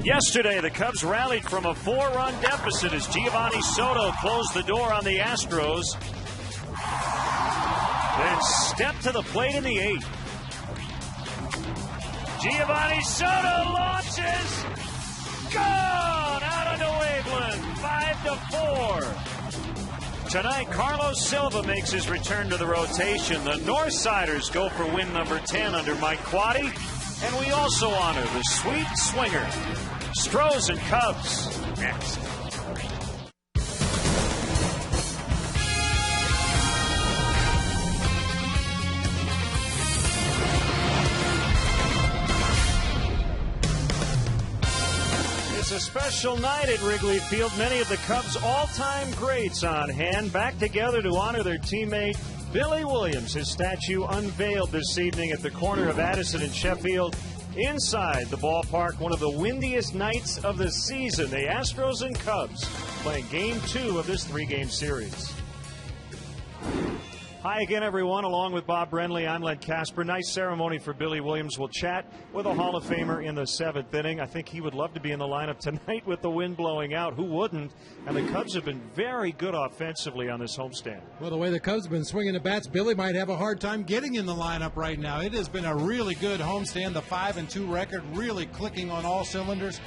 Yesterday, the Cubs rallied from a 4-run deficit as Giovanni Soto closed the door on the Astros. Then stepped to the plate in the 8th. Giovanni Soto launches. Gone out of New England, 5-4. Tonight, Carlos Silva makes his return to the rotation. The Northsiders go for win number 10 under Mike Quaddy. And we also honor the sweet swinger. Stros and Cubs next. It's a special night at Wrigley Field. Many of the Cubs' all-time greats on hand, back together to honor their teammate Billy Williams. His statue unveiled this evening at the corner of Addison and Sheffield. Inside the ballpark, one of the windiest nights of the season. The Astros and Cubs playing Game 2 of this 3-game series. Hi again, everyone. Along with Bob Brenly, I'm Len Casper. Nice ceremony for Billy Williams. We'll chat with a Hall of Famer in the 7th inning. I think he would love to be in the lineup tonight with the wind blowing out. Who wouldn't? And the Cubs have been very good offensively on this homestand. Well, the way the Cubs have been swinging the bats, Billy might have a hard time getting in the lineup right now. It has been a really good homestand. The 5-2 record really clicking on all cylinders.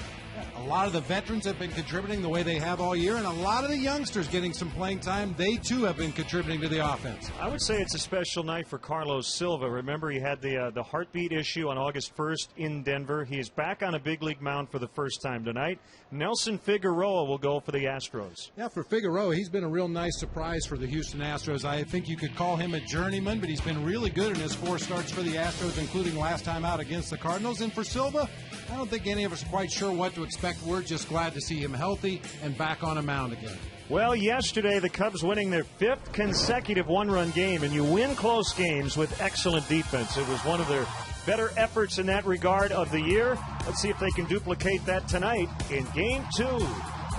A lot of the veterans have been contributing the way they have all year, and a lot of the youngsters getting some playing time. They, too, have been contributing to the offense. I would say it's a special night for Carlos Silva. Remember, he had the heartbeat issue on August 1st in Denver. He is back on a big league mound for the first time tonight. Nelson Figueroa will go for the Astros. Yeah, for Figueroa, he's been a real nice surprise for the Houston Astros. I think you could call him a journeyman, but he's been really good in his 4 starts for the Astros, including last time out against the Cardinals. And for Silva, I don't think any of us are quite sure what to expect. We're just glad to see him healthy and back on a mound again. Well, yesterday the Cubs winning their 5th consecutive one-run game, and you win close games with excellent defense. It was one of their better efforts in that regard of the year. Let's see if they can duplicate that tonight in Game 2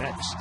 next.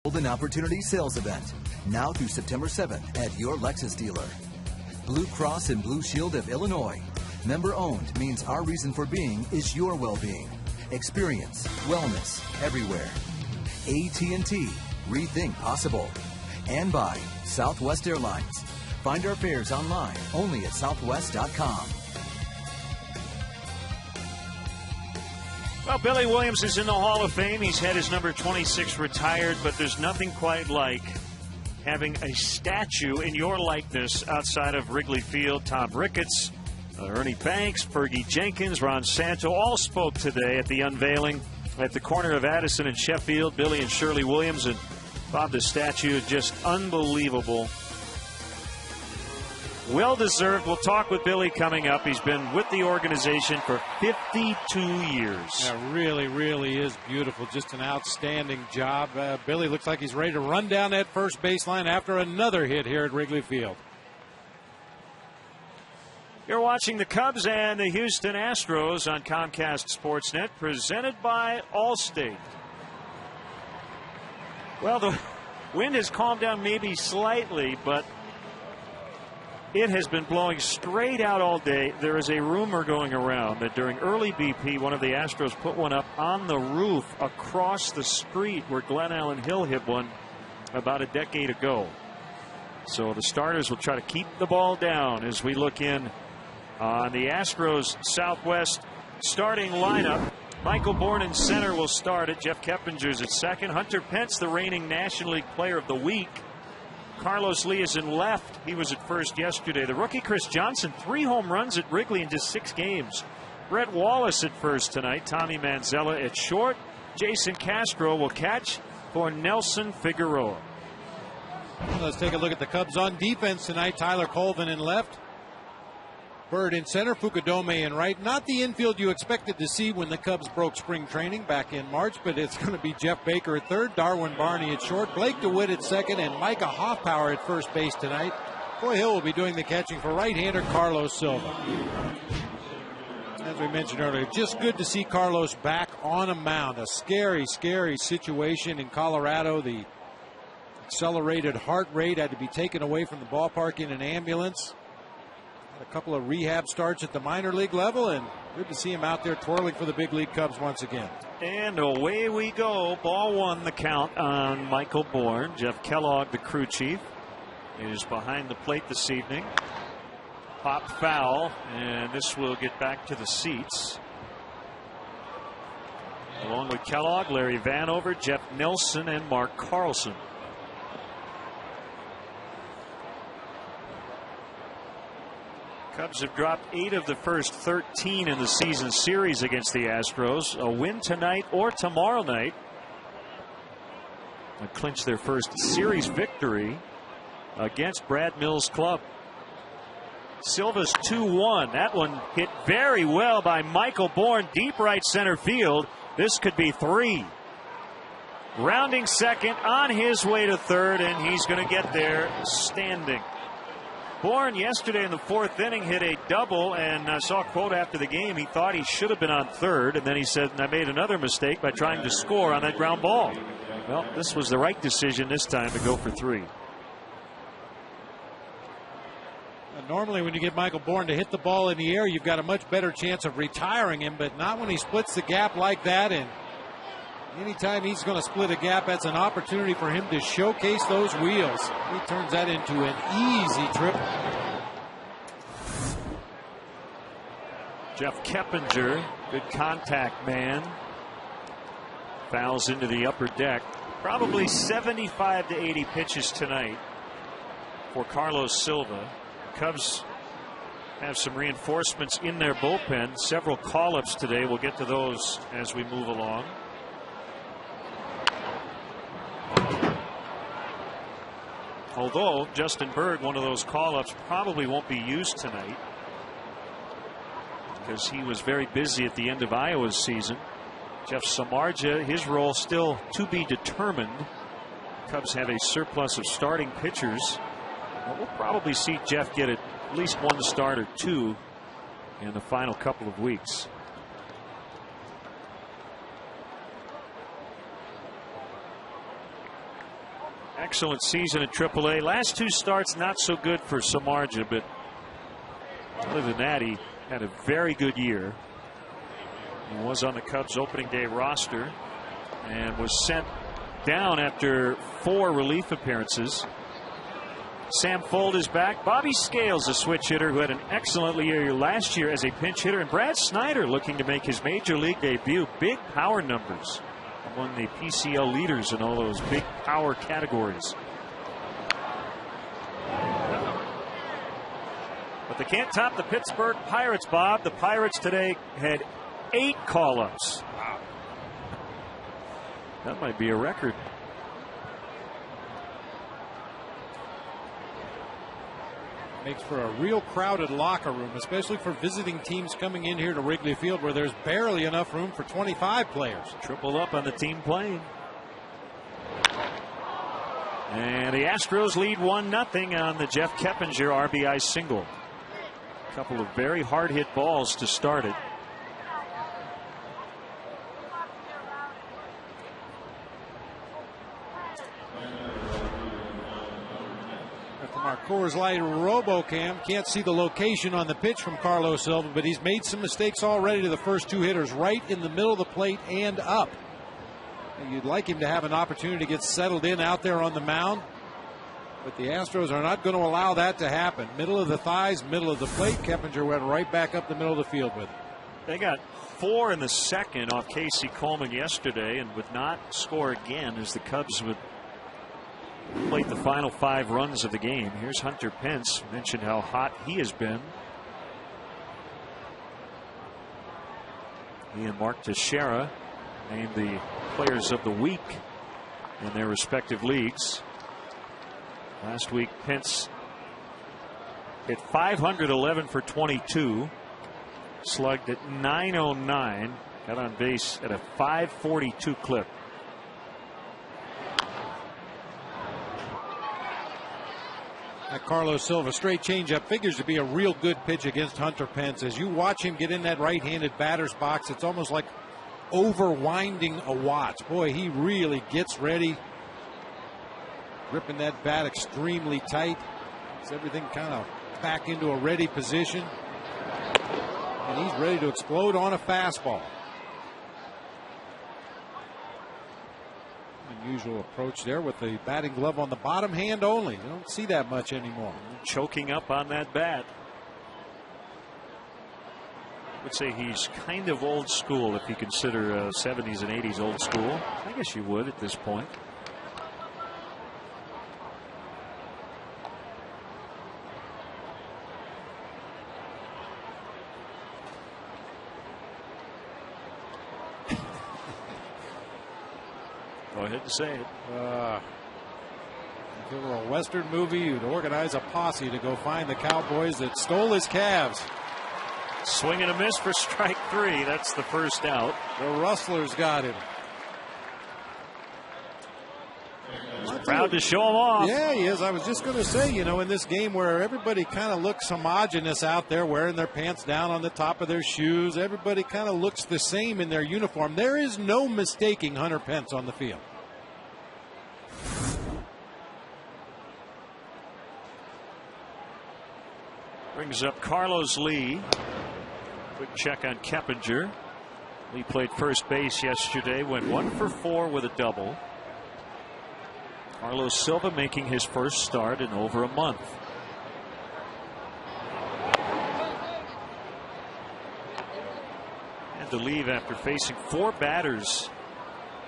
Golden Opportunity Sales Event, now through September 7th at your Lexus dealer. Blue Cross and Blue Shield of Illinois. Member owned means our reason for being is your well-being. Experience wellness everywhere. AT&T, rethink possible. And by Southwest Airlines. Find our fares online only at southwest.com. Well, Billy Williams is in the Hall of Fame. He's had his number 26 retired, but there's nothing quite like having a statue in your likeness outside of Wrigley Field. Tom Ricketts, Ernie Banks, Fergie Jenkins, Ron Santo all spoke today at the unveiling at the corner of Addison and Sheffield. Billy and Shirley Williams, and Bob, the statue is just unbelievable. Well deserved. We'll talk with Billy coming up. He's been with the organization for 52 years. Yeah, really, really is beautiful. Just an outstanding job. Billy looks like he's ready to run down that first baseline after another hit here at Wrigley Field. You're watching the Cubs and the Houston Astros on Comcast Sportsnet, presented by Allstate. Well, the wind has calmed down maybe slightly, but it has been blowing straight out all day. There is a rumor going around that during early BP, one of the Astros put one up on the roof across the street where Glen Allen Hill hit one about a decade ago. So the starters will try to keep the ball down as we look in on the Astros Southwest starting lineup. Michael Bourne in center will start it. Jeff Keppinger's at second. Hunter Pence, the reigning National League Player of the Week. Carlos Lee is in left. He was at first yesterday. The rookie Chris Johnson, 3 home runs at Wrigley in just 6 games. Brett Wallace at first tonight. Tommy Manzella at short. Jason Castro will catch for Nelson Figueroa. Let's take a look at the Cubs on defense tonight. Tyler Colvin in left. Bird in center, Fukudome in right. Not the infield you expected to see when the Cubs broke spring training back in March, but it's going to be Jeff Baker at third, Darwin Barney at short, Blake DeWitt at second, and Micah Hoffpower at first base tonight. Troy Hill will be doing the catching for right-hander Carlos Silva. As we mentioned earlier, just good to see Carlos back on a mound. A scary, scary situation in Colorado. The accelerated heart rate had to be taken away from the ballpark in an ambulance. A couple of rehab starts at the minor league level, and good to see him out there twirling for the big league Cubs once again. And away we go. Ball 1, the count on Michael Bourne. Jeff Kellogg, the crew chief, is behind the plate this evening. Pop foul, and this will get back to the seats. Along with Kellogg, Larry Vanover, Jeff Nelson, and Mark Carlson. Cubs have dropped 8 of the first 13 in the season series against the Astros. A win tonight or tomorrow night would clinch their first series victory against Brad Mills' club. Silva's 2-1. That one hit very well by Michael Bourne, deep right center field. This could be 3. Rounding second, on his way to third, and he's going to get there standing. Bourne yesterday in the 4th inning hit a double, and I saw a quote after the game. He thought he should have been on third, and then he said, I made another mistake by trying to score on that ground ball. Well, this was the right decision this time to go for 3. Normally when you get Michael Bourne to hit the ball in the air, you've got a much better chance of retiring him, but not when he splits the gap like that. And anytime he's going to split a gap, that's an opportunity for him to showcase those wheels. He turns that into an easy triple. Jeff Keppinger, good contact man, fouls into the upper deck. Probably 75 to 80 pitches tonight for Carlos Silva. Cubs have some reinforcements in their bullpen. Several call-ups today. We'll get to those as we move along. Although Justin Bird, one of those call-ups, probably won't be used tonight because he was very busy at the end of Iowa's season. Jeff Samardzija, his role still to be determined. Cubs have a surplus of starting pitchers. We'll probably see Jeff get at least 1 start or 2 in the final couple of weeks. Excellent season at AAA. Last 2 starts not so good for Samardzija, but other than that, he had a very good year. He was on the Cubs opening day roster and was sent down after 4 relief appearances. Sam Fold is back. Bobby Scales, a switch hitter who had an excellent year last year as a pinch hitter. And Brad Snyder looking to make his major league debut. Big power numbers. Among the PCL leaders in all those big power categories. But they can't top the Pittsburgh Pirates, Bob. The Pirates today had 8 call-ups. Wow. That might be a record. Makes for a real crowded locker room, especially for visiting teams coming in here to Wrigley Field where there's barely enough room for 25 players. Tripled up on the team plane. And the Astros lead 1-0 on the Jeff Keppinger RBI single. A couple of very hard hit balls to start it. From our Coors Light RoboCam, can't see the location on the pitch from Carlos Silva, but he's made some mistakes already to the first two hitters right in the middle of the plate and up. You'd like him to have an opportunity to get settled in out there on the mound, but the Astros are not going to allow that to happen. Middle of the thighs, middle of the plate. Keppinger went right back up the middle of the field with it. They got 4 in the second off Casey Coleman yesterday and would not score again as the Cubs would plate the final 5 runs of the game. Here's Hunter Pence. Mentioned how hot he has been. He and Mark Teixeira named the players of the week in their respective leagues. Last week, Pence hit 511 for 22, slugged at .909, got on base at a .542 clip. That Carlos Silva straight changeup figures to be a real good pitch against Hunter Pence. As you watch him get in that right-handed batter's box, it's almost like overwinding a watch. Boy, he really gets ready, gripping that bat extremely tight. Gets everything kind of back into a ready position, and he's ready to explode on a fastball. Unusual approach there with the batting glove on the bottom hand only. You don't see that much anymore. Choking up on that bat. I would say he's kind of old school if you consider 70s and 80s old school. I guess you would at this point. Go ahead and say it. If it were a Western movie, you'd organize a posse to go find the Cowboys that stole his calves. Swing and a miss for strike 3. That's the first out. The Rustlers got him. He's proud to show him off. Yeah, he is. I was just going to say, you know, in this game where everybody kind of looks homogenous out there wearing their pants down on the top of their shoes, everybody kind of looks the same in their uniform. There is no mistaking Hunter Pence on the field. Brings up Carlos Lee. Quick check on Keppinger. Lee played first base yesterday, went 1 for 4 with a double. Carlos Silva making his first start in over a month. Had to leave after facing 4 batters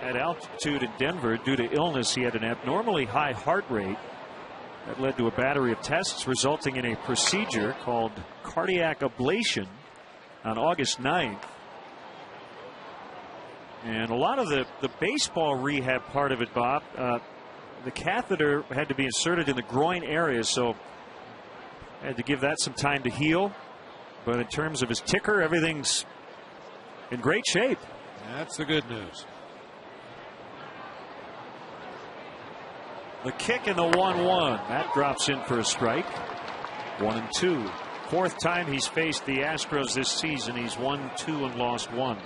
at altitude in Denver due to illness. He had an abnormally high heart rate that led to a battery of tests resulting in a procedure called cardiac ablation on August 9th. And a lot of the baseball rehab part of it, Bob, the catheter had to be inserted in the groin area, so had to give that some time to heal. But in terms of his ticker, everything's in great shape. That's the good news. The kick and the 1-1. That drops in for a strike. 1-2. 4th time he's faced the Astros this season. He's won 2 and lost 1.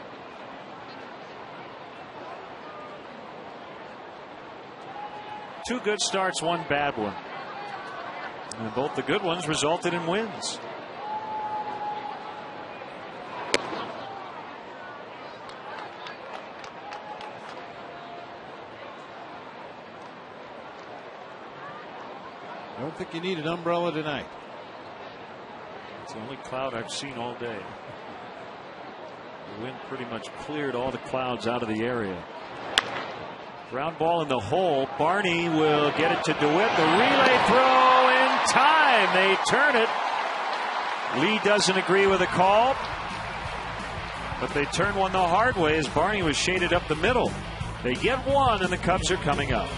Two good starts, 1 bad one. And both the good ones resulted in wins. I don't think you need an umbrella tonight. It's the only cloud I've seen all day. The wind pretty much cleared all the clouds out of the area. Ground ball in the hole. Barney will get it to DeWitt. The relay throw in time. They turn it. Lee doesn't agree with the call, but they turn one the hard way as Barney was shaded up the middle. They get 1, and the Cubs are coming up.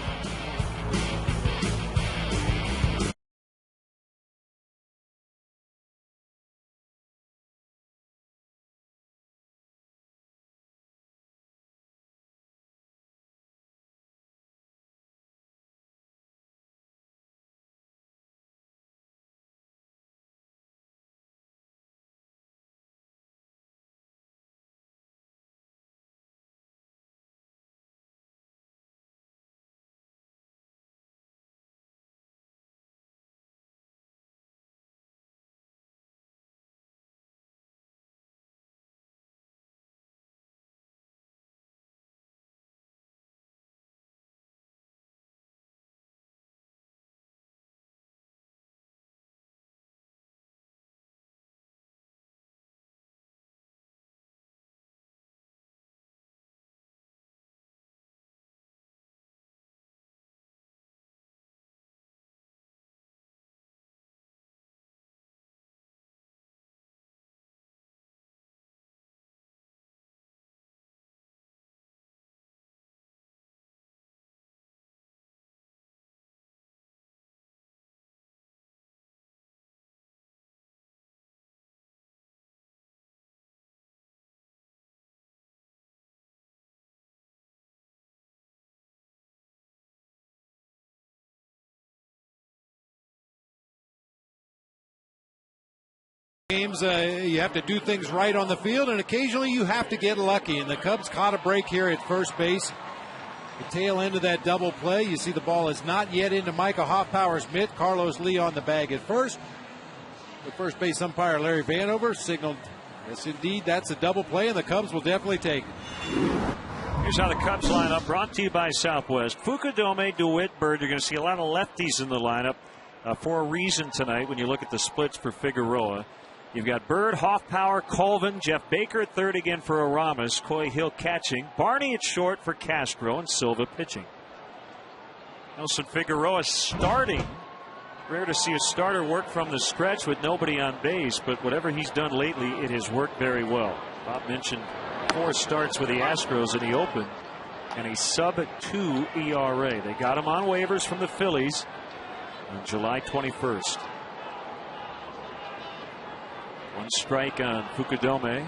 Games, you have to do things right on the field, and occasionally you have to get lucky. And the Cubs caught a break here at first base. The tail end of that double play, you see the ball is not yet into Micah Hoffpower's mitt. Carlos Lee on the bag at first. The first base umpire, Larry Vanover, signaled, yes, indeed, that's a double play, and the Cubs will definitely take it. Here's how the Cubs line up, brought to you by Southwest. Fukudome, DeWitt, Bird. You're going to see a lot of lefties in the lineup for a reason tonight when you look at the splits for Figueroa. You've got Bird, Hoffpower, Colvin, Jeff Baker at third again for Aramis, Coy Hill catching, Barney at short for Castro, and Silva pitching. Nelson Figueroa starting. Rare to see a starter work from the stretch with nobody on base, but whatever he's done lately, it has worked very well. Bob mentioned 4 starts with the Astros in the open and a sub-2 ERA. They got him on waivers from the Phillies on July 21st. 1 strike on Fukudome.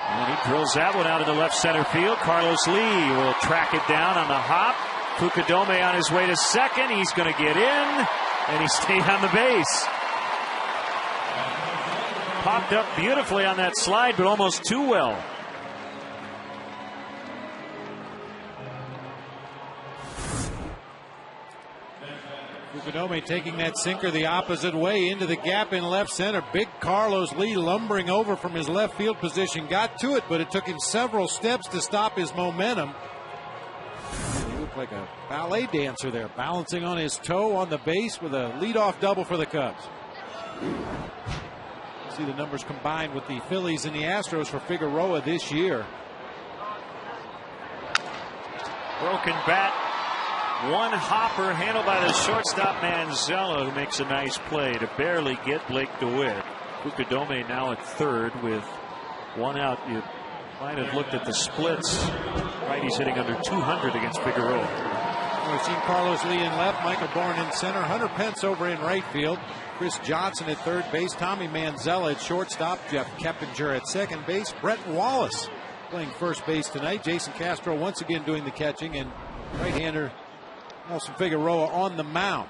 And he drills that one out into left center field. Carlos Lee will track it down on the hop. Fukudome on his way to second. He's going to get in, and he stayed on the base. Popped up beautifully on that slide, but almost too well. Fukudome taking that sinker the opposite way into the gap in left center. Big Carlos Lee lumbering over from his left field position. Got to it, but it took him several steps to stop his momentum. He looked like a ballet dancer there, balancing on his toe on the base with a leadoff double for the Cubs. See the numbers combined with the Phillies and the Astros for Figueroa this year. Broken bat. 1 hopper handled by the shortstop Manzella, who makes a nice play to barely get Blake DeWitt. Fukudome now at third with 1 out. You might have looked at the splits. Righty's hitting under 200 against Figueroa. We've seen Carlos Lee in left, Michael Bourne in center, Hunter Pence over in right field, Chris Johnson at third base, Tommy Manzella at shortstop, Jeff Keppinger at second base, Brett Wallace playing first base tonight, Jason Castro once again doing the catching, and right-hander Nelson Figueroa on the mound.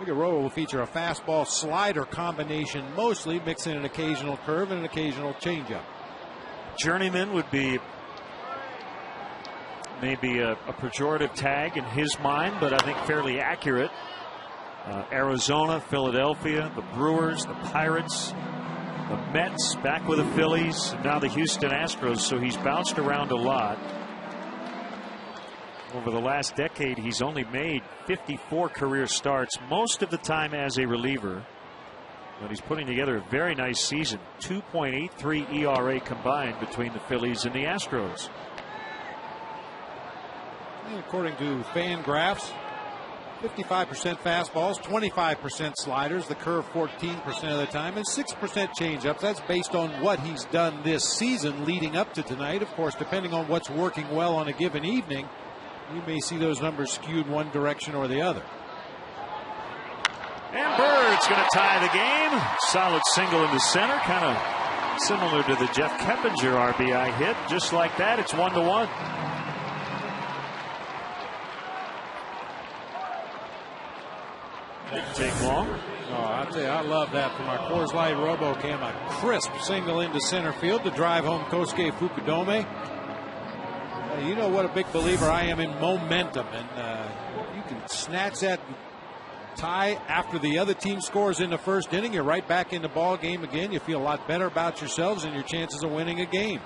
Figueroa will feature a fastball slider combination mostly, mixing an occasional curve and an occasional changeup. Journeyman would be maybe a pejorative tag in his mind, but I think fairly accurate. Arizona, Philadelphia, the Brewers, the Pirates, the Mets, back with the Phillies, and now the Houston Astros, so he's bounced around a lot. Over the last decade, he's only made 54 career starts, most of the time as a reliever. But he's putting together a very nice season. 2.83 ERA combined between the Phillies and the Astros. And according to FanGraphs, 55% fastballs, 25% sliders, the curve 14% of the time, and 6% changeups. That's based on what he's done this season leading up to tonight. Of course, depending on what's working well on a given evening, you may see those numbers skewed one direction or the other. And Bird's going to tie the game. Solid single in the center, kind of similar to the Jeff Keppinger RBI hit. Just like that, it's 1-1. Didn't take long. Oh, I'll tell you, I love that from our Coors Light RoboCam. A crisp single into center field to drive home Kosuke Fukudome. You know what a big believer I am in momentum, and you can snatch that tie after the other team scores in the first inning. You're right back in the ball game again. You feel a lot better about yourselves and your chances of winning a game.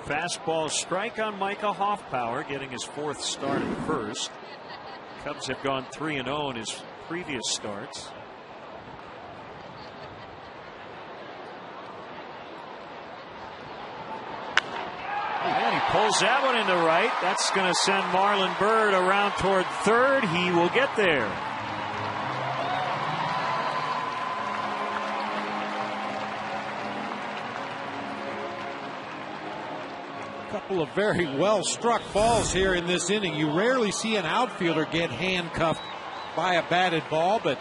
Fastball strike on Micah Hoffpower, getting his 4th start at first. Cubs have gone 3-0 in his previous starts. And he pulls that one into right. That's going to send Marlon Byrd around toward third. He will get there. A couple of very well struck balls here in this inning. You rarely see an outfielder get handcuffed by a batted ball, but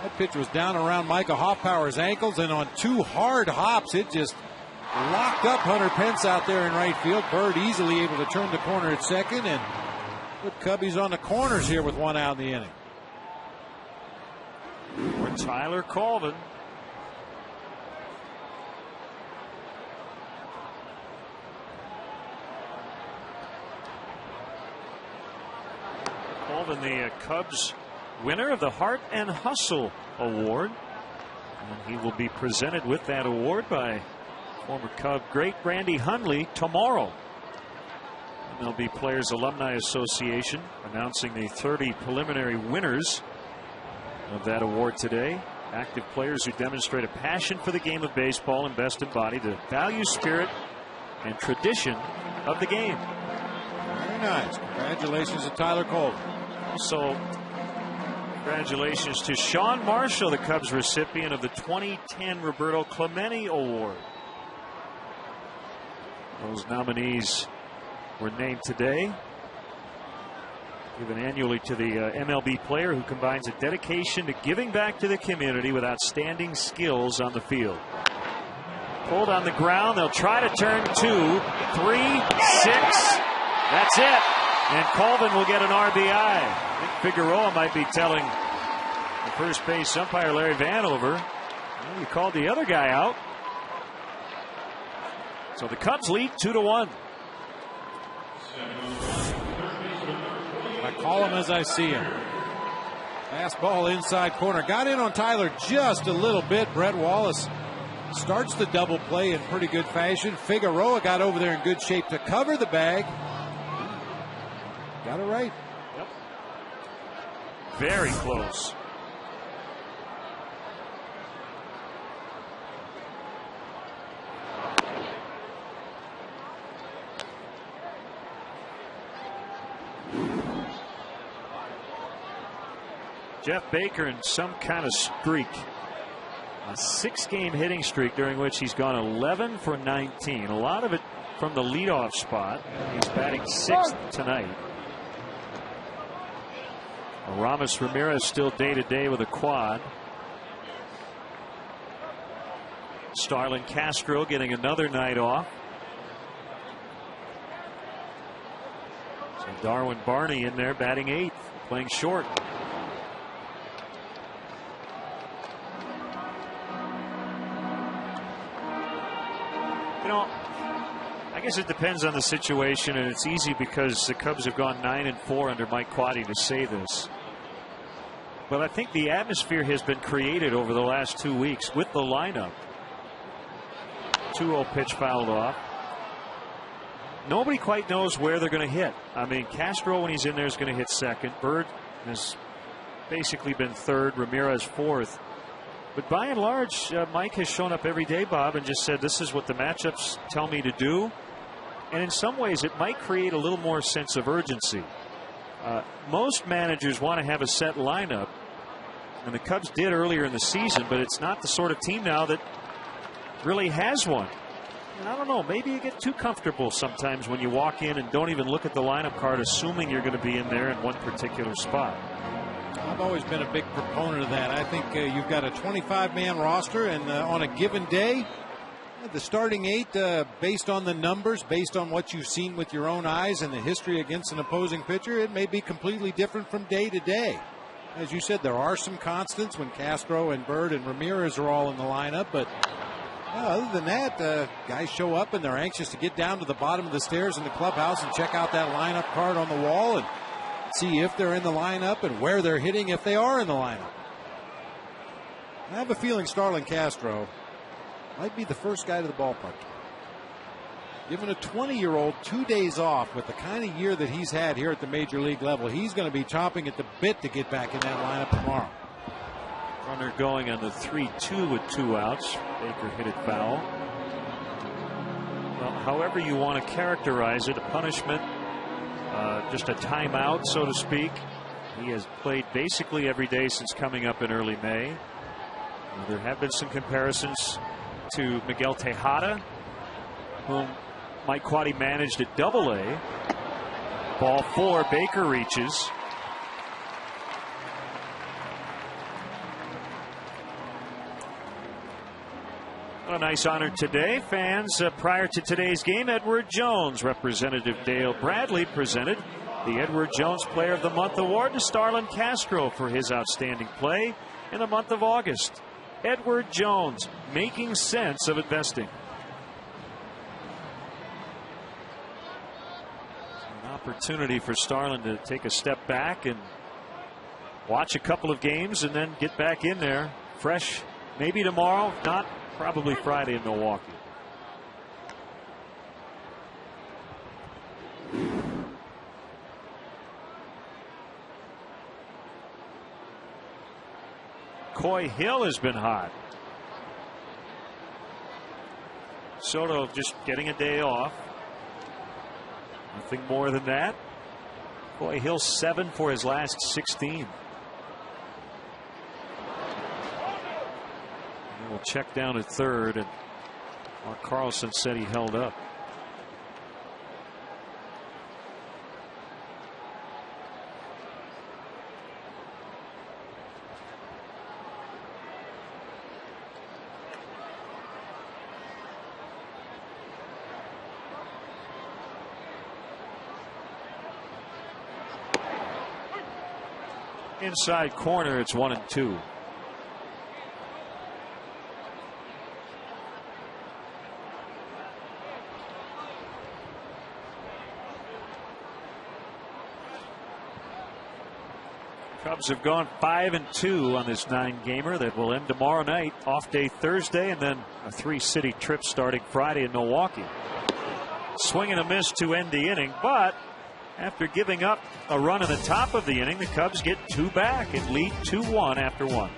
that pitch was down around Micah Hoffpower's ankles, and on 2 hard hops, it just locked up Hunter Pence out there in right field. Bird easily able to turn the corner at second, and good Cubbies on the corners here with 1 out in the inning. Tyler Colvin. Colvin, the Cubs winner of the Heart and Hustle Award. And he will be presented with that award by former Cub great Randy Hundley tomorrow. And there'll be Players Alumni Association announcing the 30 preliminary winners of that award today. Active players who demonstrate a passion for the game of baseball and best embody the value, spirit, and tradition of the game. Very nice. Congratulations to Tyler Colvin. Also, congratulations to Sean Marshall, the Cubs recipient of the 2010 Roberto Clemente Award. Those nominees were named today. Given annually to the MLB player who combines a dedication to giving back to the community with outstanding skills on the field. Pulled on the ground. They'll try to turn 2, 3, 6. That's it. And Colvin will get an RBI. I think Figueroa might be telling the first base umpire Larry Vanover, well, you called the other guy out. So the Cubs lead 2-1. I call him as I see him. Fastball inside corner. Got in on Tyler just a little bit. Brett Wallace starts the double play in pretty good fashion. Figueroa got over there in good shape to cover the bag. Got it right. Yep. Very close. Jeff Baker in some kind of streak. A 6-game hitting streak during which he's gone 11 for 19. A lot of it from the leadoff spot. He's batting 6th tonight. Aramis Ramirez still day-to-day with a quad. Starlin Castro getting another night off. So Darwin Barney in there batting 8th, playing short. You know, I guess it depends on the situation, and it's easy because the Cubs have gone 9-4 under Mike Quade to say this. But I think the atmosphere has been created over the last 2 weeks with the lineup. 2-0 pitch fouled off. Nobody quite knows where they're going to hit. I mean, Castro, when he's in there, is going to hit second. Bird has basically been third. Ramirez fourth. But by and large, Mike has shown up every day, Bob, and just said, this is what the matchups tell me to do. And in some ways, it might create a little more sense of urgency. Most managers want to have a set lineup, and the Cubs did earlier in the season, but it's not the sort of team now that really has one. And I don't know, maybe you get too comfortable sometimes when you walk in and don't even look at the lineup card, assuming you're going to be in there in one particular spot. I've always been a big proponent of that. I think you've got a 25-man roster, and on a given day, the starting 8, based on the numbers, based on what you've seen with your own eyes and the history against an opposing pitcher, it may be completely different from day to day. As you said, there are some constants when Castro and Bird and Ramirez are all in the lineup, but other than that, guys show up and they're anxious to get down to the bottom of the stairs in the clubhouse and check out that lineup card on the wall and see if they're in the lineup and where they're hitting if they are in the lineup. I have a feeling Starlin Castro might be the first guy to the ballpark. Given a 20-year-old 2 days off with the kind of year that he's had here at the major league level, he's going to be chomping at the bit to get back in that lineup tomorrow. Runner going on the 3-2 with 2 outs. Baker hit it foul. Well, however you want to characterize it, a punishment, just a timeout, so to speak. He has played basically every day since coming up in early May. There have been some comparisons to Miguel Tejada, whom Mike Quade managed at Double-A. Ball 4, Baker reaches. A nice honor today. Fans, prior to today's game, Edward Jones, Representative Dale Bradley presented the Edward Jones Player of the Month Award to Starlin Castro for his outstanding play in the month of August. Edward Jones, making sense of investing. An opportunity for Starlin to take a step back and watch a couple of games and then get back in there fresh. Maybe tomorrow, if not probably Friday in Milwaukee. Coy Hill has been hot. Soto just getting a day off. Nothing more than that. Coy Hill 7 for his last 16. We'll check down at third, and Mark Carlson said he held up. Inside corner, it's 1-2. Cubs have gone 5-2 on this 9-gamer that will end tomorrow night. Off day Thursday, and then a 3-city trip starting Friday in Milwaukee. Swing and a miss to end the inning, but after giving up a run in the top of the inning, the Cubs get 2 back and lead 2-1 after 1.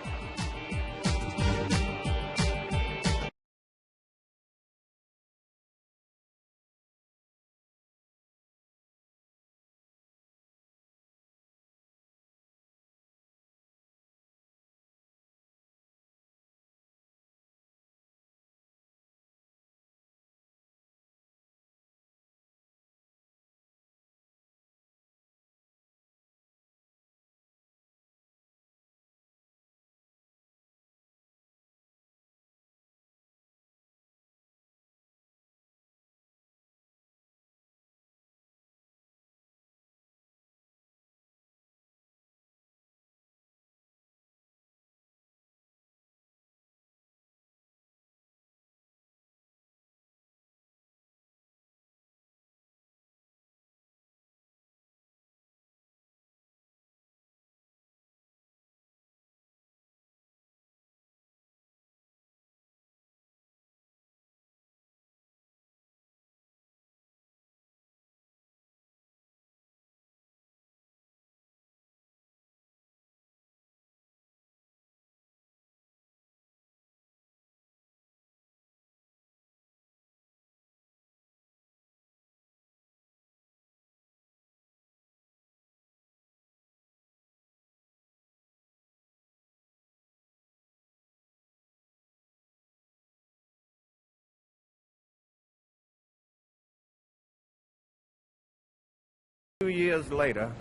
Years later,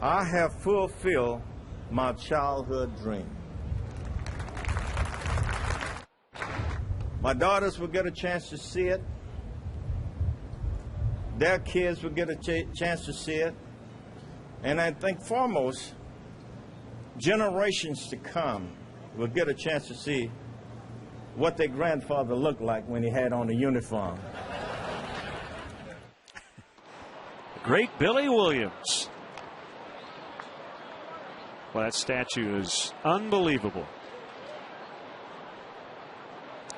I have fulfilled my childhood dream. My daughters will get a chance to see it. Their kids will get a chance to see it. And I think foremost, generations to come will get a chance to see what their grandfather looked like when he had on a uniform. Great Billy Williams. Well, that statue is unbelievable.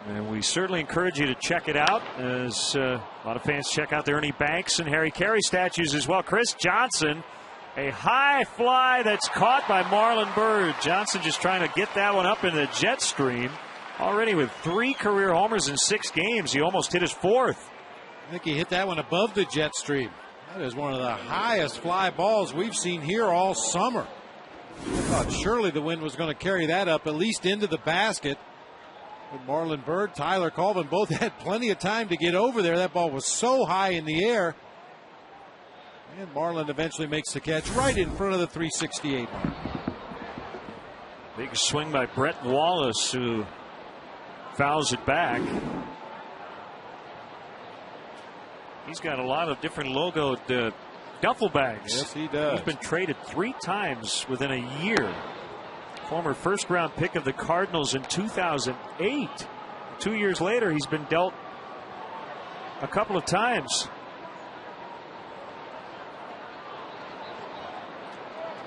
And we certainly encourage you to check it out, as a lot of fans check out the Ernie Banks and Harry Carey statues as well. Chris Johnson, a high fly that's caught by Marlon Byrd. Johnson just trying to get that one up in the jet stream. Already with 3 career homers in 6 games. He almost hit his 4th. I think he hit that one above the jet stream. That is one of the highest fly balls we've seen here all summer. I thought surely the wind was going to carry that up at least into the basket. But Marlon Byrd, Tyler Colvin both had plenty of time to get over there. That ball was so high in the air. And Marlon eventually makes the catch right in front of the 368 mark. Big swing by Brett Wallace, who fouls it back. He's got a lot of different logoed duffel bags. Yes, he does. He's been traded 3 times within a year Former first-round pick of the Cardinals in 2008. 2 years later, he's been dealt a couple of times.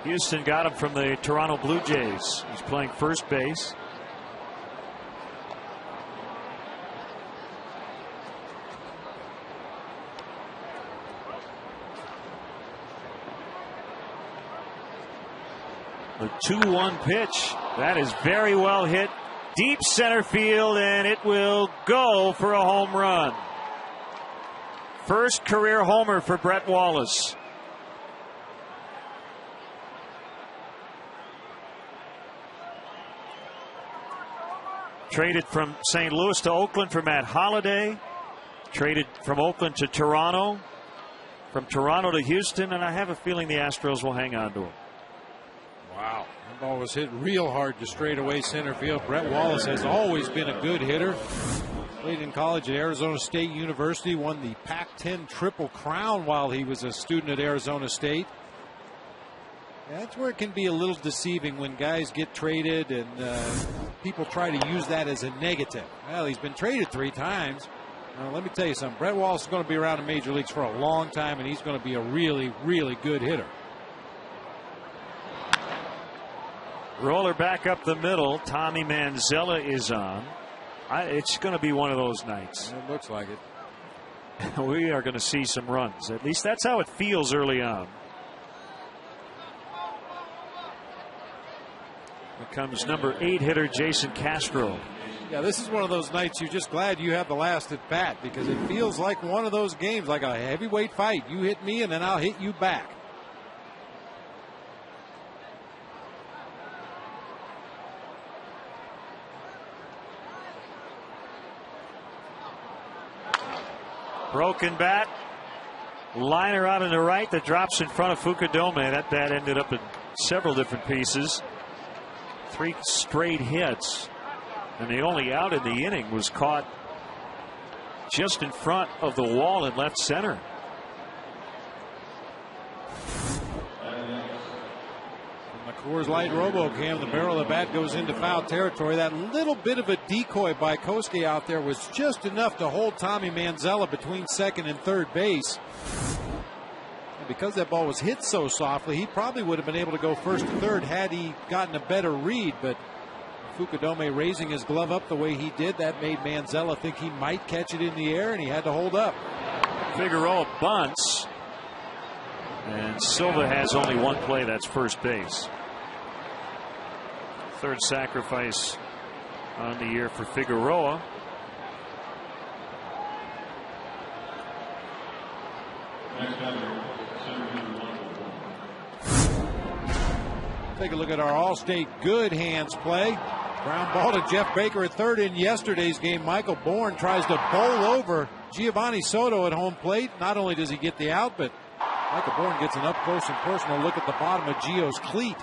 Houston got him from the Toronto Blue Jays. He's playing first base. The 2-1 pitch. That is very well hit. Deep center field, and it will go for a home run. First career homer for Brett Wallace. Traded from St. Louis to Oakland for Matt Holliday. Traded from Oakland to Toronto. From Toronto to Houston, and I have a feeling the Astros will hang on to him. Wow. That ball was hit real hard to straightaway center field. Brett Wallace has always been a good hitter. Played in college at Arizona State University. Won the Pac-10 Triple Crown while he was a student at Arizona State. That's where it can be a little deceiving when guys get traded and people try to use that as a negative. Well, he's been traded 3 times. Now, let me tell you something. Brett Wallace is going to be around the major leagues for a long time, and he's going to be a really, really good hitter. Roller back up the middle. Tommy Manzella is on. It's going to be one of those nights. It looks like it. We are going to see some runs. At least that's how it feels early on. Here comes number 8 hitter Jason Castro. Yeah, this is one of those nights you're just glad you have the last at bat, because it feels like one of those games, like a heavyweight fight. You hit me and then I'll hit you back. Broken bat. Liner out on the right that drops in front of Fukudome. That bat ended up in several different pieces. 3 straight hits. And the only out in the inning was caught just in front of the wall in left center. From the Coors Light RoboCam, the barrel of the bat goes into foul territory. That little bit of a decoy by Kosuke out there was just enough to hold Tommy Manzella between second and third base. And because that ball was hit so softly, he probably would have been able to go first to third had he gotten a better read. But Fukudome raising his glove up the way he did, that made Manzella think he might catch it in the air, and he had to hold up. Figueroa bunts, and Silva has only one play. That's first base. Third sacrifice on the year for Figueroa. Take a look at our All-State good hands play. Ground ball to Jeff Baker at third in yesterday's game. Michael Bourne tries to bowl over Giovanni Soto at home plate. Not only does he get the out, but Michael Bourne gets an up-close and personal look at the bottom of Gio's cleat.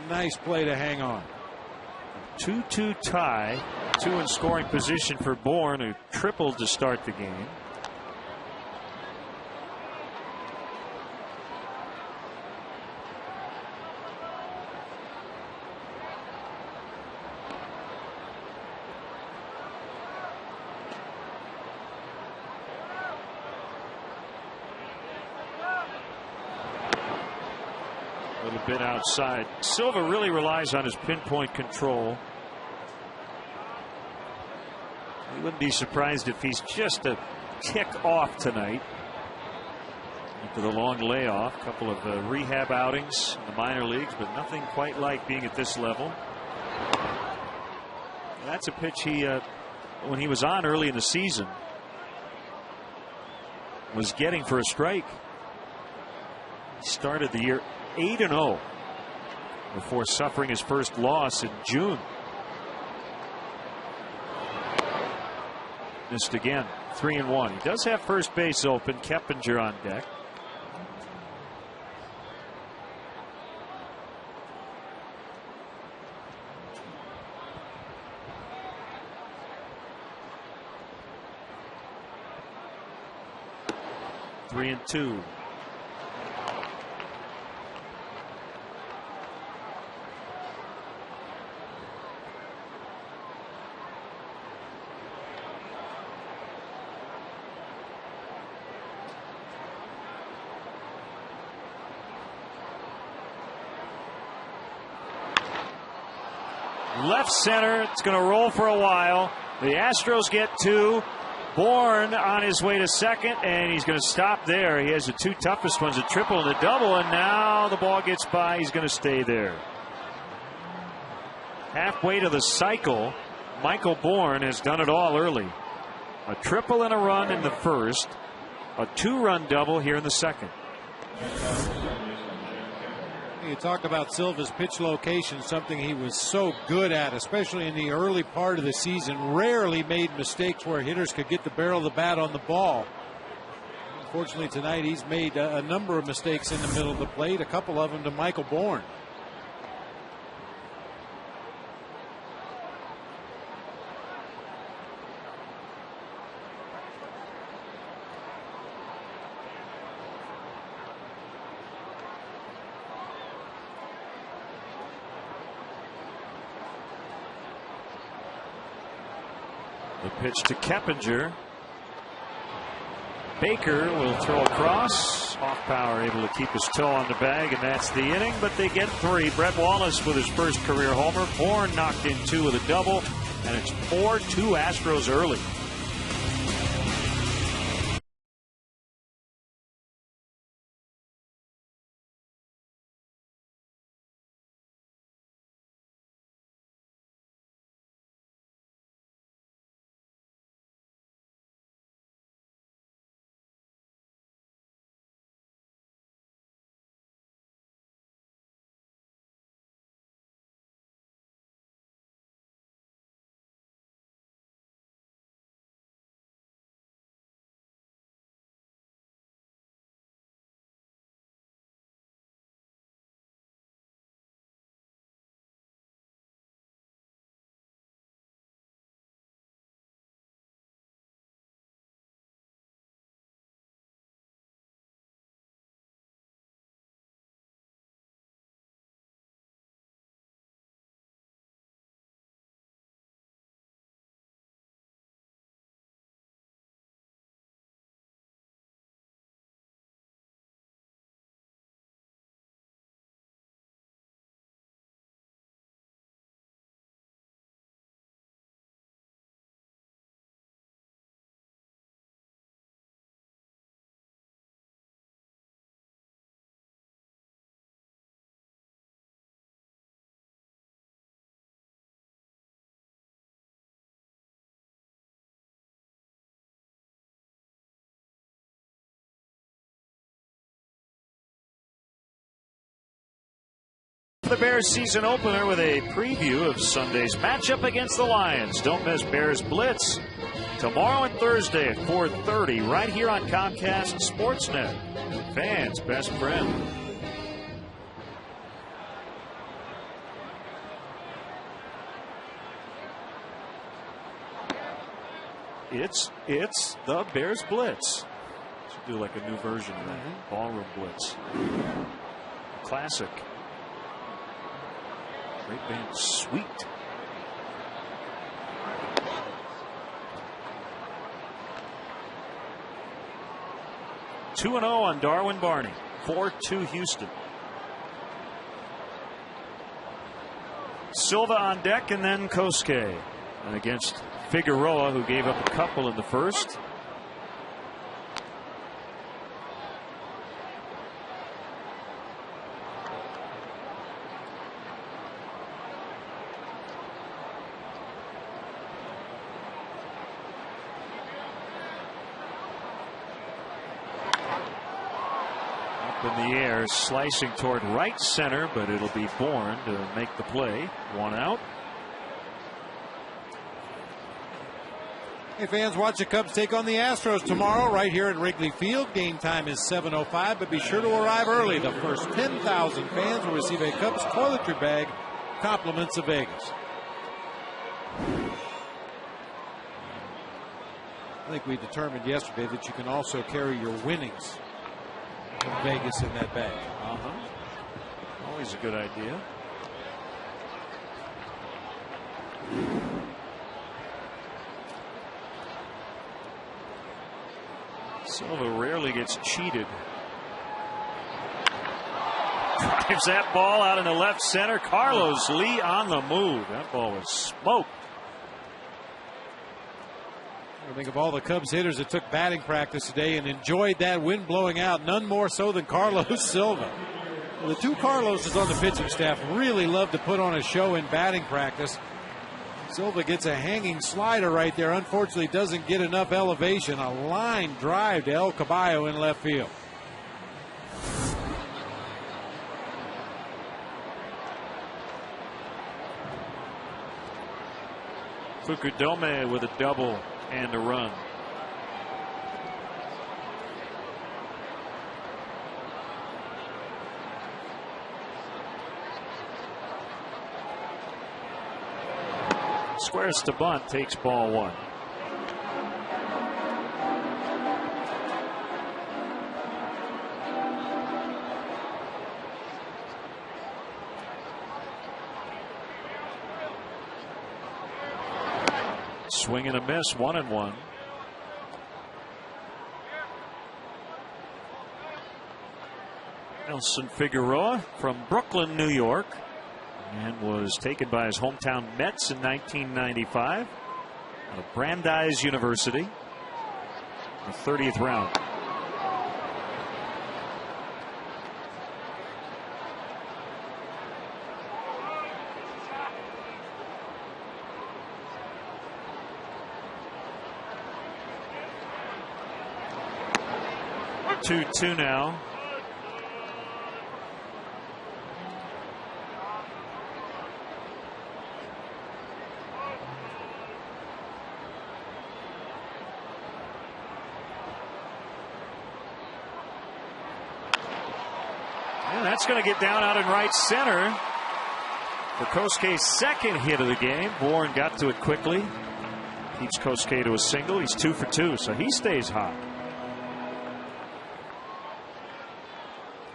Nice play to hang on. 2-2 tie. 2 in scoring position for Bourne, who tripled to start the game. Bit outside. Silva really relies on his pinpoint control. He wouldn't be surprised if he's just a tick off tonight after the long layoff. A couple of rehab outings in the minor leagues, but nothing quite like being at this level. And that's a pitch he when he was on early in the season was getting for a strike. He started the year 8-0 before suffering his first loss in June. Missed again. 3-1. He does have first base open. Keppinger on deck. Three and two. left center. It's going to roll for a while. The Astros get 2. Bourne on his way to second, and he's going to stop there. He has the 2 toughest ones, a triple and a double, and now the ball gets by. He's going to stay there. Halfway to the cycle, Michael Bourne has done it all early. A triple and a run in the first, a 2-run double here in the second. You talk about Silva's pitch location, something he was so good at, especially in the early part of the season. Rarely made mistakes where hitters could get the barrel of the bat on the ball. Unfortunately, tonight he's made a number of mistakes in the middle of the plate, a couple of them to Michael Bourne. The pitch to Keppinger. Baker will throw across. Off power, able to keep his toe on the bag, and that's the inning. But they get 3. Brett Wallace with his first career homer. Bourne knocked in 2 with a double, and it's 4-2 Astros early. The Bears season opener with a preview of Sunday's matchup against the Lions. Don't miss Bears Blitz tomorrow and Thursday at 4:30 right here on Comcast Sportsnet. Fans' best friend. It's the Bears Blitz. Should do like a new version of that. Ballroom Blitz. Classic. Great band, Sweet. Two 2-0 on Darwin Barney. 4-2 Houston. Silva on deck, and then Kosuke against Figueroa, who gave up a couple in the first. In the air, slicing toward right center, but it'll be Bourne to make the play. 1 out. Hey fans, watch the Cubs take on the Astros tomorrow right here at Wrigley Field. Game time is 7:05, but be sure to arrive early. The first 10,000 fans will receive a Cubs toiletry bag, compliments of Vegas. I think we determined yesterday that you can also carry your winnings from Vegas in that bag. Always a good idea. Silva rarely gets cheated. Drives that ball out in the left center. Carlos Lee on the move. That ball was smoked. I think of all the Cubs hitters that took batting practice today and enjoyed that wind blowing out, none more so than Carlos Silva. Well, the two Carloses on the pitching staff really love to put on a show in batting practice. Silva gets a hanging slider right there. Unfortunately, doesn't get enough elevation. A line drive to El Caballo in left field. Fukudome with a double and a run. Squares to bunt, takes ball one. Swing and a miss, 1-1. Nelson Figueroa from Brooklyn, New York, and was taken by his hometown Mets in 1995 out of Brandeis University, the 30th round. Two now. And that's going to get down out in right center. For Kosuke's second hit of the game. Bourne got to it quickly. Keeps Kosuke to a single. He's 2 for 2, so he stays hot.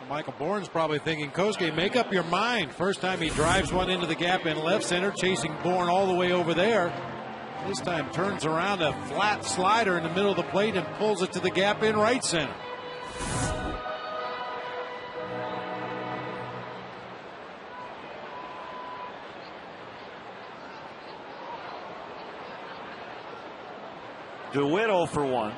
Michael Bourne's probably thinking, Kosuke, make up your mind. First time he drives one into the gap in left center, chasing Bourne all the way over there. This time turns around a flat slider in the middle of the plate and pulls it to the gap in right center. DeWitt 0 for 1.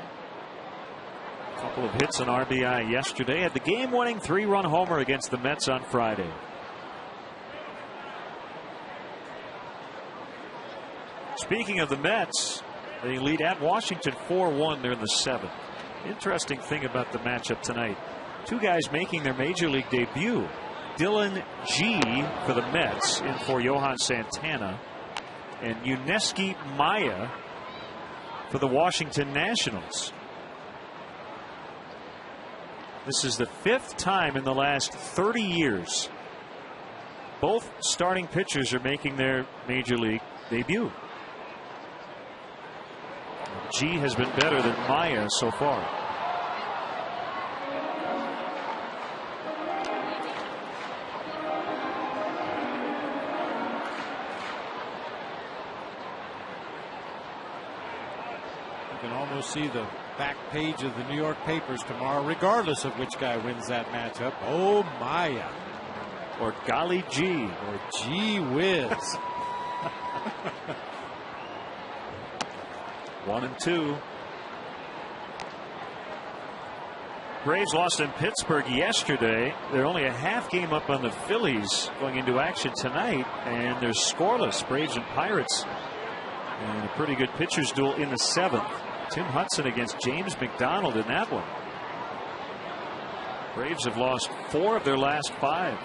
Couple of hits and RBI yesterday. Had the game-winning 3-run homer against the Mets on Friday. Speaking of the Mets, they lead at Washington 4-1. They're in the 7th. Interesting thing about the matchup tonight. Two guys making their major league debut. Dylan G for the Mets in for Johan Santana, and Yuneski Maya for the Washington Nationals. This is the 5th time in the last 30 years both starting pitchers are making their major league debut. G has been better than Maya so far. You can almost see the back page of the New York papers tomorrow, regardless of which guy wins that matchup. Oh, Maya. Or golly gee. Or gee whiz. 1-2. Braves lost in Pittsburgh yesterday. They're only a half game up on the Phillies going into action tonight, and they're scoreless. Braves and Pirates. And a pretty good pitchers duel in the 7th. Tim Hudson against James McDonald in that one. Braves have lost 4 of their last 5.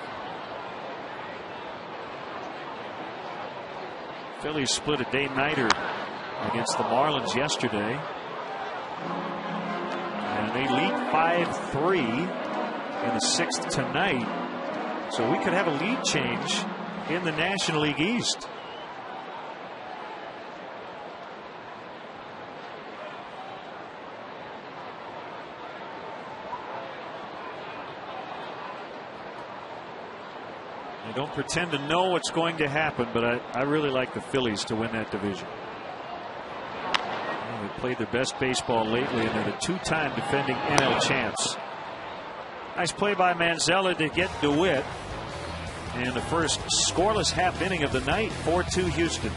Phillies split a day-nighter against the Marlins yesterday. And they lead 5-3 in the 6th tonight. So we could have a lead change in the National League East. I don't pretend to know what's going to happen, but I really like the Phillies to win that division. They played their best baseball lately, and they're the 2-time defending NL champs. Nice play by Manzella to get DeWitt. And the first scoreless half inning of the night, 4-2 Houston.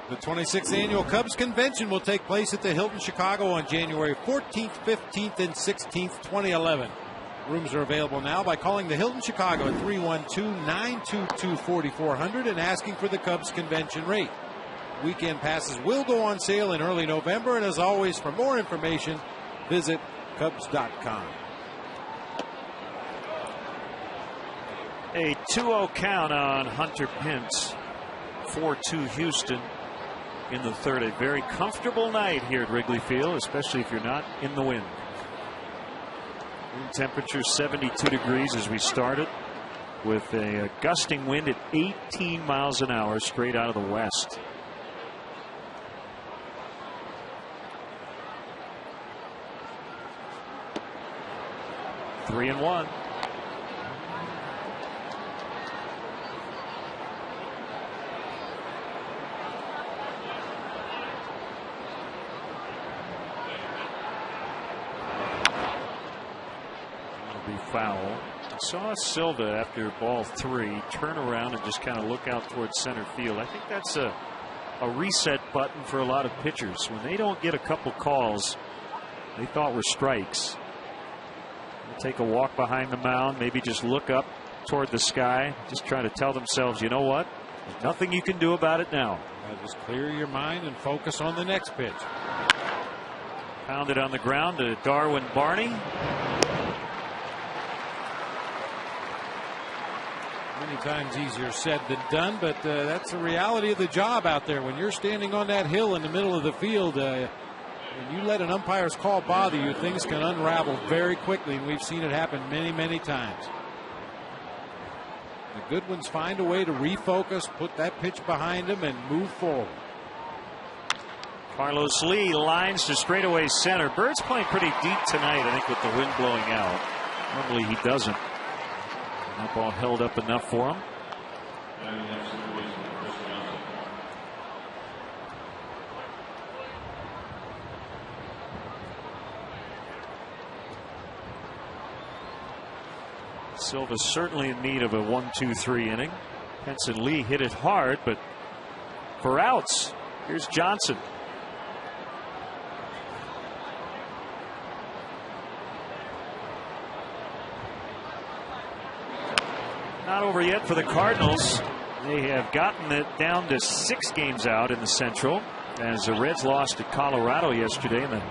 The 26th Annual Cubs Convention will take place at the Hilton Chicago on January 14th, 15th, and 16th, 2011. Rooms are available now by calling the Hilton Chicago at 312-922-4400 and asking for the Cubs convention rate. Weekend passes will go on sale in early November, and as always, for more information, visit Cubs.com. A 2-0 count on Hunter Pence. 4-2 Houston in the third. A very comfortable night here at Wrigley Field, especially if you're not in the wind. Room temperature 72 degrees as we started, with a gusting wind at 18 miles an hour straight out of the west. Three and one. Foul. I saw Silva after ball 3 turn around and just kind of look out towards center field. I think that's a reset button for a lot of pitchers. When they don't get a couple calls they thought were strikes, they take a walk behind the mound, maybe just look up toward the sky, just trying to tell themselves, you know what, there's nothing you can do about it now. Just clear your mind and focus on the next pitch. Pounded on the ground to Darwin Barney. Many times easier said than done, but that's the reality of the job out there. When you're standing on that hill in the middle of the field, and you let an umpire's call bother you, things can unravel very quickly, and we've seen it happen many, many times. The good ones find a way to refocus, put that pitch behind them, and move forward. Carlos Lee lines to straightaway center. Bird's playing pretty deep tonight, I think, with the wind blowing out. Normally he doesn't. That ball held up enough for him. Silva's certainly in need of a 1-2-3 inning. Pence and Lee hit it hard, but for outs, here's Johnson. Not over yet for the Cardinals. They have gotten it down to 6 games out in the Central, as the Reds lost at Colorado yesterday, and the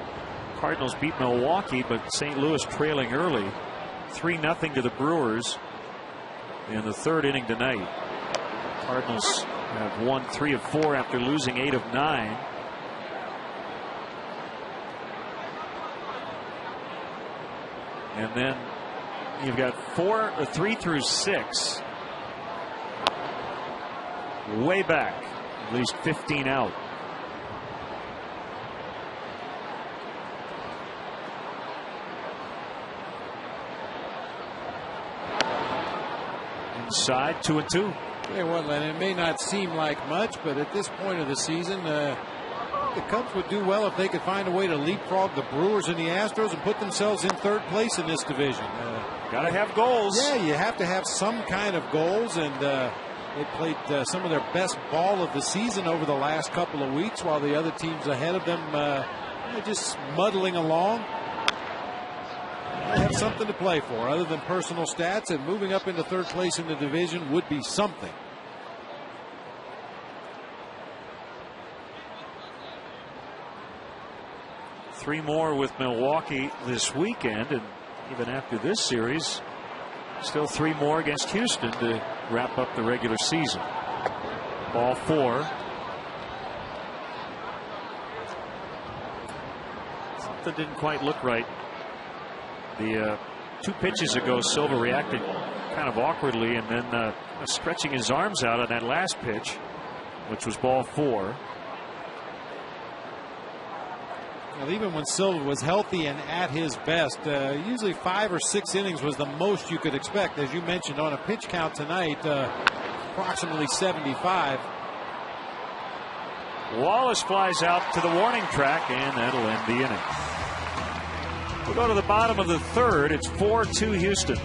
Cardinals beat Milwaukee, but St. Louis trailing early 3-0 to the Brewers in the third inning tonight. Cardinals have won 3 of 4 after losing 8 of 9. And then you've got 3 through 6. Way back, at least 15 out. Inside, 2-2. Yeah, well, and it may not seem like much, but at this point of the season, the Cubs would do well if they could find a way to leapfrog the Brewers and the Astros and put themselves in third place in this division. Got to have goals. Yeah, you have to have some kind of goals, and they played some of their best ball of the season over the last couple of weeks, while the other teams ahead of them just muddling along. They have something to play for other than personal stats, and moving up into third place in the division would be something. Three more with Milwaukee this weekend, and even after this series, still 3 more against Houston to wrap up the regular season. Ball 4. Something didn't quite look right. The 2 pitches ago, Silva reacted kind of awkwardly, and then stretching his arms out on that last pitch, which was ball 4. Well, even when Silva was healthy and at his best, usually 5 or 6 innings was the most you could expect. As you mentioned, on a pitch count tonight, approximately 75. Wallace flies out to the warning track, and that'll end the inning. We'll go to the bottom of the 3rd. It's 4-2 Houston.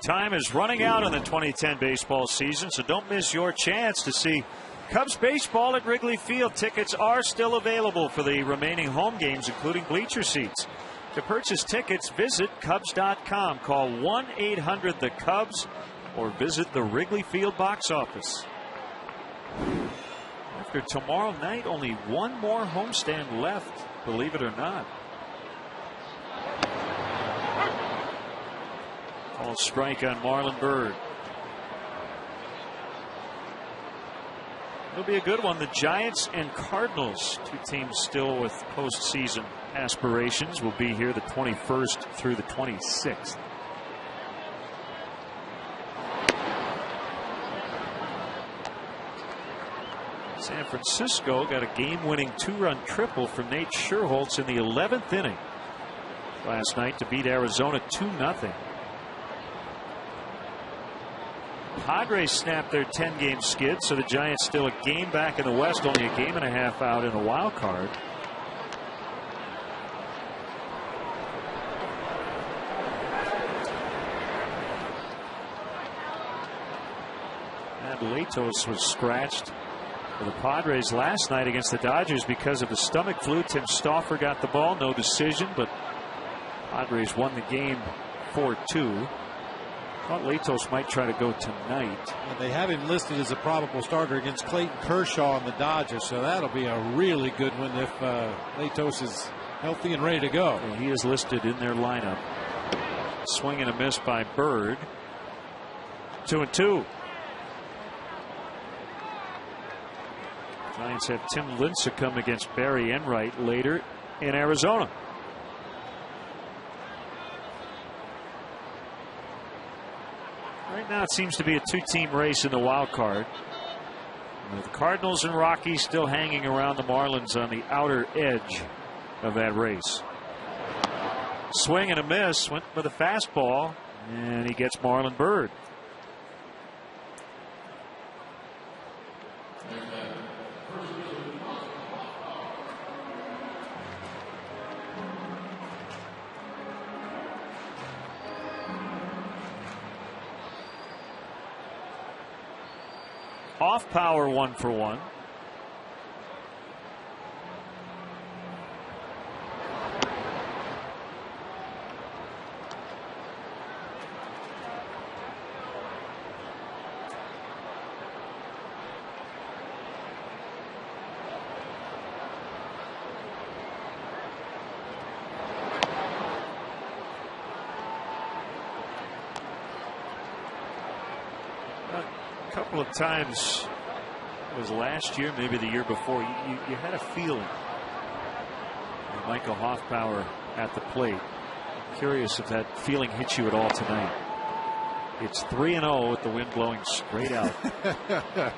Time is running out in the 2010 baseball season, so don't miss your chance to see Cubs baseball at Wrigley Field. Tickets are still available for the remaining home games, including bleacher seats. To purchase tickets, visit Cubs.com. Call 1-800-THE-CUBS or visit the Wrigley Field box office. After tomorrow night, only one more homestand left, believe it or not. Called strike on Marlon Byrd. It'll be a good one. The Giants and Cardinals, 2 teams still with postseason aspirations, will be here the 21st through the 26th. San Francisco got a game-winning 2-run triple from Nate Scherholtz in the 11th inning last night to beat Arizona 2-0. Padres snapped their 10-game skid, so the Giants still a game back in the West, only a game and a half out in the wild card. Adelatos was scratched for the Padres last night against the Dodgers because of the stomach flu. Tim Stauffer got the ball, no decision, but Padres won the game 4-2. Thought Latos might try to go tonight. And they have him listed as a probable starter against Clayton Kershaw and the Dodgers, so that'll be a really good one if Latos is healthy and ready to go. And he is listed in their lineup. Swing and a miss by Bird. 2-2. Giants have Tim Lincecum against Barry Enright later in Arizona. Right now it seems to be a two-team race in the wild card. The Cardinals and Rockies still hanging around the Marlins on the outer edge of that race. Swing and a miss, went with a fastball, and he gets Marlon Bird. Off power, 1-for-1. A couple of times, it was last year, maybe the year before, you had a feeling with Michael Hoffpauir at the plate. Curious if that feeling hits you at all tonight. It's 3-0 with the wind blowing straight out. Well,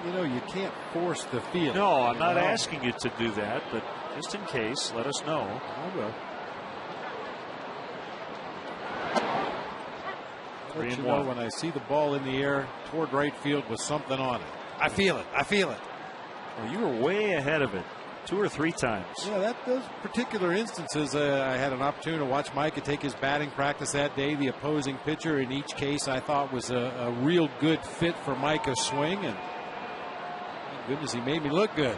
you know, you can't force the feeling. No, I'm not asking you to do that, but just in case, let us know. I will. I'll let you know when I see the ball in the air toward right field with something on it. I feel it. I feel it. Well, you were way ahead of it 2 or 3 times. Yeah, those particular instances, I had an opportunity to watch Micah take his batting practice that day. The opposing pitcher in each case I thought was a real good fit for Micah's swing, and thank goodness he made me look good.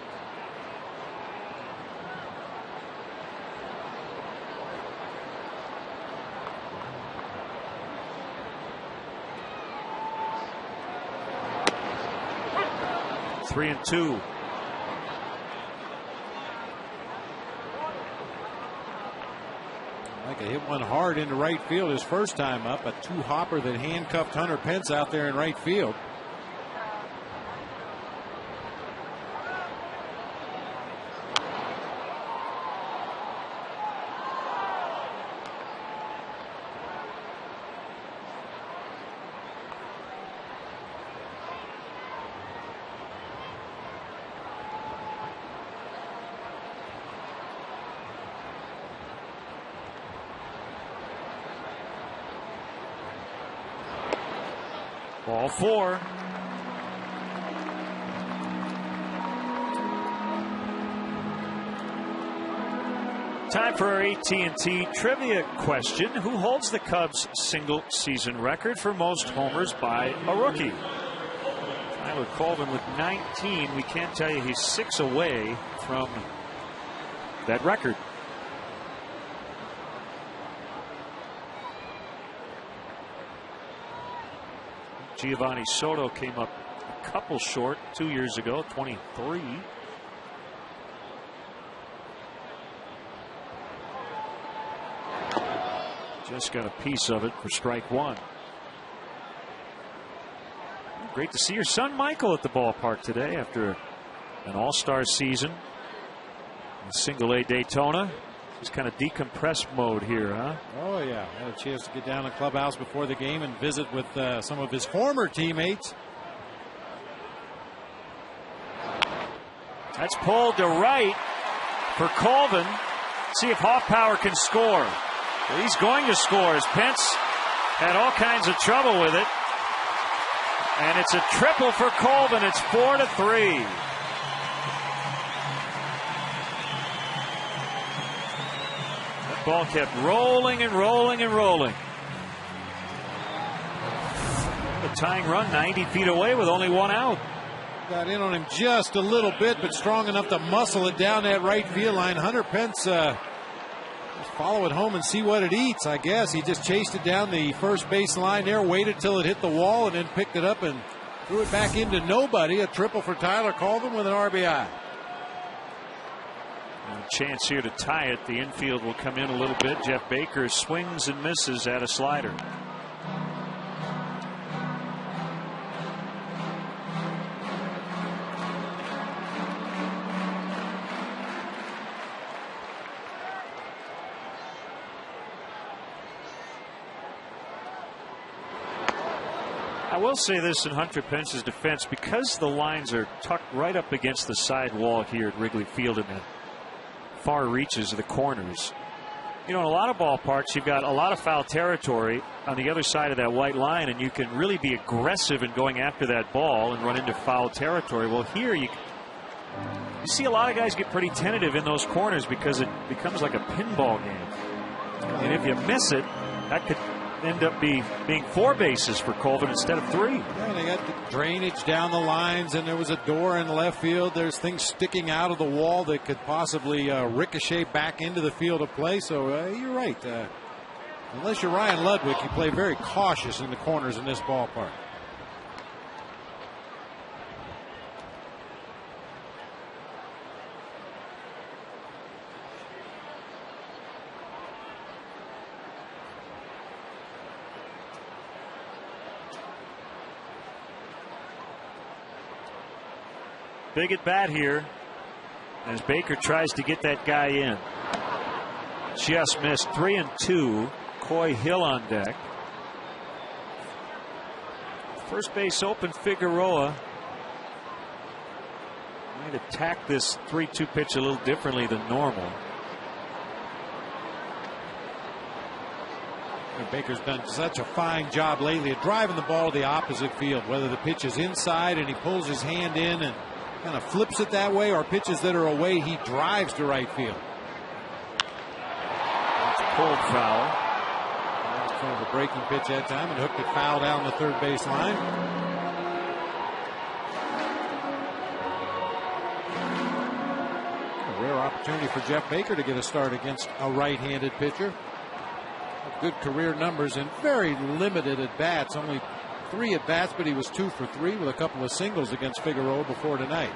Three and two. Micah hit one hard into right field his first time up. A two-hopper that handcuffed Hunter Pence out there in right field. Ball 4. Time for our AT&T trivia question. Who holds the Cubs' single-season record for most homers by a rookie? Tyler Colvin with 19. We can't tell you he's 6 away from that record. Giovanni Soto came up a couple short 2 years ago, 23. Just got a piece of it for strike 1. Great to see your son Michael at the ballpark today after an all-star season. Single A Daytona. Just kind of decompress mode here, huh? Oh, yeah. Had a chance to get down to the clubhouse before the game and visit with some of his former teammates. That's pulled to right for Colvin. See if Hoffpauir can score. Well, he's going to score as Pence had all kinds of trouble with it. And it's a triple for Colvin. It's 4-3. Ball kept rolling and rolling and rolling. A tying run 90 feet away with only 1 out. Got in on him just a little bit, but strong enough to muscle it down that right field line. Hunter Pence just follow it home and see what it eats, I guess. He just chased it down the first base line there, waited till it hit the wall, and then picked it up and threw it back into nobody. A triple for Tyler Colvin with an RBI. A chance here to tie it. The infield will come in a little bit. Jeff Baker swings and misses at a slider. I will say this in Hunter Pence's defense, because the lines are tucked right up against the side wall here at Wrigley Field in the far reaches of the corners. You know, in a lot of ballparks, you've got a lot of foul territory on the other side of that white line, and you can really be aggressive in going after that ball and run into foul territory. Well, here you see a lot of guys get pretty tentative in those corners because it becomes like a pinball game. And if you miss it, that could end up being 4 bases for Colvin instead of 3. Yeah, they got the drainage down the lines, and there was a door in left field. There's things sticking out of the wall that could possibly ricochet back into the field of play. So you're right. Unless you're Ryan Ludwig, you play very cautious in the corners in this ballpark. Big at bat here as Baker tries to get that guy in. Just missed. 3-2. Coy Hill on deck. First base open. Figueroa might attack this 3-2 pitch a little differently than normal. Baker's done such a fine job lately at driving the ball to the opposite field, whether the pitch is inside and he pulls his hand in and kind of flips it that way, or pitches that are away, he drives to right field. It's pulled foul. That's kind of a breaking pitch that time, and hooked it foul down the third base line. A rare opportunity for Jeff Baker to get a start against a right-handed pitcher. Good career numbers and very limited at bats. Only 3 at bats, but he was 2 for 3 with a couple of singles against Figueroa before tonight.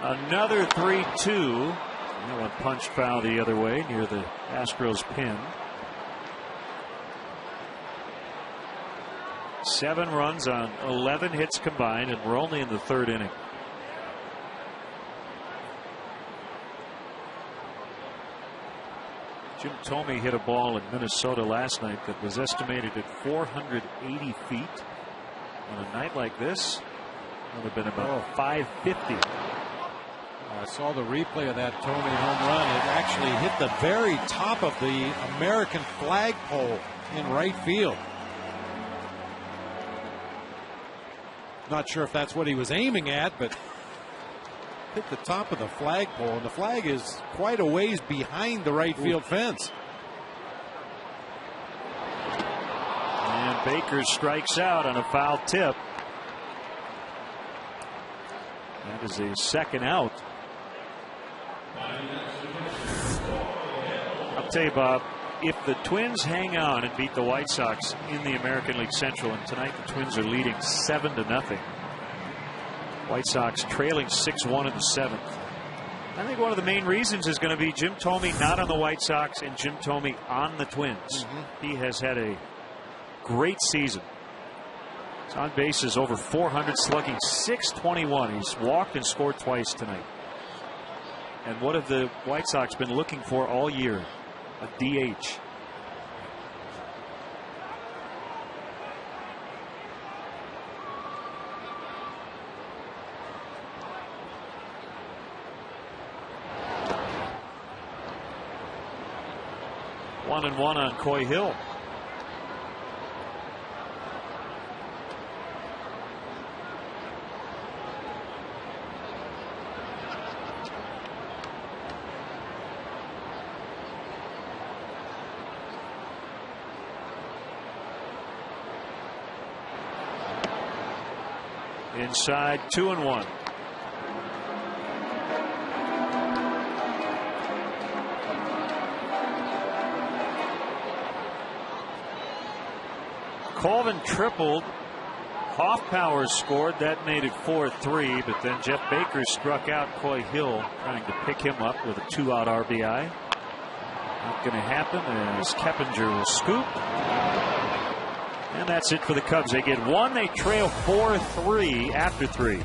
Another 3-2. That one punched foul the other way near the Astros pin. 7 runs on 11 hits combined, and we're only in the 3rd inning. Jim Thome hit a ball in Minnesota last night that was estimated at 480 feet. On a night like this, it would have been about 550. I saw the replay of that Thome home run. It actually hit the very top of the American flagpole in right field. Not sure if that's what he was aiming at, but hit the top of the flagpole, and the flag is quite a ways behind the right field fence. And Baker strikes out on a foul tip. That is a second out. I'll tell you, Bob, if the Twins hang on and beat the White Sox in the American League Central, and tonight the Twins are leading 7-0, White Sox trailing 6-1 in the 7th. I think one of the main reasons is going to be Jim Thome not on the White Sox and Jim Thome on the Twins. He has had a great season. His on base is over 400, slugging .621. He's walked and scored twice tonight. And what have the White Sox been looking for all year? A DH. 1-1 on Coy Hill. Inside, 2-1. Colvin tripled. Hoffpauer scored. That made it 4-3. But then Jeff Baker struck out Coy Hill, trying to pick him up with a 2-out RBI. Not going to happen as Keppinger will scoop. And that's it for the Cubs. They get one. They trail 4-3 after 3.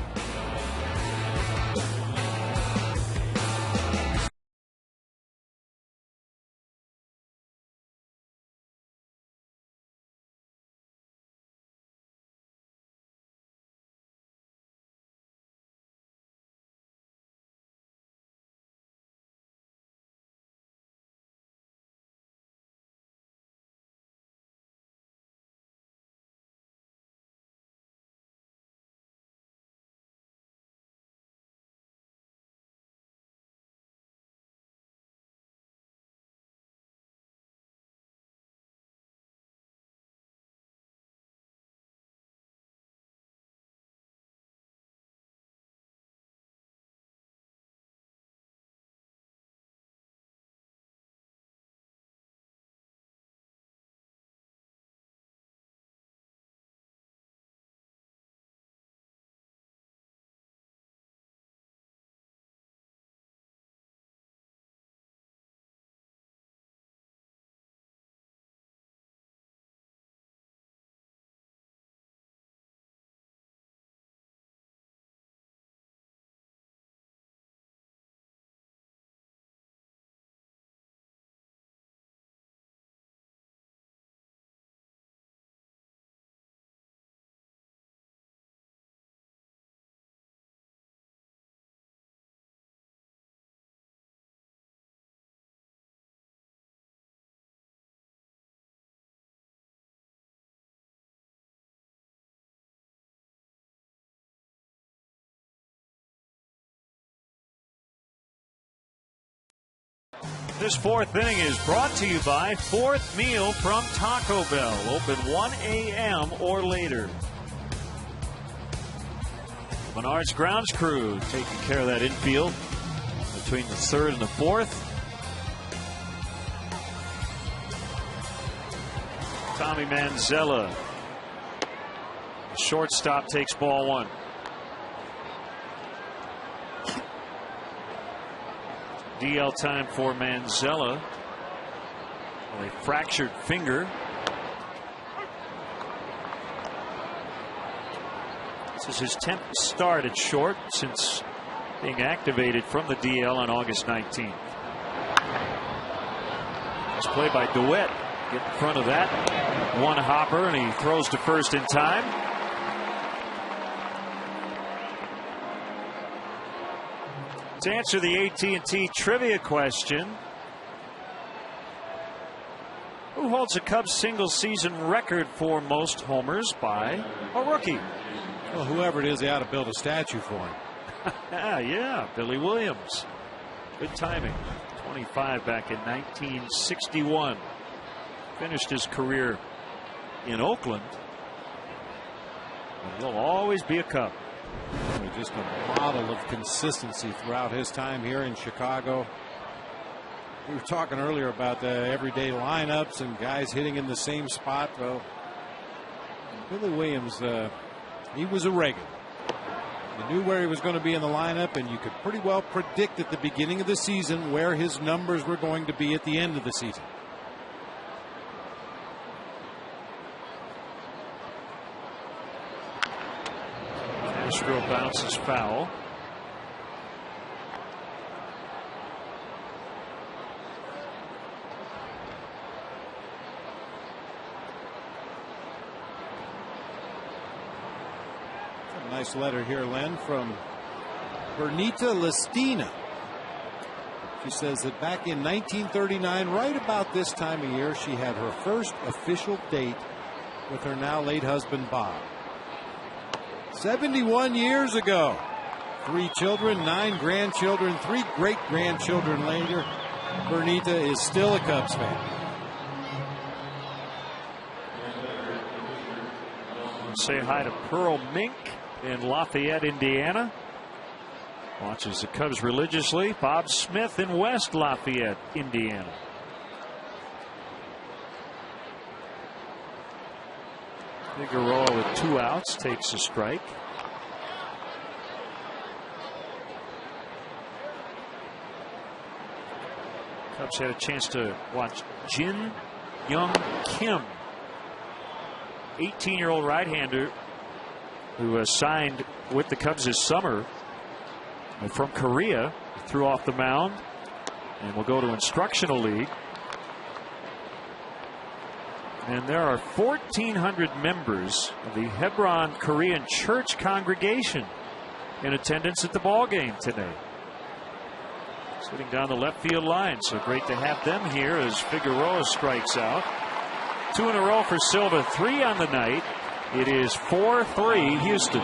This fourth inning is brought to you by Fourth Meal from Taco Bell. Open 1 a.m. or later. Menard's grounds crew taking care of that infield between the third and the fourth. Tommy Manzella. The shortstop takes ball one. DL time for Manzella. A fractured finger. This is his 10th start at short since being activated from the DL on August 19th. Nice play by DeWitt. Get in front of that one hopper, and he throws to first in time. To answer the AT&T trivia question, who holds a Cubs single season record for most homers by a rookie? Well, whoever it is, they ought to build a statue for him. Yeah, Billy Williams. Good timing. 25 back in 1961. Finished his career in Oakland. And he'll always be a Cub. Just a model of consistency throughout his time here in Chicago. We were talking earlier about the everyday lineups and guys hitting in the same spot. Well, Billy Williams, he was a regular. You knew where he was going to be in the lineup, and you could pretty well predict at the beginning of the season where his numbers were going to be at the end of the season. Castro bounces foul. A nice letter here, Len, from Bernita Listina. She says that back in 1939, right about this time of year, she had her first official date with her now late husband, Bob. 71 years ago. 3 children, 9 grandchildren, 3 great-grandchildren later. Bernita is still a Cubs fan. Say hi to Pearl Mink in Lafayette, Indiana. Watches the Cubs religiously. Bob Smith in West Lafayette, Indiana. Figueroa with 2 outs takes a strike. Cubs had a chance to watch Jin Young Kim, 18-year-old right-hander who signed with the Cubs this summer from Korea, threw off the mound and will go to instructional league. And there are 1,400 members of the Hebron Korean Church congregation in attendance at the ball game today. Sitting down the left field line, so great to have them here as Figueroa strikes out. 2 in a row for Silva, 3 on the night. It is 4-3 Houston.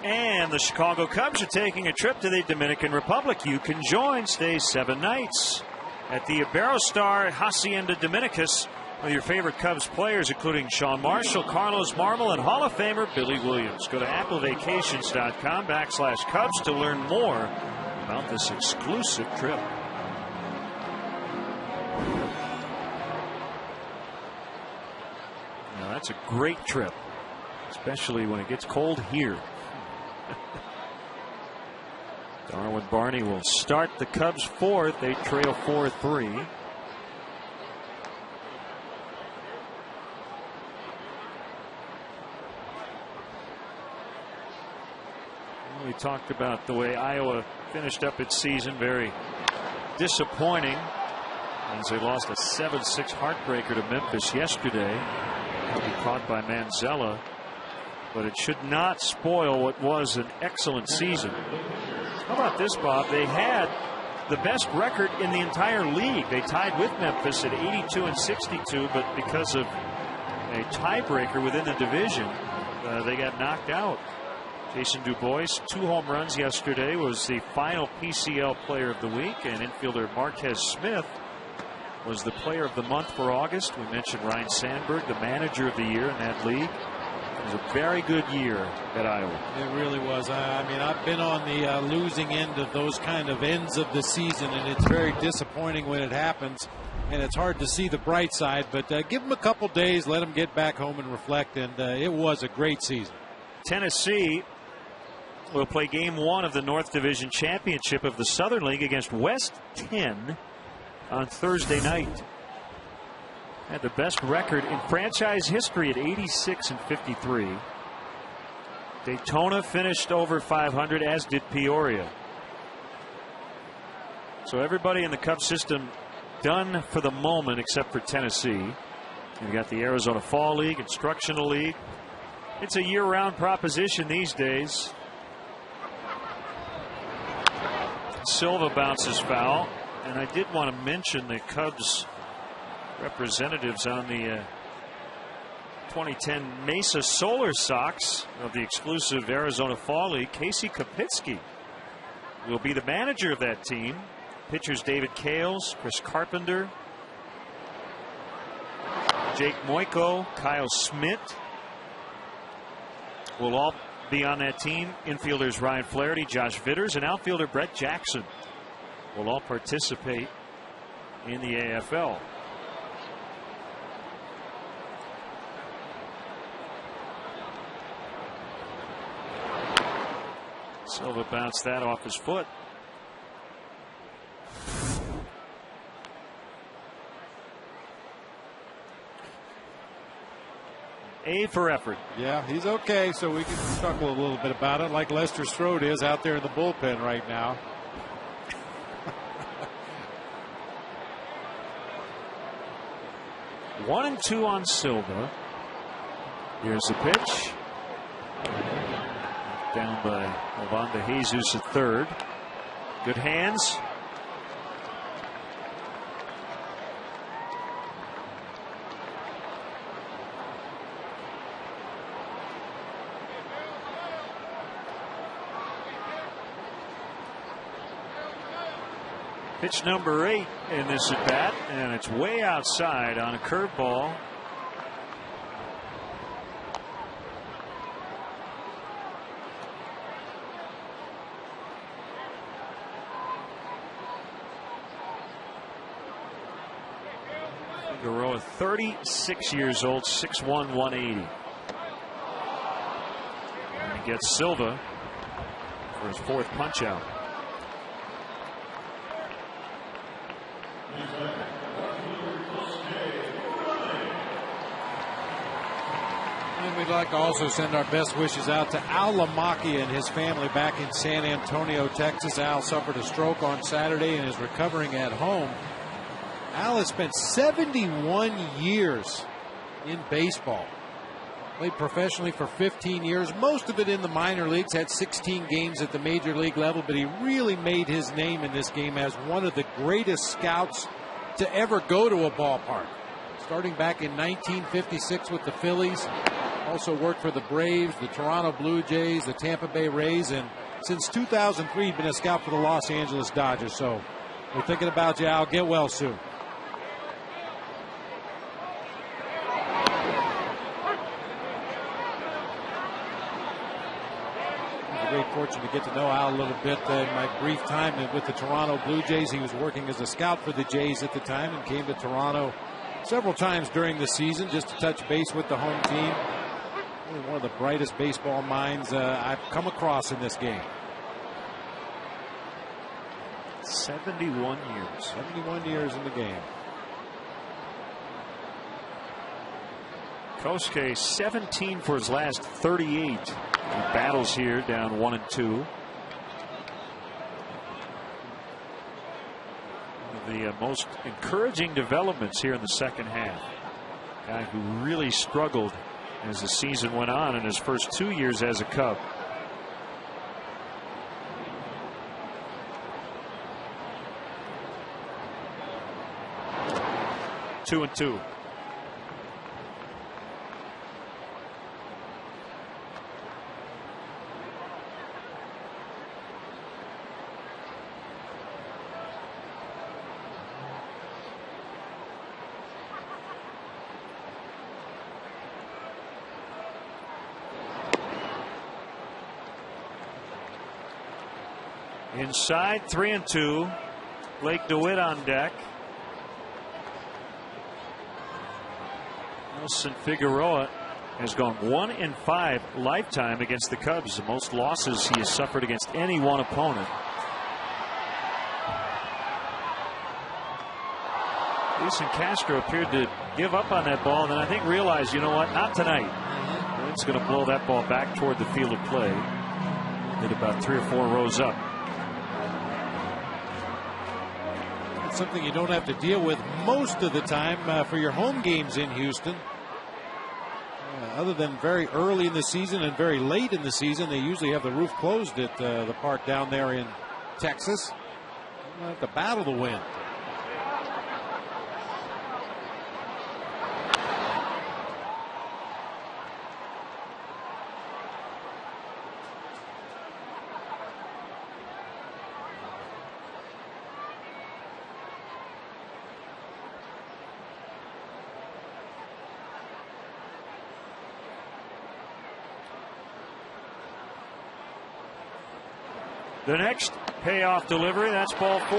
And the Chicago Cubs are taking a trip to the Dominican Republic. You can join. Stay 7 nights at the Iberostar Hacienda Dominicus with your favorite Cubs players, including Sean Marshall, Carlos Marmol, and Hall of Famer Billy Williams. Go to applevacations.com/Cubs to learn more about this exclusive trip. Now, that's a great trip, especially when it gets cold here. Darwin Barney will start the Cubs 4th. They trail 4-3. We talked about the way Iowa finished up its season. Very disappointing as they lost a 7-6 heartbreaker to Memphis yesterday. They'll be caught by Manzella. But it should not spoil what was an excellent season. How about this, Bob? They had the best record in the entire league. They tied with Memphis at 82-62, but because of a tiebreaker within the division, they got knocked out. Jason DuBois, 2 home runs yesterday, was the final PCL player of the week, and infielder Marquez Smith was the player of the month for August. We mentioned Ryan Sandberg, the manager of the year in that league. It was a very good year at Iowa. It really was. I mean, I've been on the losing end of those kind of ends of the season, and it's very disappointing when it happens, and it's hard to see the bright side, but give them a couple days, let them get back home and reflect, and it was a great season. Tennessee will play Game 1 of the North Division Championship of the Southern League against West 10 on Thursday night. Had the best record in franchise history at 86-53. Daytona finished over 500, as did Peoria. So everybody in the Cub system done for the moment except for Tennessee. You've got the Arizona Fall League, Instructional League. It's a year-round proposition these days. Silva bounces foul. And I did want to mention the Cubs representatives on the 2010 Mesa Solar Sox of the exclusive Arizona Fall League. Casey Kopitsky will be the manager of that team. Pitchers David Kales, Chris Carpenter, Jake Moiko, Kyle Smith will all be on that team. Infielders Ryan Flaherty, Josh Vitters, and outfielder Brett Jackson will all participate in the AFL. Silva bounced that off his foot. A for effort. Yeah, he's okay, so we can chuckle a little bit about it, like Lester Strode is out there in the bullpen right now. One and two on Silva. Here's the pitch. Down by Ovanda Jesus at third. Good hands. Pitch number 8 in this at bat, and it's way outside on a curveball. Figueroa, 36 years old, 6'1", 180. And he gets Silva for his fourth punch out. And we'd like to also send our best wishes out to Al Lamaki and his family back in San Antonio, Texas. Al suffered a stroke on Saturday and is recovering at home. Al has spent 71 years in baseball. Played professionally for 15 years, most of it in the minor leagues, had 16 games at the major league level, but he really made his name in this game as one of the greatest scouts to ever go to a ballpark. Starting back in 1956 with the Phillies, also worked for the Braves, the Toronto Blue Jays, the Tampa Bay Rays, and since 2003 he's been a scout for the Los Angeles Dodgers. So we're thinking about you, Al. Get well soon. Great fortune to get to know Al a little bit in my brief time with the Toronto Blue Jays. He was working as a scout for the Jays at the time and came to Toronto several times during the season just to touch base with the home team. Really one of the brightest baseball minds I've come across in this game. 71 years. 71 years in the game. Kosuke 17 for his last 38. He battles here down 1-2. The most encouraging developments here in the second half. Guy who really struggled as the season went on in his first 2 years as a Cub. Two and two. Inside, 3-2. Blake DeWitt on deck. Nelson Figueroa has gone 1-5 lifetime against the Cubs, the most losses he has suffered against any one opponent. Jason Castro appeared to give up on that ball, and then I think realized, you know what, not tonight. It's going to blow that ball back toward the field of play. Did about 3 or 4 rows up. It's something you don't have to deal with most of the time for your home games in Houston. Other than very early in the season and very late in the season, they usually have the roof closed at the park down there in Texas. They'll have to battle the wind. The next payoff delivery, that's ball 4.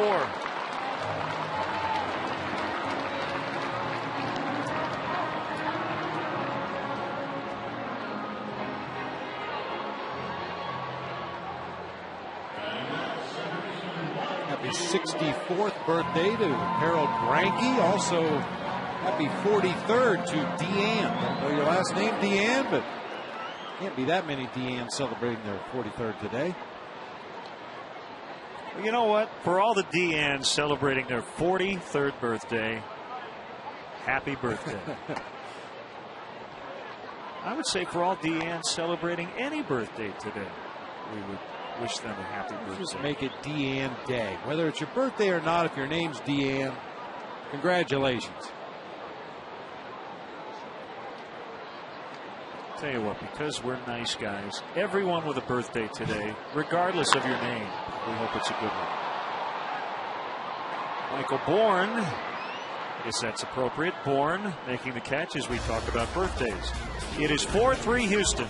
Happy 64th birthday to Harold Granke. Also, happy 43rd to Deanne. Don't know your last name, Deanne, but can't be that many Deannes celebrating their 43rd today. You know what? For all the Deannes celebrating their 43rd birthday, happy birthday. I would say for all Deannes celebrating any birthday today, we would wish them a happy birthday. Just make it Deanne Day. Whether it's your birthday or not, if your name's Deanne, congratulations. Tell you what, because we're nice guys, everyone with a birthday today, regardless of your name, we hope it's a good one. Michael Bourne, I guess that's appropriate. Bourne making the catch as we talk about birthdays. It is 4-3 Houston.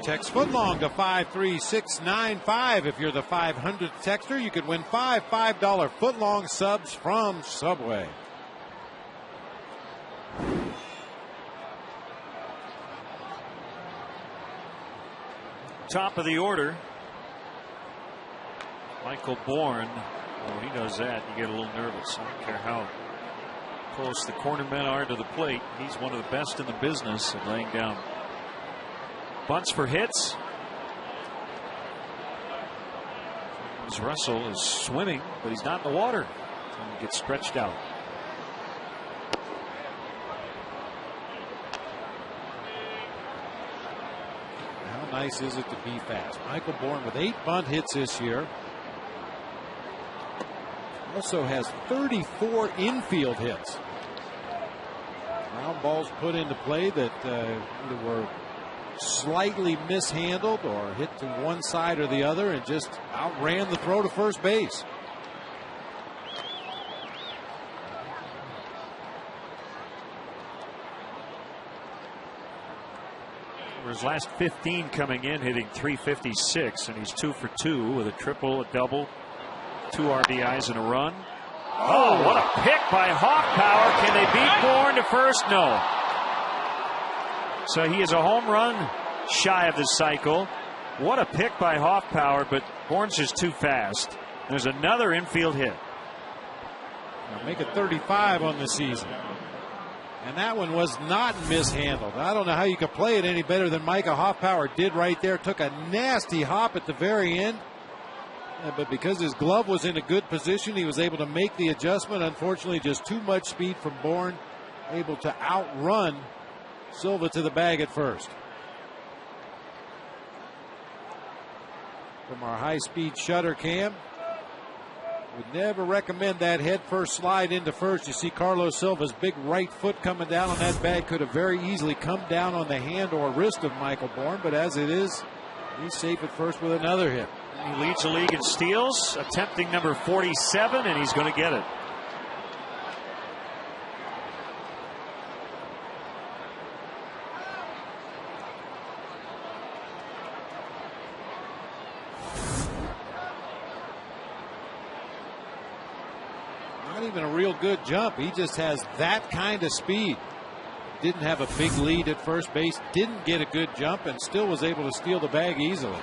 Text footlong to 53695. If you're the 500th texter, you could win $5 footlong subs from Subway. Top of the order, Michael Bourne. Oh, he knows that. You get a little nervous. I don't care how close the cornermen are to the plate. He's one of the best in the business at laying down bunts for hits. As Russell is swimming, but he's not in the water. He gets stretched out. How nice is it to be fast? Michael Bourne with 8 bunt hits this year. Also has 34 infield hits. Ground balls put into play that either were slightly mishandled or hit to one side or the other and just outran the throw to first base. His last 15 coming in, hitting .356, and he's 2 for 2 with a triple, a double, 2 RBIs and a run. Oh, what a pick by Hoffpauir. Can they beat Bourne to first? No. So he is a home run shy of the cycle. What a pick by Hoffpauir, but Bourne's just too fast. There's another infield hit. Now make it 35 on the season. And that one was not mishandled. I don't know how you could play it any better than Micah Hoffpauir did right there. Took a nasty hop at the very end. But because his glove was in a good position, he was able to make the adjustment. Unfortunately, just too much speed from Bourne. Able to outrun Silva to the bag at first. From our high-speed shutter cam. Would never recommend that head-first slide into first. You see Carlos Silva's big right foot coming down on that bag. Could have very easily come down on the hand or wrist of Michael Bourne, but as it is, he's safe at first with another hit. He leads the league in steals, attempting number 47, and he's going to get it. Not even a real good jump. He just has that kind of speed. Didn't have a big lead at first base, didn't get a good jump, and still was able to steal the bag easily.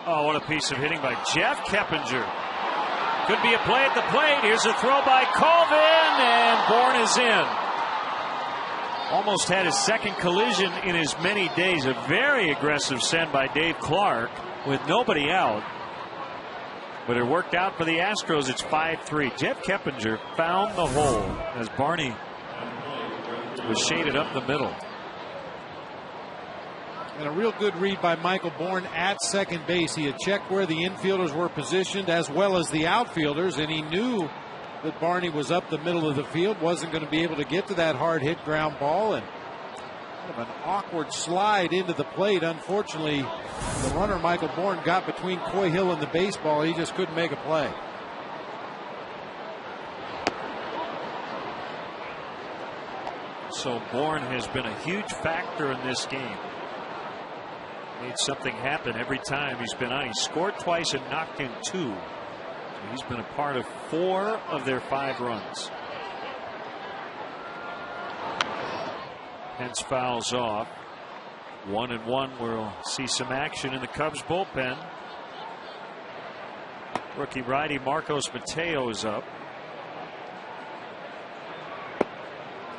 Oh, what a piece of hitting by Jeff Keppinger. Could be a play at the plate. Here's a throw by Colvin, and Bourne is in. Almost had his second collision in as many days. A very aggressive send by Dave Clark with nobody out. But it worked out for the Astros. It's 5-3. Jeff Keppinger found the hole as Barney was shaded up the middle. And a real good read by Michael Bourne at second base. He had checked where the infielders were positioned as well as the outfielders, and he knew that Barney was up the middle of the field, wasn't going to be able to get to that hard hit ground ball, and kind of an awkward slide into the plate. Unfortunately, the runner Michael Bourne got between Coy Hill and the baseball. He just couldn't make a play. So Bourne has been a huge factor in this game. Made something happen every time he's been on. He scored twice and knocked in 2. So he's been a part of 4 of their 5 runs. Hence fouls off. 1-1. We'll see some action in the Cubs bullpen. Rookie righty Marcos Mateo is up.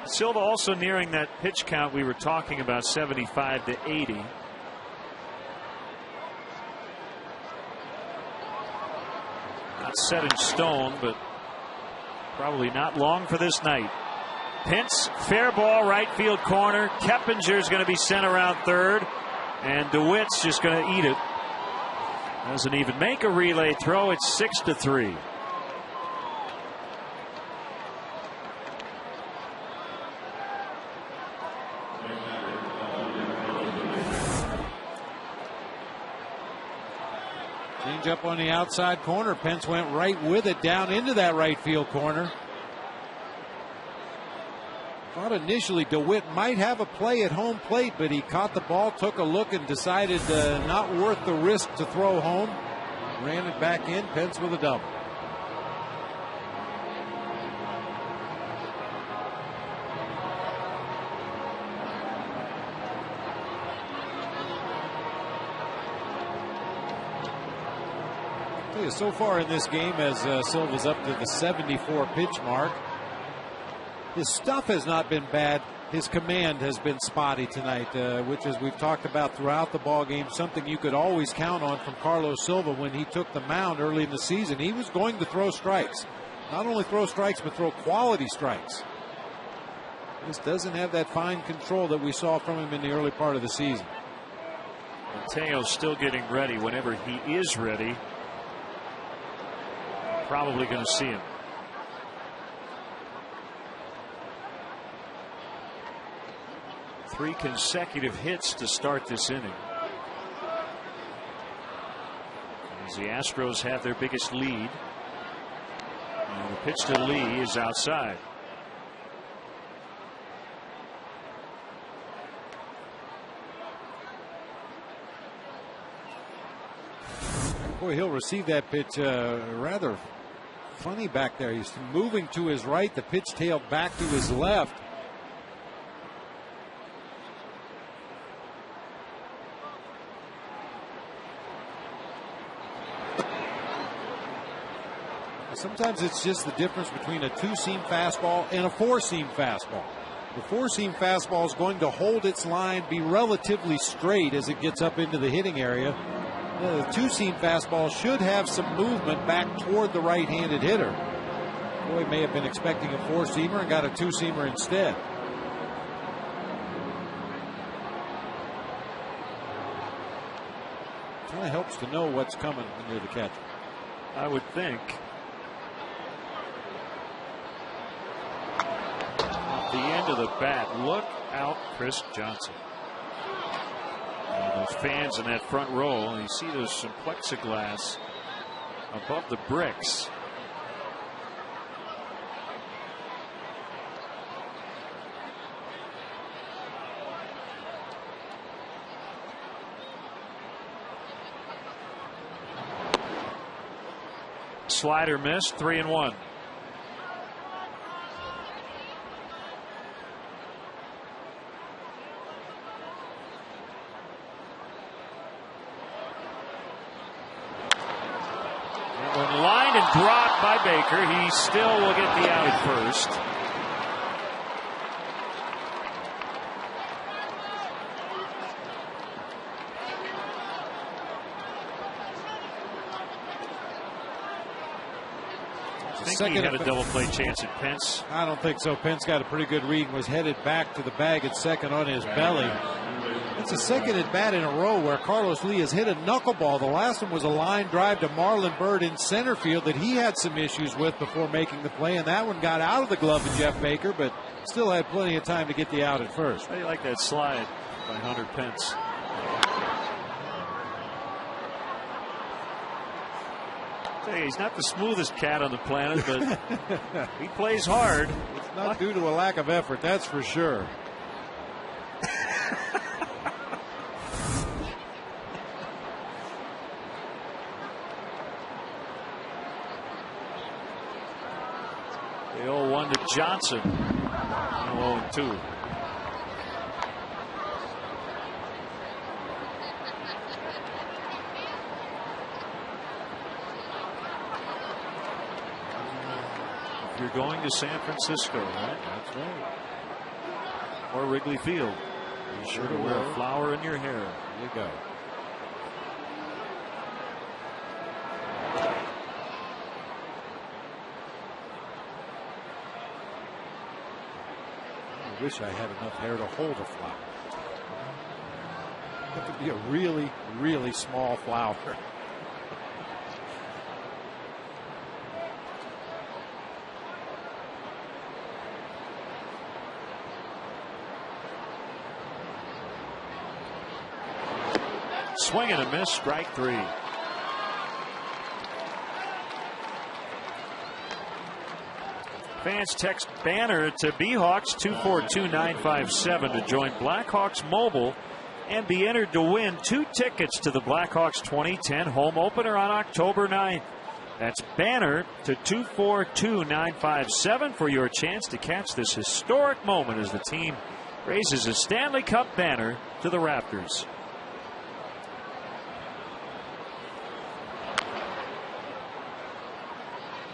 Silva also nearing that pitch count we were talking about, 75 to 80. Not set in stone, but probably not long for this night. Pence, fair ball, right field corner. Keppinger's going to be sent around third, and DeWitt's just going to eat it. Doesn't even make a relay throw. It's 6-3. Change up on the outside corner. Pence went right with it down into that right field corner. Thought initially DeWitt might have a play at home plate, but he caught the ball, took a look, and decided not worth the risk to throw home. Ran it back in. Pence with a double. So far in this game, as Silva's up to the 74 pitch mark, his stuff has not been bad. His command has been spotty tonight, which, as we've talked about throughout the ball game, something you could always count on from Carlos Silva when he took the mound early in the season. He was going to throw strikes. Not only throw strikes, but throw quality strikes. Just doesn't have that fine control that we saw from him in the early part of the season. Mateo's still getting ready. Whenever he is ready, probably going to see him. Three consecutive hits to start this inning. As the Astros have their biggest lead. And the pitch to Lee is outside. Boy, he'll receive that pitch rather funny back there. He's moving to his right. The pitch tailed back to his left. Sometimes it's just the difference between a two-seam fastball and a four-seam fastball. The four-seam fastball is going to hold its line, be relatively straight as it gets up into the hitting area. The two-seam fastball should have some movement back toward the right-handed hitter. Boy may have been expecting a four-seamer and got a two-seamer instead. Kind of helps to know what's coming when you're the catcher. I would think. Off the end of the bat, look out, Chris Johnson. And those fans in that front row, and you see there's some plexiglass above the bricks. Slider missed, 3-1. When lined and dropped by Baker, he still will get the out at first. I think he had a double play chance at Pence. I don't think so. Pence got a pretty good read and was headed back to the bag at second on his belly. It's a second at bat in a row where Carlos Lee has hit a knuckleball. The last one was a line drive to Marlon Byrd in center field that he had some issues with before making the play, and that one got out of the glove of Jeff Baker, but still had plenty of time to get the out at first. How do you like that slide by Hunter Pence? He's not the smoothest cat on the planet, but he plays hard. It's not due to a lack of effort, that's for sure. The 0-1 to Johnson. 0-2. You're going to San Francisco, right? That's right. Or Wrigley Field. Be sure to wear a flower in your hair. There you go. I wish I had enough hair to hold a flower. That would be a really, really small flower. Swing and a miss, strike three. Fans text banner to BHawks 242-957 to join Blackhawks Mobile and be entered to win 2 tickets to the Blackhawks 2010 home opener on October 9th. That's banner to 242-957 for your chance to catch this historic moment as the team raises a Stanley Cup banner to the Raptors.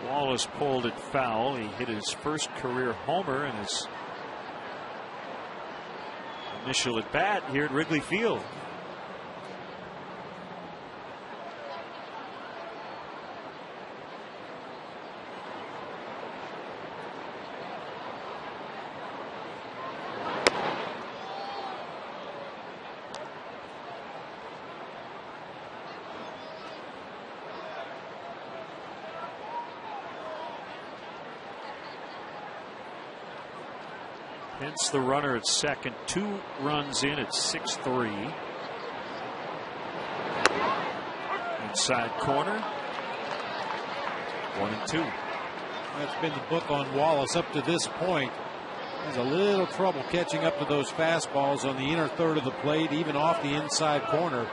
Wallace pulled it foul. He hit his first career homer in his initial at bat here at Wrigley Field. Hence the runner at second, 2 runs in at 6-3. Inside corner, 1-2. That's been the book on Wallace up to this point. Has a little trouble catching up to those fastballs on the inner third of the plate, even off the inside corner.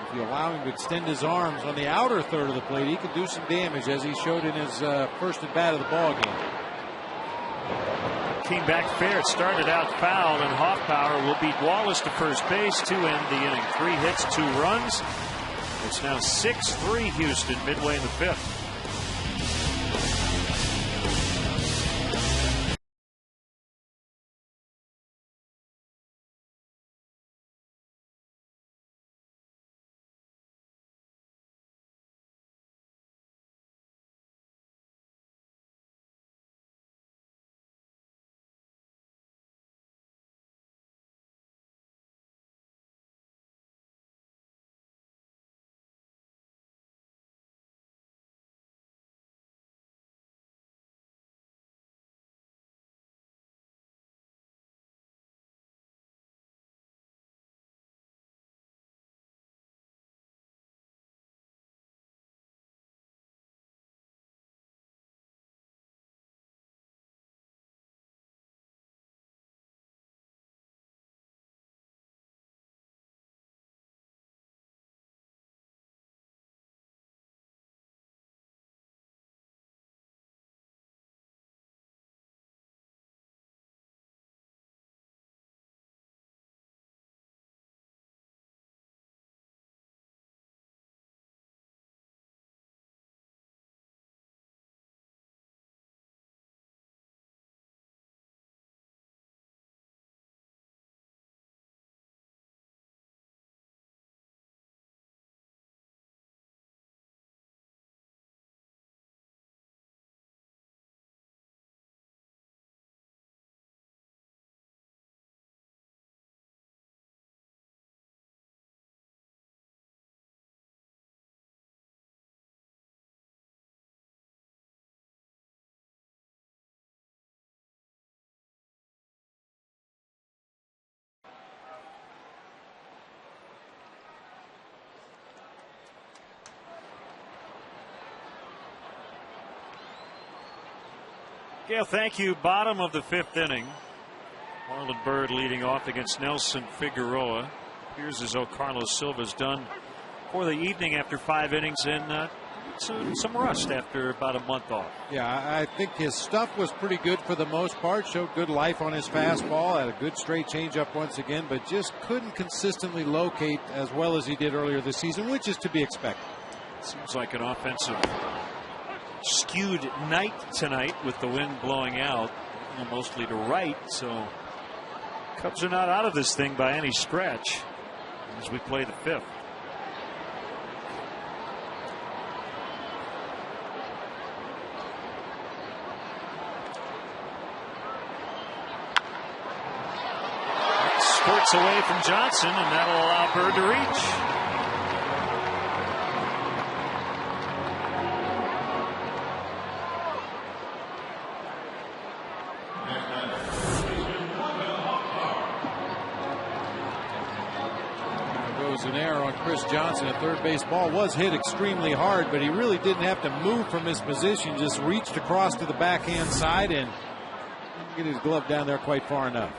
If you allow him to extend his arms on the outer third of the plate, he can do some damage, as he showed in his first at bat of the ball game. Came back fair. It started out foul, and Hoffpauir will beat Wallace to first base to end the inning. 3 hits, 2 runs. It's now 6-3 Houston midway in the 5th. Gail, thank you. Bottom of the 5th inning. Marlon Byrd leading off against Nelson Figueroa. Appears as though Carlos Silva's done for the evening after 5 innings and some rust after about a month off. Yeah, I think his stuff was pretty good for the most part. Showed good life on his fastball. Had a good straight changeup once again, but just couldn't consistently locate as well as he did earlier this season, which is to be expected. Seems like an offensive skewed night tonight with the wind blowing out mostly to right, so Cubs are not out of this thing by any stretch as we play the 5th. Squirts away from Johnson, and that'll allow Bird to reach. An error on Chris Johnson. A third base ball was hit extremely hard, but he really didn't have to move from his position. Just reached across to the backhand side and didn't get his glove down there quite far enough.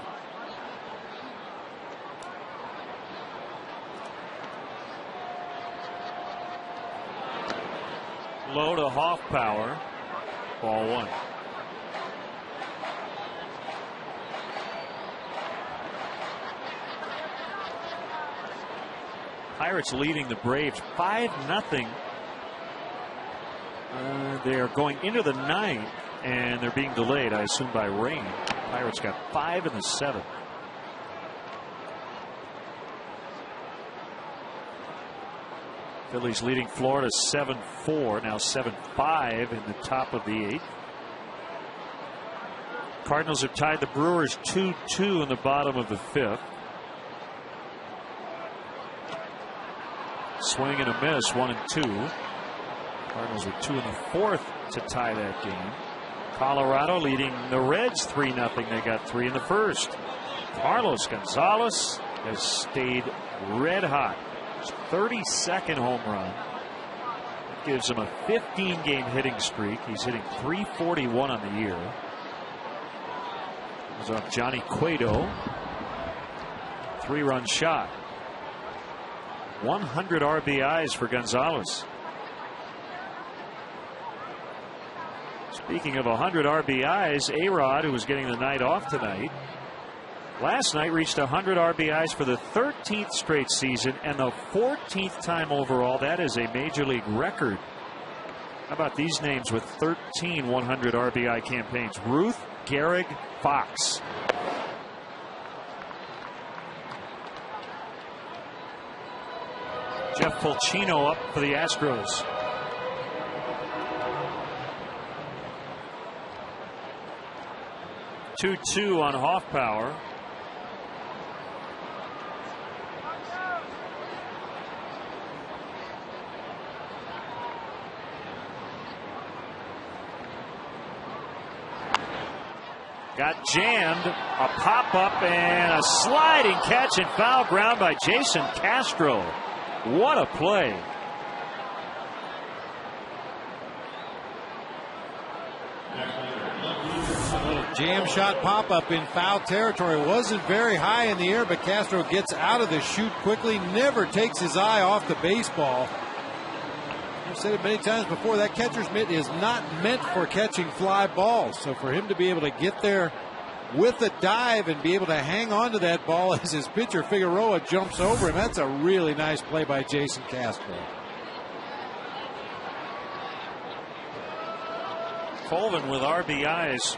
Low to Hoffpauir. Ball 1. Pirates leading the Braves 5-0. They're going into the 9th, and they're being delayed, I assume, by rain. Pirates got 5 in the 7th. Phillies leading Florida 7-4, now 7-5 in the top of the 8th. Cardinals have tied the Brewers 2-2 in the bottom of the 5th. Swing and a miss, 1-2. Cardinals with 2 in the 4th to tie that game. Colorado leading the Reds 3-0. They got 3 in the 1st. Carlos Gonzalez has stayed red hot. His 32nd home run. That gives him a 15-game hitting streak. He's hitting .341 on the year. It was off Johnny Cueto. 3-run shot. 100 RBIs for Gonzalez. Speaking of 100 RBIs, A-Rod, who was getting the night off tonight, last night reached 100 RBIs for the 13th straight season and the 14th time overall. That is a major league record. How about these names with 13 100 RBI campaigns? Ruth, Gehrig, Fox. Jeff Fulcino up for the Astros. Two on Hoffpower. Got jammed, a pop-up and a sliding catch and foul ground by Jason Castro. What a play. Jam shot pop-up in foul territory. Wasn't very high in the air, but Castro gets out of the chute quickly, never takes his eye off the baseball. I've said it many times before, that catcher's mitt is not meant for catching fly balls. So for him to be able to get there with a dive and be able to hang on to that ball as his pitcher Figueroa jumps over him, that's a really nice play by Jason Castro. Colvin with RBIs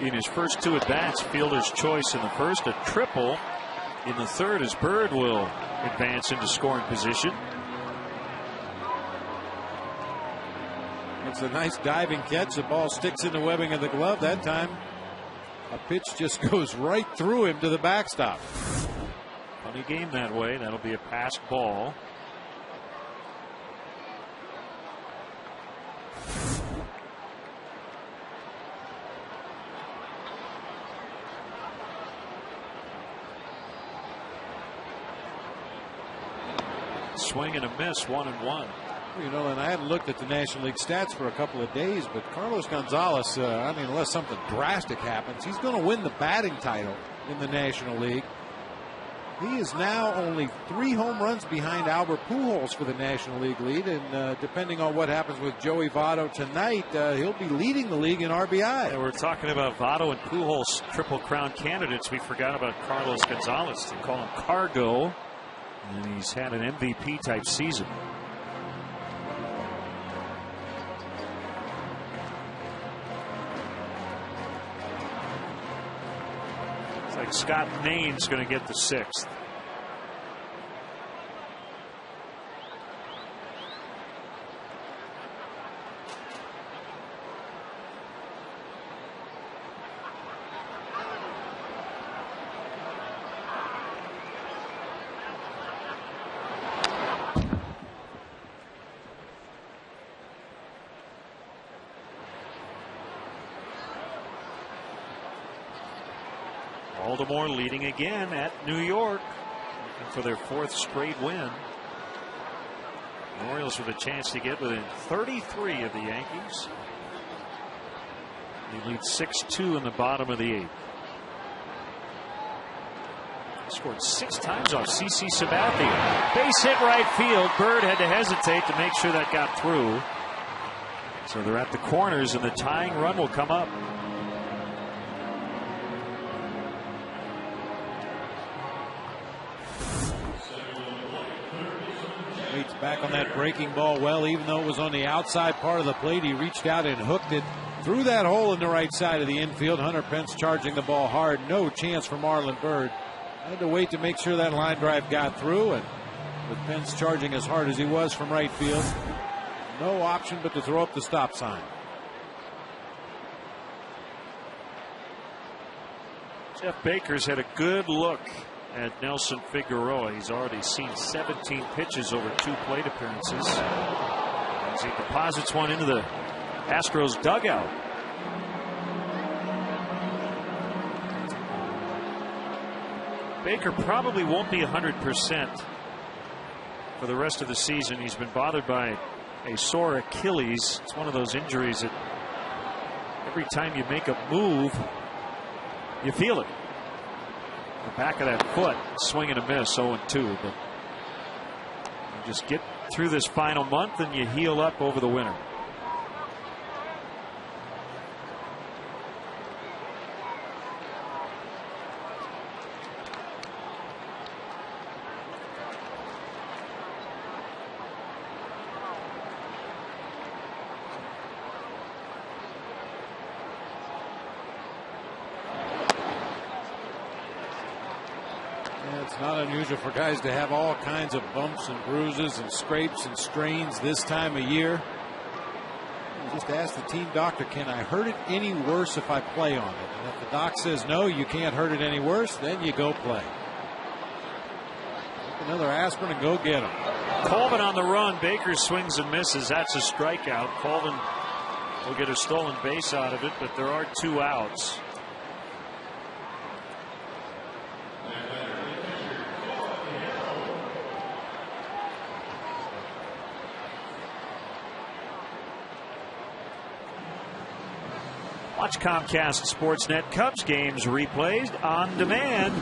in his first two at-bats. Fielder's choice in the first, a triple in the third as Bird will advance into scoring position. It's a nice diving catch. The ball sticks in the webbing of the glove. That time a pitch just goes right through him to the backstop. Funny game that way. That'll be a passed ball. Swing and a miss, 1-1. You know, and I hadn't looked at the National League stats for a couple of days, but Carlos Gonzalez, I mean, unless something drastic happens, he's going to win the batting title in the National League. He is now only 3 home runs behind Albert Pujols for the National League lead, and depending on what happens with Joey Votto tonight, he'll be leading the league in RBI. Yeah, we're talking about Votto and Pujols Triple Crown candidates. We forgot about Carlos Gonzalez. They call him Cargo, and he's had an MVP type season. Like Scott Main's going to get the 6th. Baltimore leading again at New York, looking for their 4th straight win. The Orioles with a chance to get within 33 of the Yankees. They lead 6-2 in the bottom of the 8th. Scored 6 times off CC Sabathia. Base hit right field. Bird had to hesitate to make sure that got through. So they're at the corners and the tying run will come up. Waits back on that breaking ball well, even though it was on the outside part of the plate. He reached out and hooked it through that hole in the right side of the infield. Hunter Pence charging the ball hard. No chance for Marlon Bird. Had to wait to make sure that line drive got through, and with Pence charging as hard as he was from right field, no option but to throw up the stop sign. Jeff Baker's had a good look at Nelson Figueroa. He's already seen 17 pitches over 2 plate appearances as he deposits one into the Astros dugout. Baker probably won't be 100% for the rest of the season. He's been bothered by a sore Achilles. It's one of those injuries that every time you make a move, you feel it. The back of that foot, swing and a miss, 0-2. But You just get through this final month and you heal up over the winter. It's not unusual for guys to have all kinds of bumps and bruises and scrapes and strains this time of year. You just ask the team doctor, can I hurt it any worse if I play on it? And if the doc says no, you can't hurt it any worse, then you go play. Take another aspirin and go get him. Colvin on the run. Baker swings and misses. That's a strikeout. Colvin will get a stolen base out of it, but there are 2 outs. Watch Comcast Sportsnet Cubs games replayed on demand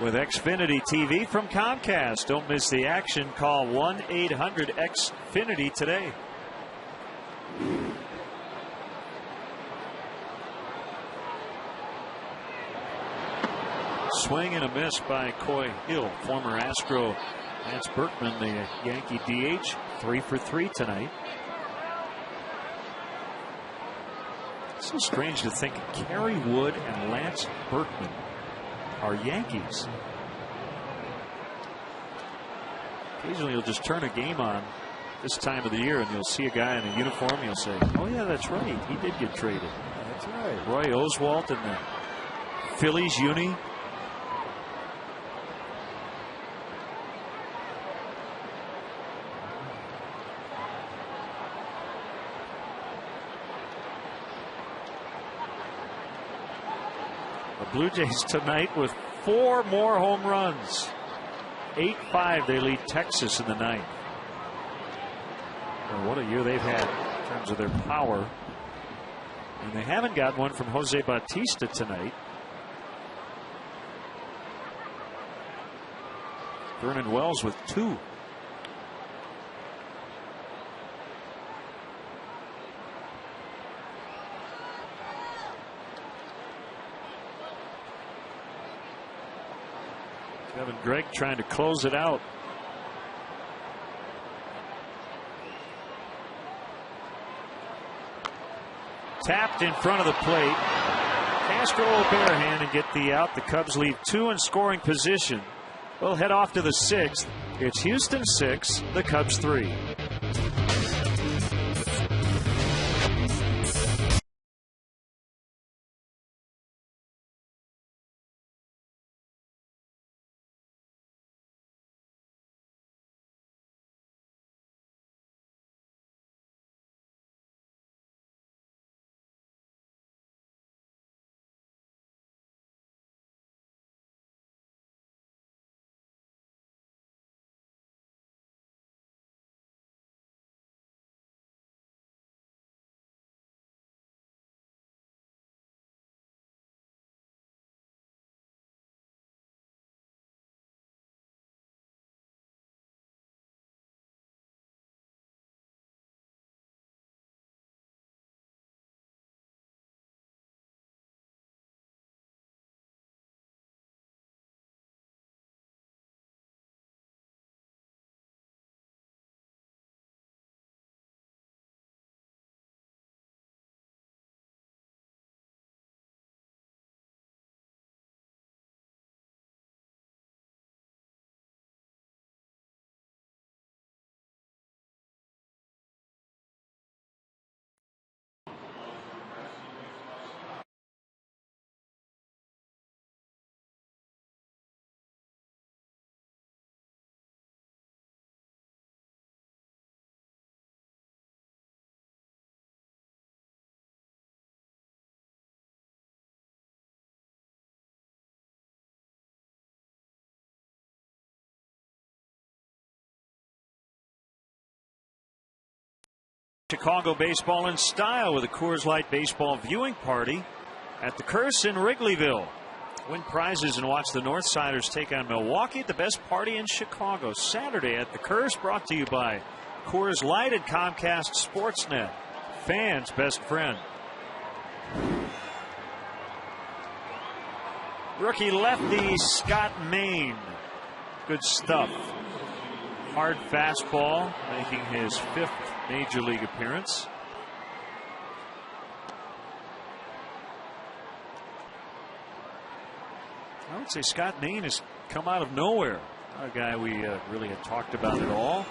with Xfinity TV from Comcast. Don't miss the action. Call 1-800-XFINITY today. Swing and a miss by Coy Hill, former Astro. Lance Berkman, the Yankee DH, 3 for 3 tonight. It's so strange to think Kerry Wood and Lance Berkman are Yankees. Occasionally you'll just turn a game on this time of the year and you'll see a guy in a uniform and you'll say, oh yeah, that's right, he did get traded. That's right. Roy Oswalt and the Phillies uni. The Blue Jays tonight with 4 more home runs. 8-5 they lead Texas in the 9th. Well, what a year they've had in terms of their power. And they haven't got one from Jose Bautista tonight. Vernon Wells with 2. Kevin Gregg trying to close it out. Tapped in front of the plate. Castro will barehand and get the out. The Cubs leave 2 in scoring position. We'll head off to the 6th. It's Houston 6, the Cubs 3. Chicago baseball in style with a Coors Light baseball viewing party at the Curse in Wrigleyville. Win prizes and watch the Northsiders take on Milwaukee at the best party in Chicago Saturday at the Curse, brought to you by Coors Light and Comcast Sportsnet, fans' best friend. Rookie lefty Scott Maine. Good stuff. Hard fastball, making his 5th major league appearance. I would say Scott Maine has come out of nowhere. Not a guy we really had talked about at all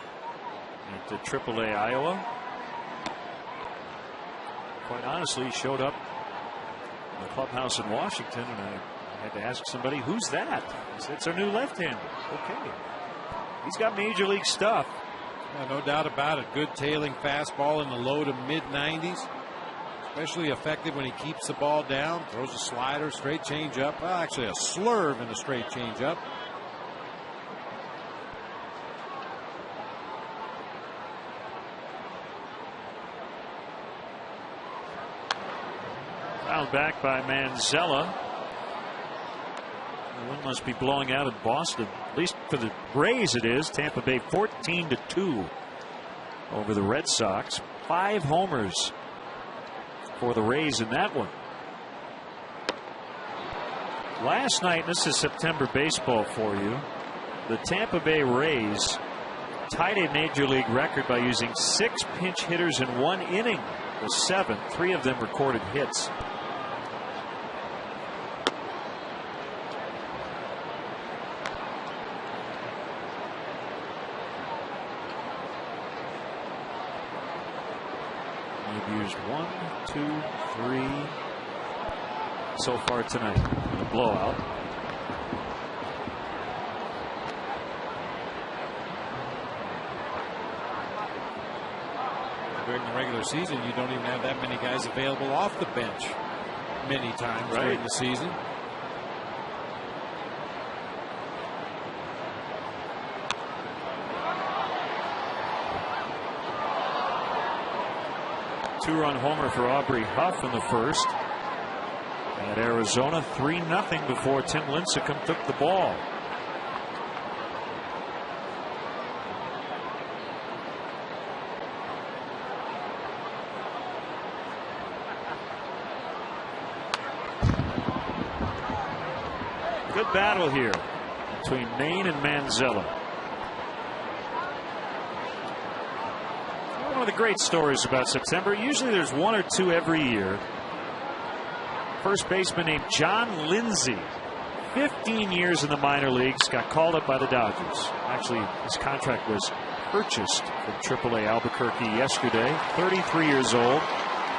at the AAA Iowa. Quite honestly, he showed up in the clubhouse in Washington, and I had to ask somebody, who's that? He said, it's our new left-hander. Okay. He's got major league stuff. Yeah, no doubt about it. Good tailing fastball in the low to mid 90s. Especially effective when he keeps the ball down. Throws a slider, straight changeup. Well, actually a slurve and a straight changeup. Fouled back by Manzella. The wind must be blowing out in Boston. At least for the Rays it is. Tampa Bay 14-2 over the Red Sox. 5 homers for the Rays in that one. Last night, this is September baseball for you, the Tampa Bay Rays tied a major league record by using 6 pinch hitters in 1 inning. The 7, 3 of them recorded hits. They've used 1, 2, 3 so far tonight in a blowout. During the regular season, you don't even have that many guys available off the bench many times during the season. Two-run homer for Aubrey Huff in the first. At Arizona, 3-0 before Tim Lincecum took the ball. Good battle here between Maine and Manzella. One of the great stories about September, usually there's 1 or 2 every year. First baseman named John Lindsay, 15 years in the minor leagues, got called up by the Dodgers. Actually, his contract was purchased from AAA Albuquerque yesterday. 33 years old.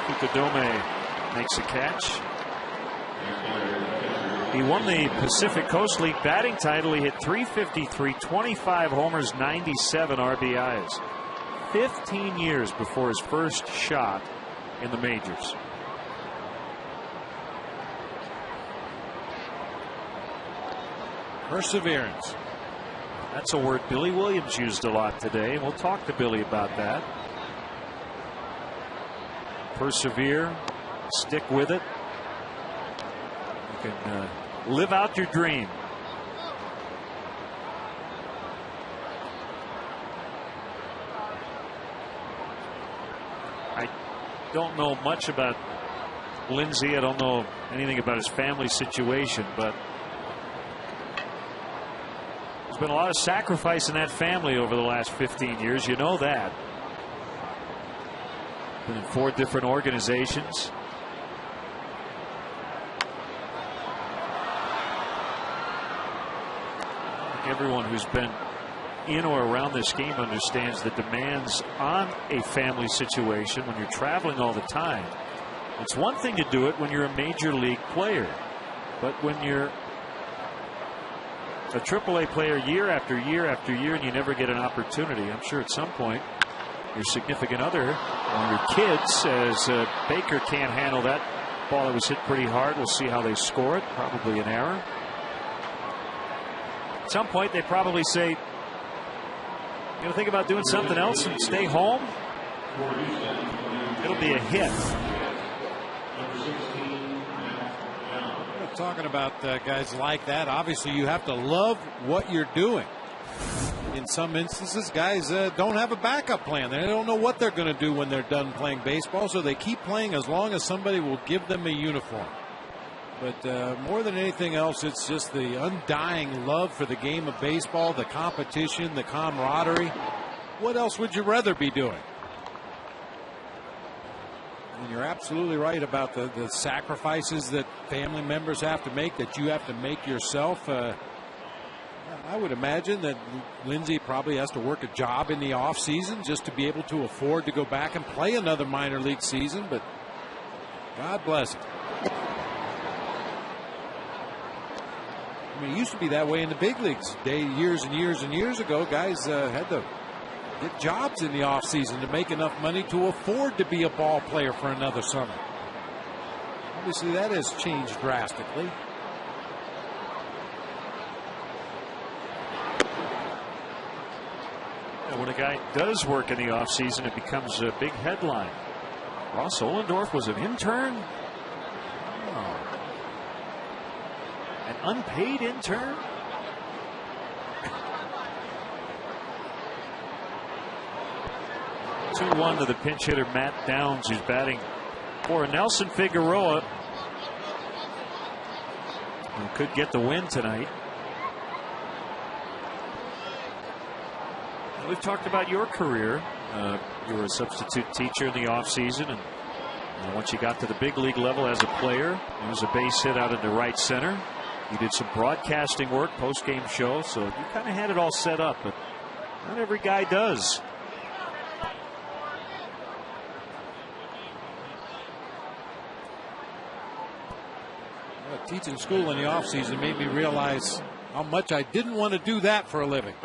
Fukudome makes a catch. He won the Pacific Coast League batting title. He hit .353, 25 homers, 97 RBIs. 15 years before his first shot in the majors. Perseverance. That's a word Billy Williams used a lot today. We'll talk to Billy about that. Persevere, stick with it. You can live out your dream. I don't know much about Lindsay. I don't know anything about his family situation, but there's been a lot of sacrifice in that family over the last 15 years. You know that. Been in 4 different organizations. I think everyone who's been in or around this game understands the demands on a family situation when you're traveling all the time. It's one thing to do it when you're a major league player, but when you're a AAA player year after year after year and you never get an opportunity, I'm sure at some point your significant other or your kids, as Baker can't handle that ball that was hit pretty hard. We'll see how they score it. Probably an error. At some point they probably say, you gonna think about doing something else and stay home? It'll be a hit. Talking about guys like that, obviously you have to love what you're doing. In some instances, guys don't have a backup plan. They don't know what they're going to do when they're done playing baseball, so they keep playing as long as somebody will give them a uniform. But more than anything else, it's just the undying love for the game of baseball, the competition, the camaraderie. What else would you rather be doing? And you're absolutely right about the sacrifices that family members have to make, that you have to make yourself. I would imagine that Lindsey probably has to work a job in the off season just to be able to afford to go back and play another minor league season, but God bless him. I mean, it used to be that way in the big leagues. Years and years and years ago, guys had to get jobs in the off season to make enough money to afford to be a ball player for another summer. Obviously, that has changed drastically. When a guy does work in the offseason, it becomes a big headline. Ross Ohlendorf was an intern? Oh. An unpaid intern? Two-1 to the pinch hitter Matt Downs, who's batting for Nelson Figueroa, who could get the win tonight. We've talked about your career. You were a substitute teacher in the offseason, and once you got to the big league level as a player, it was a base hit out into right center. You did some broadcasting work, post-game show, so you kind of had it all set up, but not every guy does. Teaching school in the offseason made me realize how much I didn't want to do that for a living.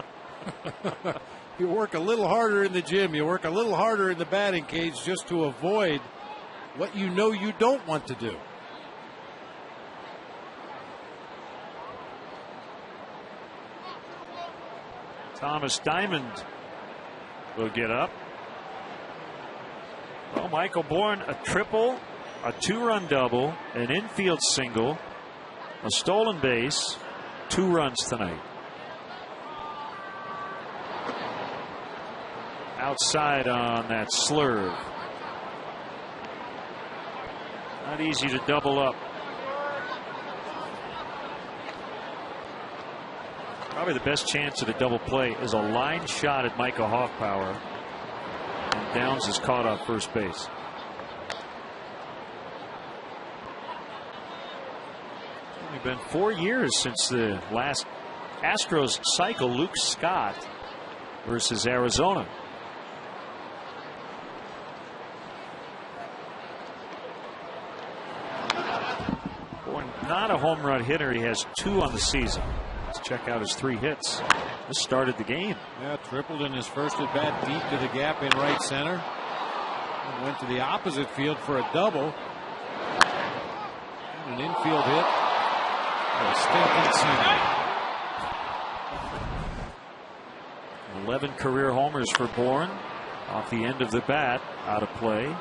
You work a little harder in the gym, you work a little harder in the batting cage just to avoid what you know you don't want to do. Thomas Diamond will get up. Well, Michael Bourne, a triple, a two-run double, an infield single, a stolen base, 2 runs tonight. Outside on that slurve. Not easy to double up. Probably the best chance at a double play is a line shot at Michael Hoffpauir, and Downs is caught off first base. It's only been 4 years since the last Astros cycle. Luke Scott versus Arizona. Not a home run hitter. He has 2 on the season. Let's check out his 3 hits. This started the game. Yeah, tripled in his first at bat deep to the gap in right center. And went to the opposite field for a double. And an infield hit. A stinking single. 11 career homers for Bourne. Off the end of the bat, out of play.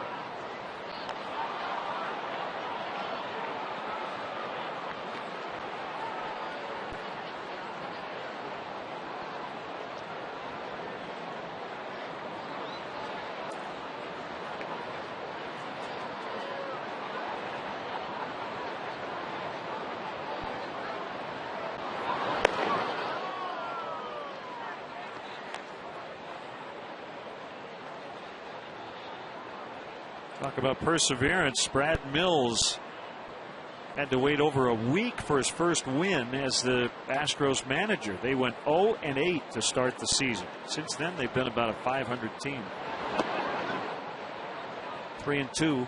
Talk about perseverance. Brad Mills had to wait over a week for his first win as the Astros manager. They went 0-8 to start the season. Since then, they've been about a 500 team. 3-2.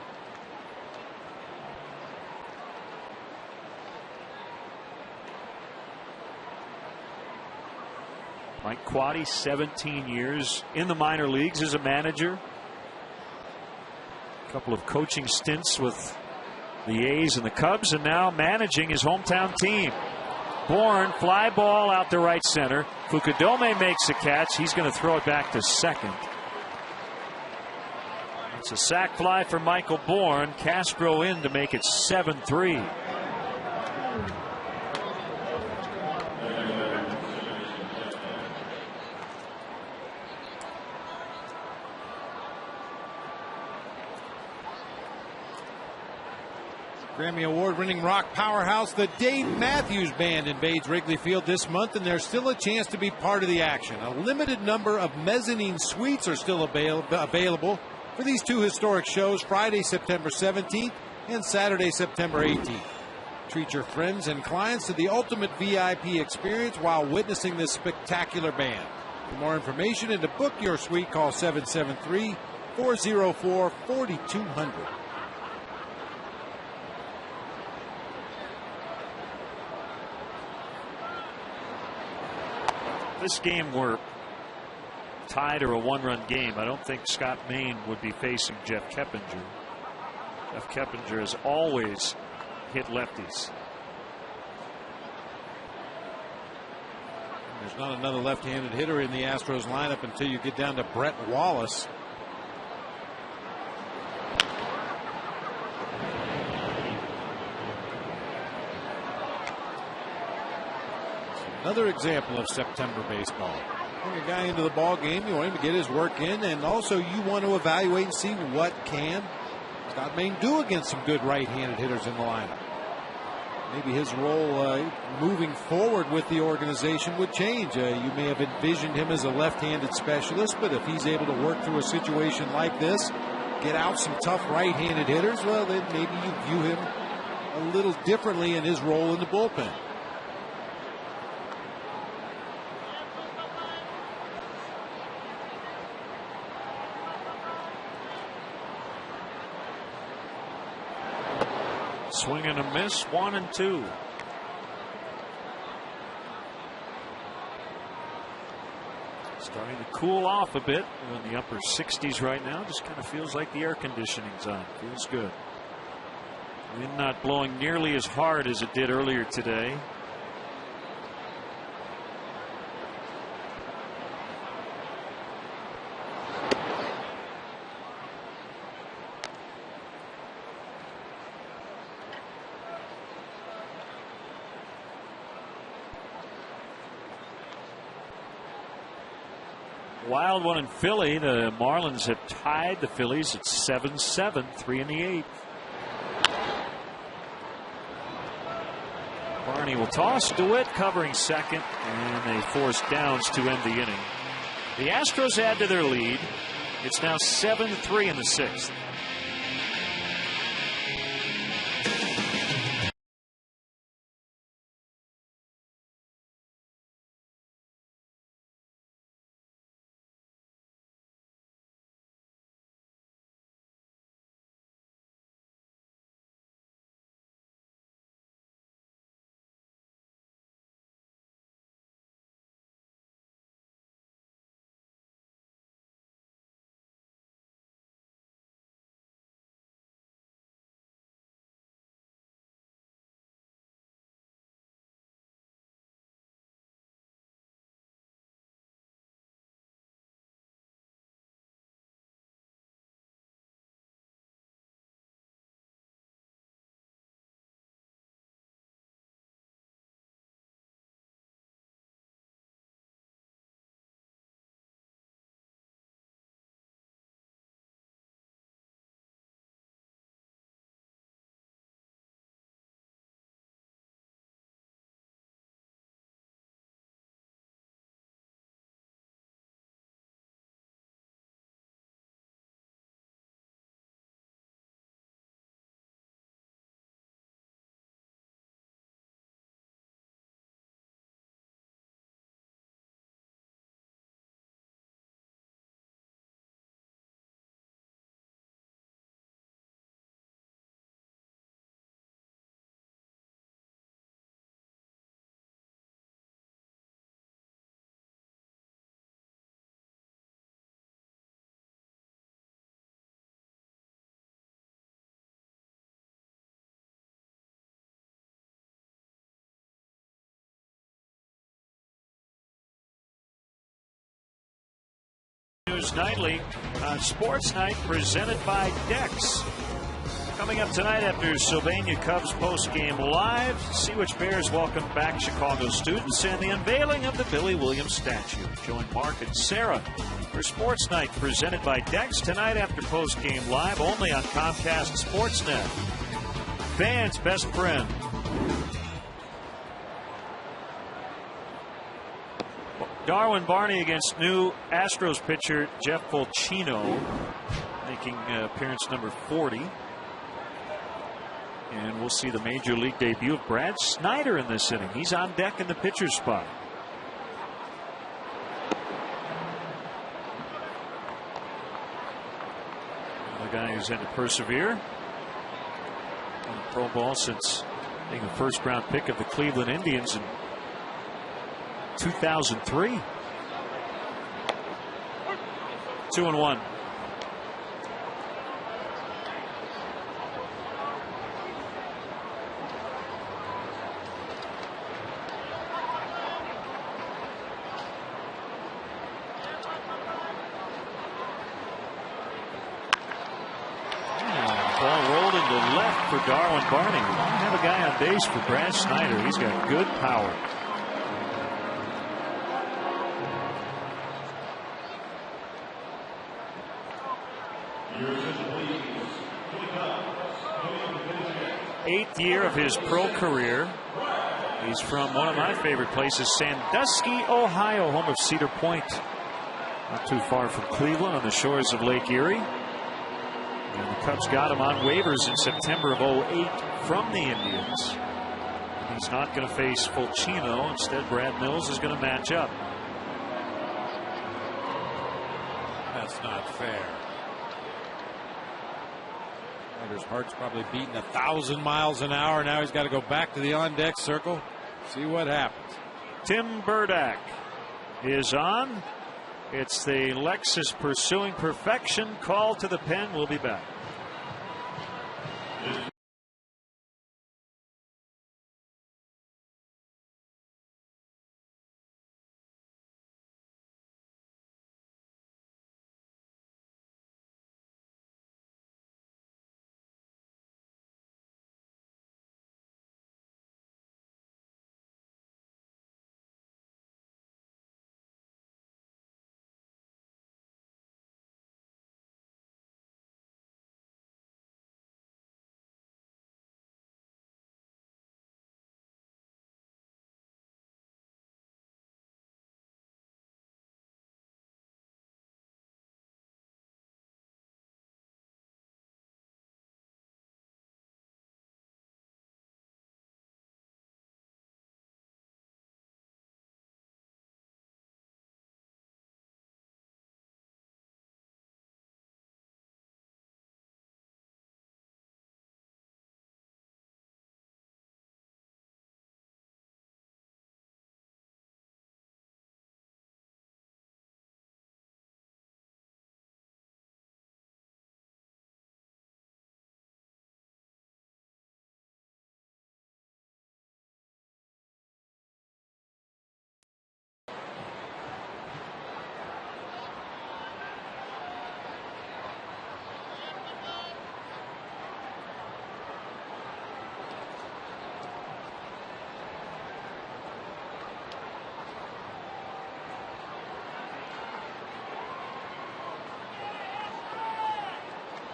Mike Quade, 17 years in the minor leagues as a manager. A couple of coaching stints with the A's and the Cubs, and now managing his hometown team. Bourne, fly ball out to right center. Fukudome makes a catch. He's going to throw it back to second. It's a sac fly for Michael Bourne. Castro in to make it 7-3. Grammy Award-winning rock powerhouse, the Dave Matthews Band, invades Wrigley Field this month, and there's still a chance to be part of the action. A limited number of mezzanine suites are still available for these two historic shows, Friday, September 17th and Saturday, September 18th. Treat your friends and clients to the ultimate VIP experience while witnessing this spectacular band. For more information and to book your suite, call 773-404-4200. This game were tied or a one-run game, I don't think Scott Main would be facing Jeff Keppinger. Jeff Keppinger has always hit lefties. There's not another left-handed hitter in the Astros lineup until you get down to Brett Wallace. Another example of September baseball. Bring a guy into the ball game, you want him to get his work in, and also you want to evaluate and see what can Scott Main do against some good right-handed hitters in the lineup. Maybe his role moving forward with the organization would change. You may have envisioned him as a left-handed specialist, but if he's able to work through a situation like this, get out some tough right-handed hitters, well, then maybe you view him a little differently in his role in the bullpen. Swing and a miss, 1-2. Starting to cool off a bit. We're in the upper 60s right now. Just kind of feels like the air conditioning's on. Feels good. Wind not blowing nearly as hard as it did earlier today. Wild one in Philly. The Marlins have tied the Phillies at 7-7, 3 in the 8th. Barney will toss. DeWitt covering second, and they force downs to end the inning. The Astros add to their lead. It's now 7-3 in the 6th. News Nightly on Sports Night, presented by Dex. Coming up tonight after Sylvania Cubs post-game live, see which Bears welcome back Chicago students and the unveiling of the Billy Williams statue. Join Mark and Sarah for Sports Night presented by Dex tonight after post-game live only on Comcast Sportsnet. Fans' best friend. Darwin Barney against new Astros pitcher Jeff Fulcino, making appearance number 40. And we'll see the major league debut of Brad Snyder in this inning. He's on deck in the pitcher's spot. The guy who's had to persevere on the pro ball since being a first-round pick of the Cleveland Indians in 2003. 2-1. Ball rolled into left for Darwin Barney. We don't have a guy on base for Brad Snyder. He's got good power. Eighth year of his pro career. He's from one of my favorite places, Sandusky, Ohio, home of Cedar Point. Not too far from Cleveland on the shores of Lake Erie. And the Cubs got him on waivers in September of 2008 from the Indians. He's not going to face Fulcino. Instead, Brad Mills is going to match up. That's not fair. Snyder's heart's probably beating 1,000 miles an hour. Now he's got to go back to the on-deck circle. See what happens. Tim Burdack is on. It's the Lexus Pursuing Perfection call to the pen. We'll be back.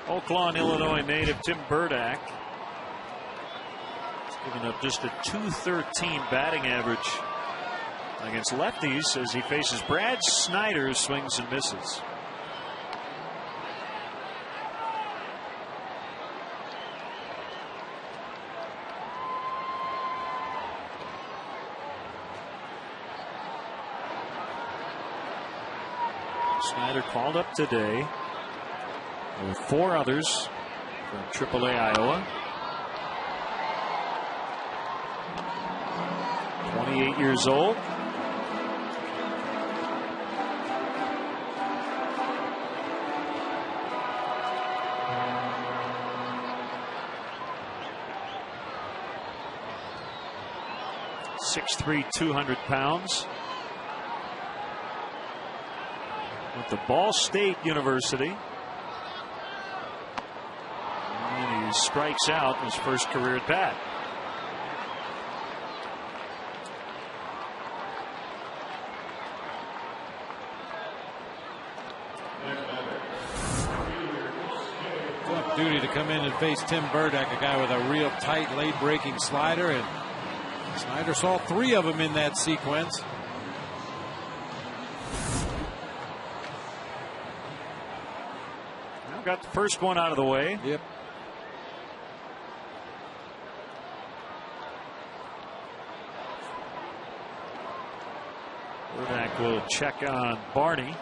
Oak Lawn, Illinois native Tim Burdack. He's given up just a .213 batting average against lefties as he faces Brad Snyder, swings and misses. Snyder called up today. There were 4 others from AAA Iowa. 28 years old. .6'3", 200 pounds. With the Ball State University. And He strikes out in his first career at bat. Tough duty to come in and face Tim Burdick, a guy with a real tight, late-breaking slider, and Snyder saw 3 of them in that sequence. Now got the first one out of the way. Yep. Burdick will check on Barney.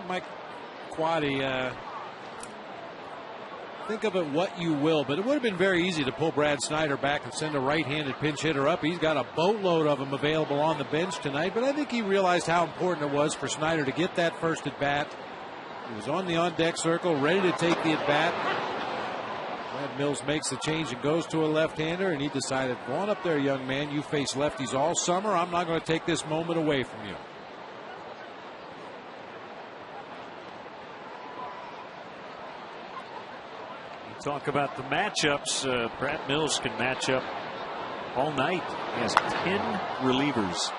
Mike Quaddy, think of it what you will, but it would have been very easy to pull Brad Snyder back and send a right-handed pinch hitter up. He's got a boatload of them available on the bench tonight, but I think he realized how important it was for Snyder to get that first at bat. He was on the on-deck circle, ready to take the at bat. Brad Mills makes the change and goes to a left-hander, and he decided, go on up there, young man. You face lefties all summer. I'm not going to take this moment away from you. Talk about the matchups. Brad Mills can match up all night. He has 10 relievers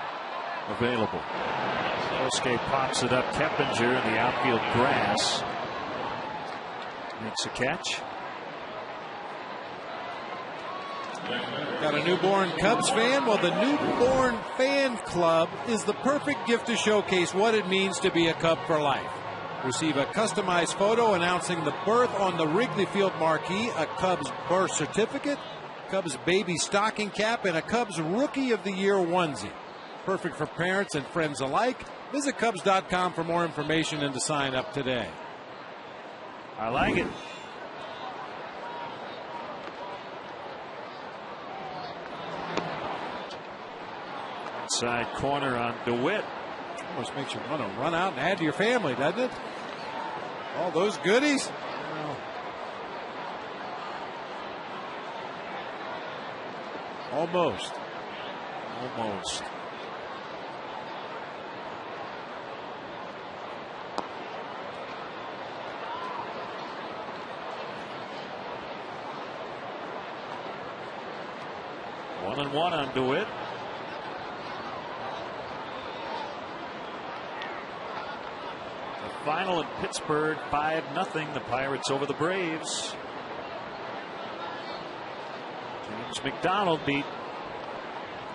available. Kosuke pops it up. Keppinger in the outfield grass makes a catch. Got a newborn Cubs fan? Well, the Newborn Fan Club is the perfect gift to showcase what it means to be a Cub for life. Receive a customized photo announcing the birth on the Wrigley Field marquee, a Cubs birth certificate, Cubs baby stocking cap, and a Cubs Rookie of the Year onesie. Perfect for parents and friends alike. Visit Cubs.com for more information and to sign up today. I like it. Inside corner on DeWitt. Almost makes you want to run out and add to your family, doesn't it? All those goodies. Almost. Almost. One and one on DeWitt. Final in Pittsburgh, 5-0. The Pirates over the Braves. James McDonald beat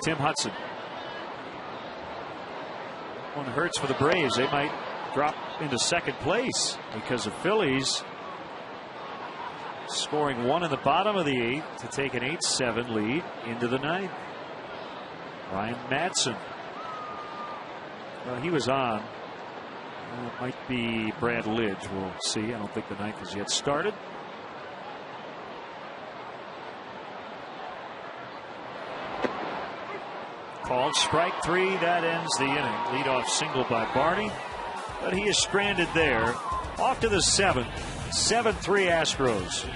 Tim Hudson. One hurts for the Braves. They might drop into second place because of Phillies scoring 1 in the bottom of the 8th to take an 8-7 lead into the 9th. Ryan Madsen. Well, he was on. It might be Brad Lidge. We'll see. I don't think the 9th has yet started. Called strike 3. That ends the inning. Leadoff single by Barney. But he is stranded there. Off to the 7th. 7-3 Astros.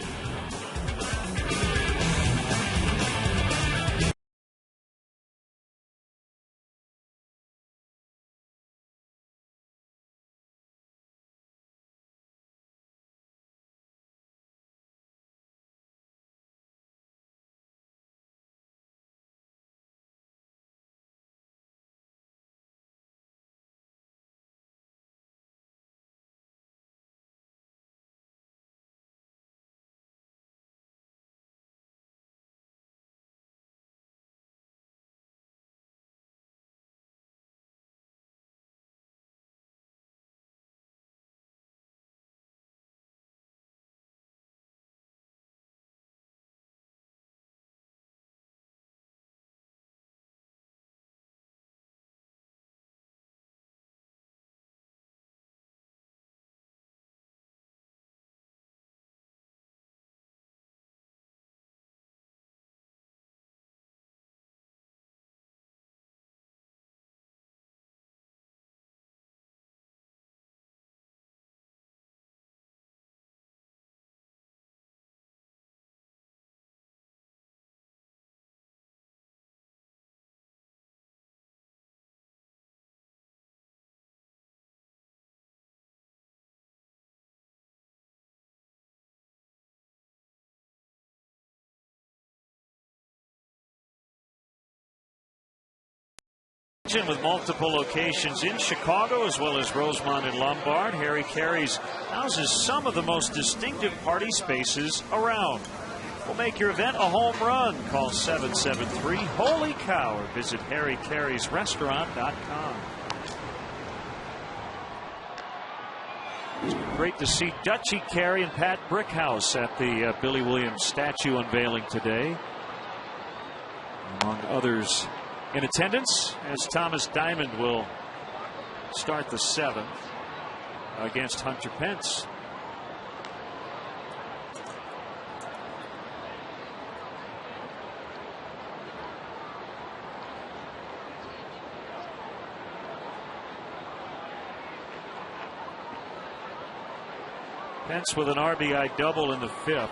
legend with multiple locations in Chicago as well as Rosemont and Lombard, Harry Carey's houses some of the most distinctive party spaces around. Will make your event a home run. Call 773-HOLY-COW or visit harrycareysrestaurant.com. It's great to see Dutchie Carey and Pat Brickhouse at the Billy Williams statue unveiling today, among others in attendance, as Thomas Diamond will start the 7th against Hunter Pence. Pence with an RBI double in the 5th,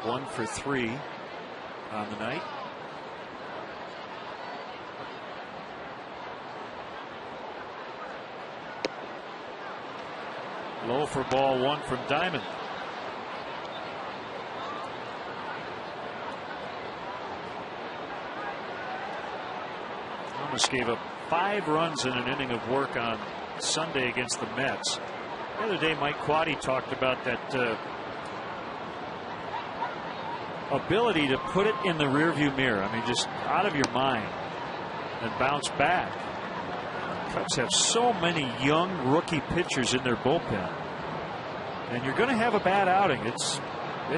1 for 3 on the night. Low for ball 1 from Diamond. Thomas gave up 5 runs in an inning of work on Sunday against the Mets. The other day, Mike Quaddy talked about that ability to put it in the rearview mirror. I mean, just out of your mind and bounce back. Cubs have so many young rookie pitchers in their bullpen, and you're going to have a bad outing. It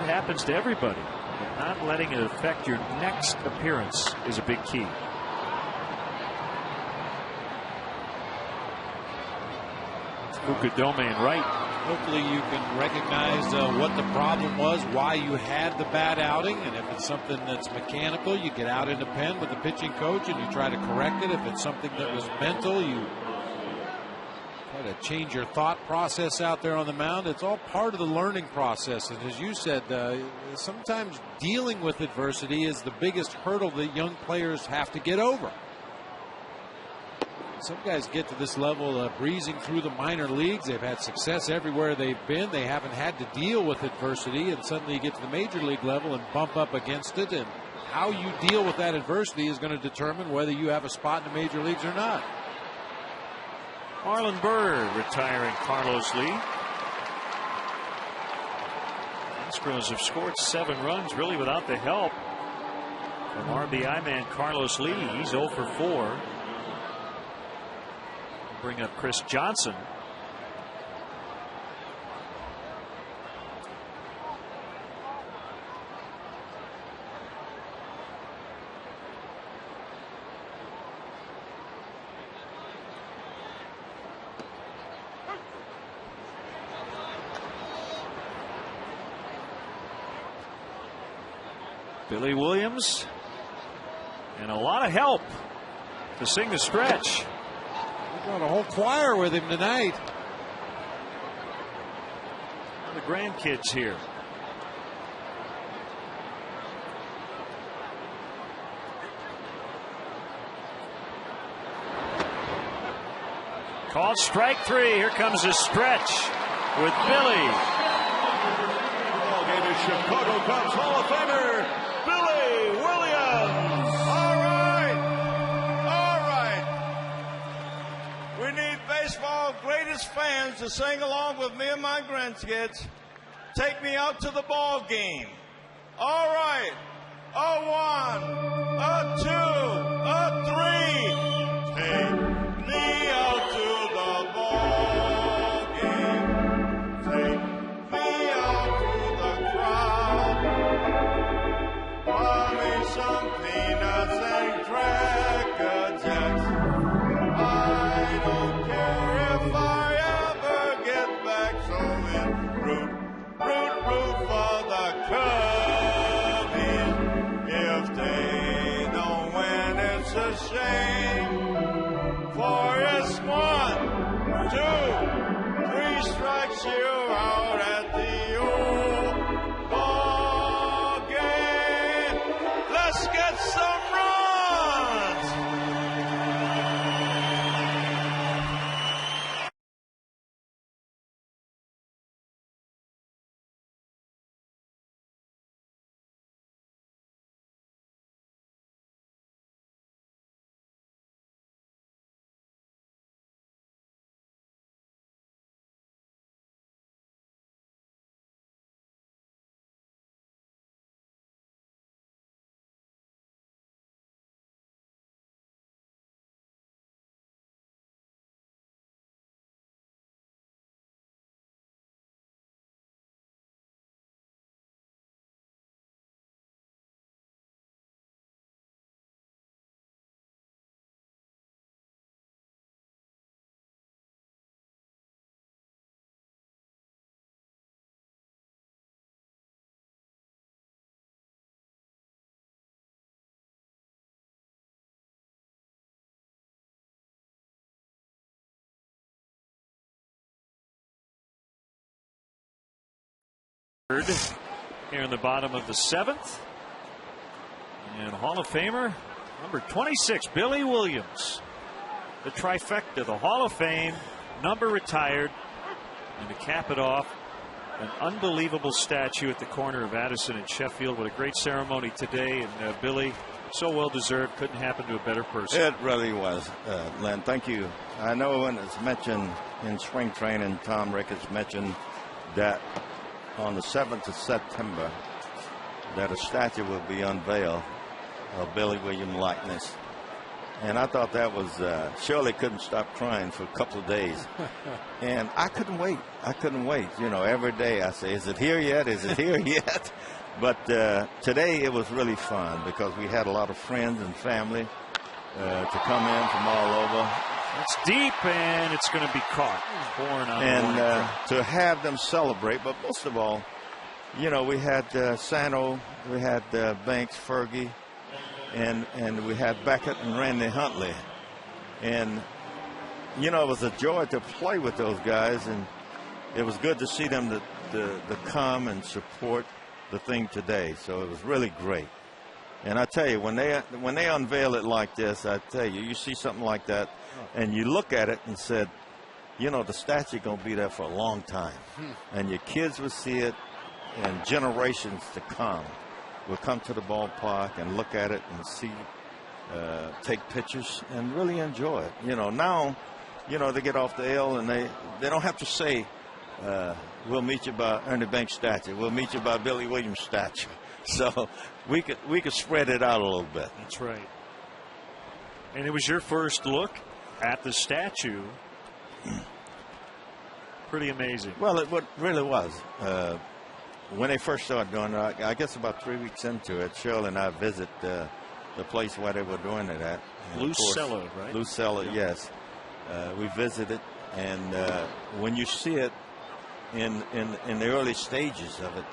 happens to everybody. But not letting it affect your next appearance is a big key. Fukudome and right. Hopefully you can recognize what the problem was, why you had the bad outing, and if it's something that's mechanical, you get out in the pen with the pitching coach and you try to correct it. If it's something that was mental, you try to change your thought process out there on the mound. It's all part of the learning process, and as you said, sometimes dealing with adversity is the biggest hurdle that young players have to get over. Some guys get to this level breezing through the minor leagues. They've had success everywhere they've been. They haven't had to deal with adversity, and suddenly you get to the major league level and bump up against it. And how you deal with that adversity is going to determine whether you have a spot in the major leagues or not. Marlon Byrd retiring Carlos Lee. Astros have scored 7 runs really without the help from RBI man Carlos Lee. He's 0 for 4. Bring up Chris Johnson. Billy Williams and a lot of help to sing the stretch. Got a whole choir with him tonight. The grandkids here. Called strike 3. Here comes a stretch with Billy. Ball game is Chicago Cubs Hall of Famer Billy Williams. We need baseball greatest fans to sing along with me and my grandkids. Take me out to the ball game. All right. A 1, a 2, a 3. Take me out to the ball game. Take me out to the crowd. Buy me some peanuts and Cracker Jacks. I don't care if I ever get back, so in root for the Cubbies. If they don't win, it's a shame. For it's 1, 2, 3 strikes you out at the old ball game. Let's get some Here in the bottom of the 7th. And Hall of Famer number 26, Billy Williams. The trifecta, the Hall of Fame, number retired, and to cap it off, an unbelievable statue at the corner of Addison and Sheffield. What a great ceremony today, and Billy, so well deserved. Couldn't happen to a better person. It really was, Len. Thank you. I know when it's mentioned in spring training, Tom Ricketts mentioned that on the 7th of September that a statue will be unveiled of Billy Williams likeness. And I thought that was Shirley couldn't stop crying for a couple of days. And I couldn't wait. I couldn't wait. You know, every day I say, is it here yet? Is it here yet? But today it was really fun because we had a lot of friends and family to come in from all over. It's deep, and it's going to be caught. And to have them celebrate. But most of all, you know, we had Sano, we had Banks, Fergie, and we had Beckett and Randy Huntley. And, you know, it was a joy to play with those guys, and it was good to see them to come and support the thing today. So it was really great. And I tell you, when they unveil it like this, I tell you, you see something like that, and you look at it and said, you know, the statue going to be there for a long time. And your kids will see it, and generations to come will come to the ballpark and look at it and see, take pictures and really enjoy it. You know, now, you know, they get off the L and they don't have to say, we'll meet you by Ernie Banks statue. We'll meet you by Billy Williams statue. So we could spread it out a little bit. That's right. And it was your first look at the statue. Pretty amazing. Well, it really was. When they first started doing it, I guess about 3 weeks into it, Cheryl and I visit the place where they were doing it at. Lucella, right? Lucella, yeah. Yes. We visited, and when you see it in the early stages of it,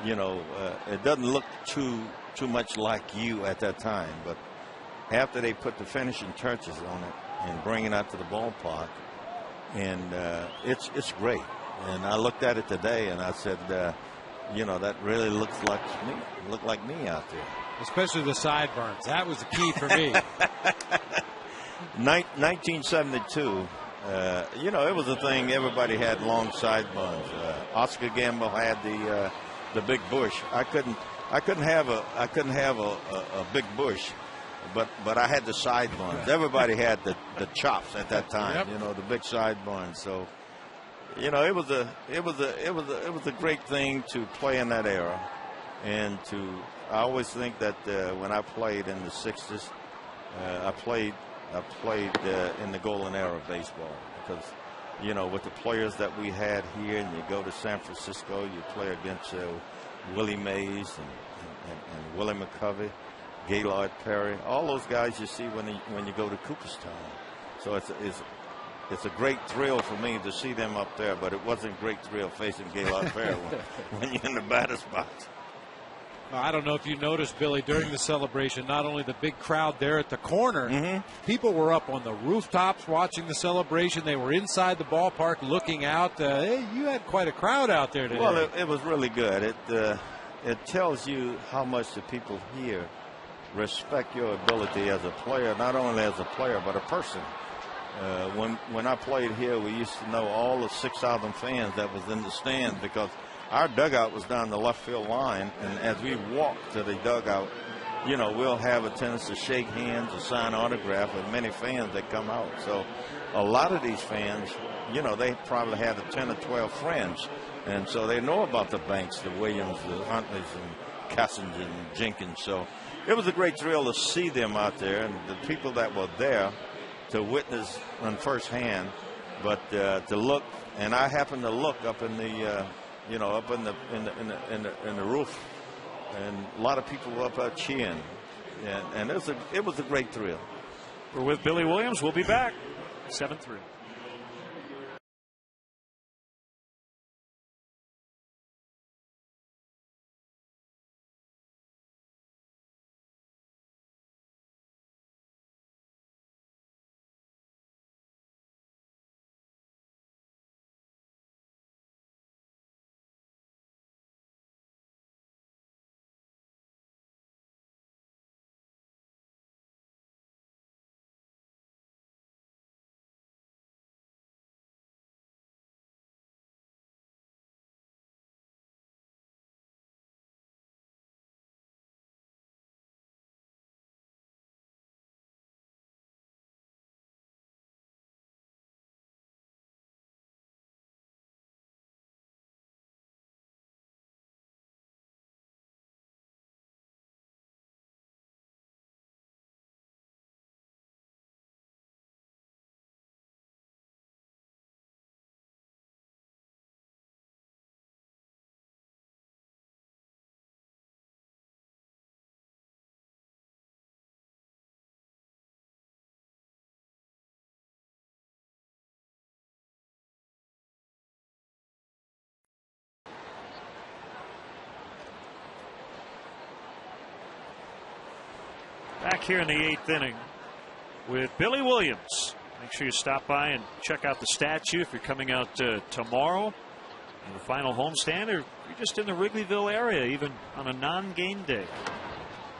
you know, it doesn't look too much like you at that time. But after they put the finishing touches on it and bring it out to the ballpark, and it's great. And I looked at it today, and I said, you know, that really looks like me. Looked like me out there. Especially the sideburns. That was the key for me. 1972. You know, it was a thing. Everybody had long sideburns. Oscar Gamble had the big bush. I couldn't have a big bush, but I had the sideburns. Everybody had the chops at that time. Yep. You know, the big sideburns. So, you know, it was a great thing to play in that era, and I always think that when I played in the 60s, I played in the golden era of baseball, because, you know, with the players that we had here, and you go to San Francisco, you play against Willie Mays and Willie McCovey, Gaylord Perry, all those guys you see when you go to Cooperstown. So it's a great thrill for me to see them up there, but it wasn't a great thrill facing Gaylord Perry when you're in the batter's box. I don't know if you noticed, Billy, during the celebration, not only the big crowd there at the corner, people were up on the rooftops watching the celebration. They were inside the ballpark looking out. Hey, you had quite a crowd out there today. Well, it was really good. It tells you how much the people here respect your ability as a player, not only as a player, but a person. When I played here, we used to know all the 6,000 fans that was in the stands, because our dugout was down the left field line, and as we walked to the dugout, you know, we'll have a tendency to shake hands or sign autograph with many fans that come out. So a lot of these fans, you know, they probably have 10 or 12 friends, and so they know about the Banks, the Williams, the Huntleys, and Kessinger and Jenkins. So it was a great thrill to see them out there, and the people that were there to witness on first hand, but to look, and I happened to look up in the you know, up in the roof, and a lot of people were up cheering, and it was a great thrill. We're with Billy Williams. We'll be back. 7-3. back here in the 8th inning with Billy Williams. Make sure you stop by and check out the statue if you're coming out tomorrow in the final homestand, or you're just in the Wrigleyville area, even on a non-game day.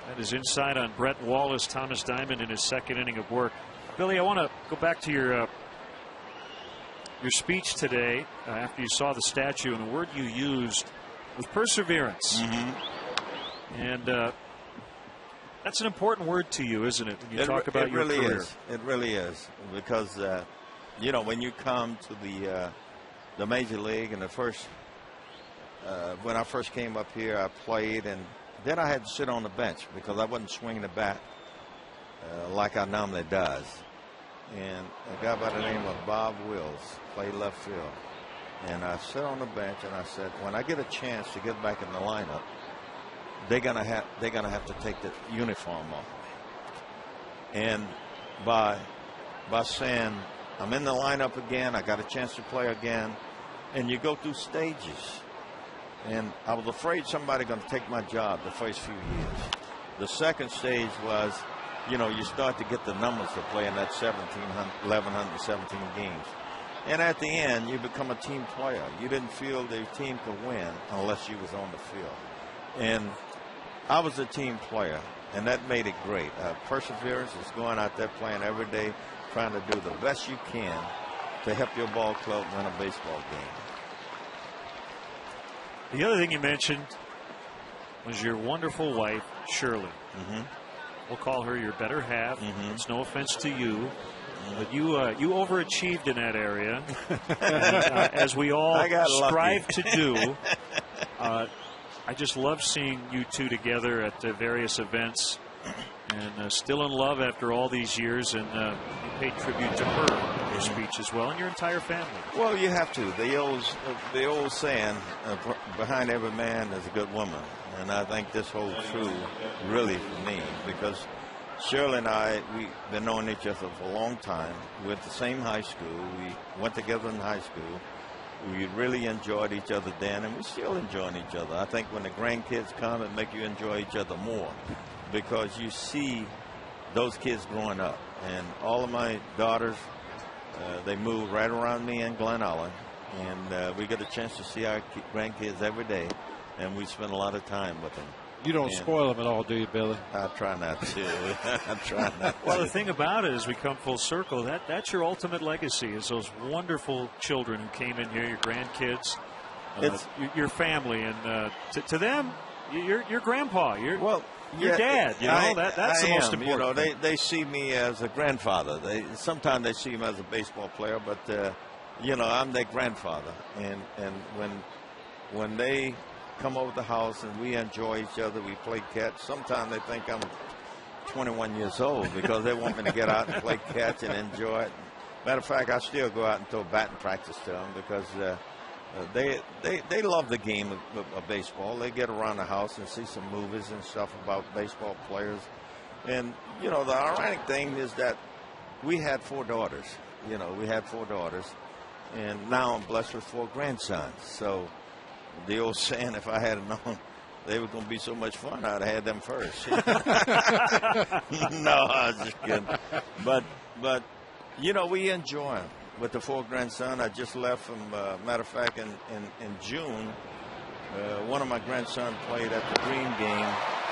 That is Inside on Brett Wallace, Thomas Diamond in his 2nd inning of work. Billy, I want to go back to your speech today after you saw the statue, and the word you used was perseverance. And that's an important word to you, isn't it, when you talk about your career? It really is, because you know, when you come to the major league, and when I first came up here, I played, and then I had to sit on the bench because I wasn't swinging the bat like I normally does. And a guy by the name of Bob Wills played left field, and I sat on the bench and I said, when I get a chance to get back in the lineup, they're gonna have to take the uniform off me. And by saying I'm in the lineup again, I got a chance to play again, and you go through stages. And I was afraid somebody going to take my job the first few years. The second stage was, you know, you start to get the numbers to play in that 1,117 games. And at the end, you become a team player. You didn't feel the team could win unless you was on the field. And I was a team player, and that made it great. Perseverance is going out there playing every day, trying to do the best you can to help your ball club win a baseball game. The other thing you mentioned was your wonderful wife, Shirley. We'll call her your better half. It's no offense to you, but you overachieved in that area, and, as we all strive to do. I just love seeing you two together at various events, and still in love after all these years. And you paid tribute to her in your speech as well, and your entire family. Well, you have to. The old saying, behind every man is a good woman. And I think this holds true really for me, because Shirley and I, we've been knowing each other for a long time. We went to the same high school. We went together in high school. We really enjoyed each other then, and we still enjoying each other. I think when the grandkids come, it make you enjoy each other more, because you see those kids growing up. And all of my daughters, they move right around me in Glen Ellen, and we get a chance to see our grandkids every day, and we spend a lot of time with them. You don't spoil them at all, do you, Billy? I try not to. I try not to. Well, the thing about it is, we come full circle. That's your ultimate legacy, is those wonderful children who came in here, your grandkids, your family, and to them, your grandpa, your dad. You know, that's the most important. You know, they see me as a grandfather. Sometimes they see me as a baseball player, but you know, I'm their grandfather. And when they come over the house and we enjoy each other, we play catch. Sometimes they think I'm 21 years old because they want me to get out and play catch and enjoy it. Matter of fact, I still go out and throw batting practice to them, because they love the game of baseball. They get around the house and see some movies and stuff about baseball players. And, you know, the ironic thing is that we had 4 daughters. You know, we had 4 daughters. And now I'm blessed with 4 grandsons. So the old saying, if I had known they were going to be so much fun, I'd have had them first. No, I was just kidding. But you know, we enjoy them. With the 4 grandsons, I just left from, matter of fact, in June, one of my grandsons played at the Green game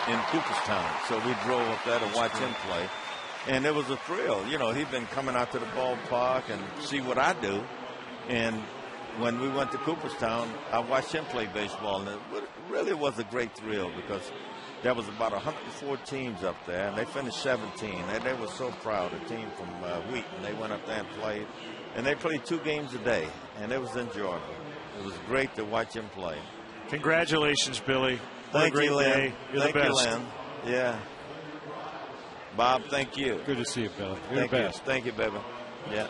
in Cooperstown. So we drove up there to watch him play. And it was a thrill. You know, he'd been coming out to the ballpark and see what I do. And when we went to Cooperstown, I watched him play baseball, and it really was a great thrill, because there was about 104 teams up there, and they finished 17. And they were so proud. A team from Wheaton, they went up there and played, and they played 2 games a day, and it was enjoyable. It was great to watch him play. Congratulations, Billy. Thank you, Lynn. You're the best. You, Lynn. Yeah. Bob, thank you. Good to see you, Billy. You're the best. Thank you, baby. Yeah.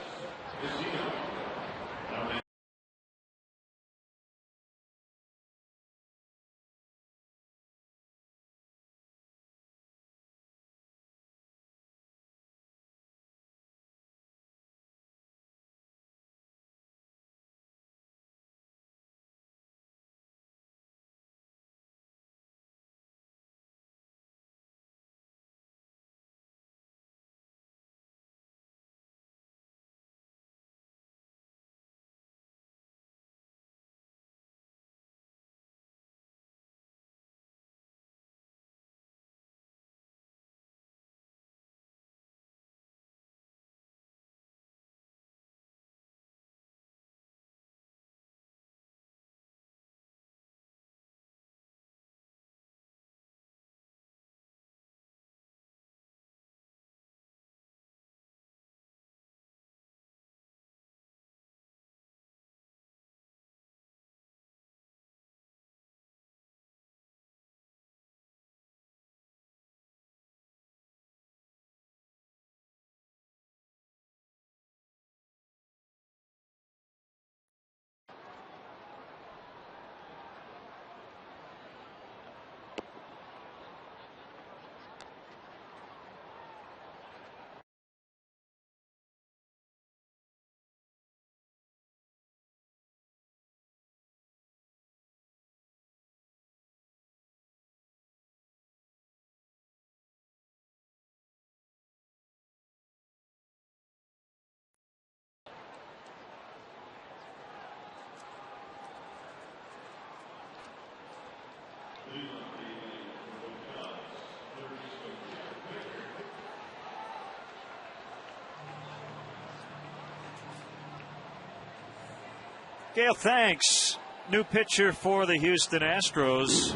Gail, thanks. New pitcher for the Houston Astros.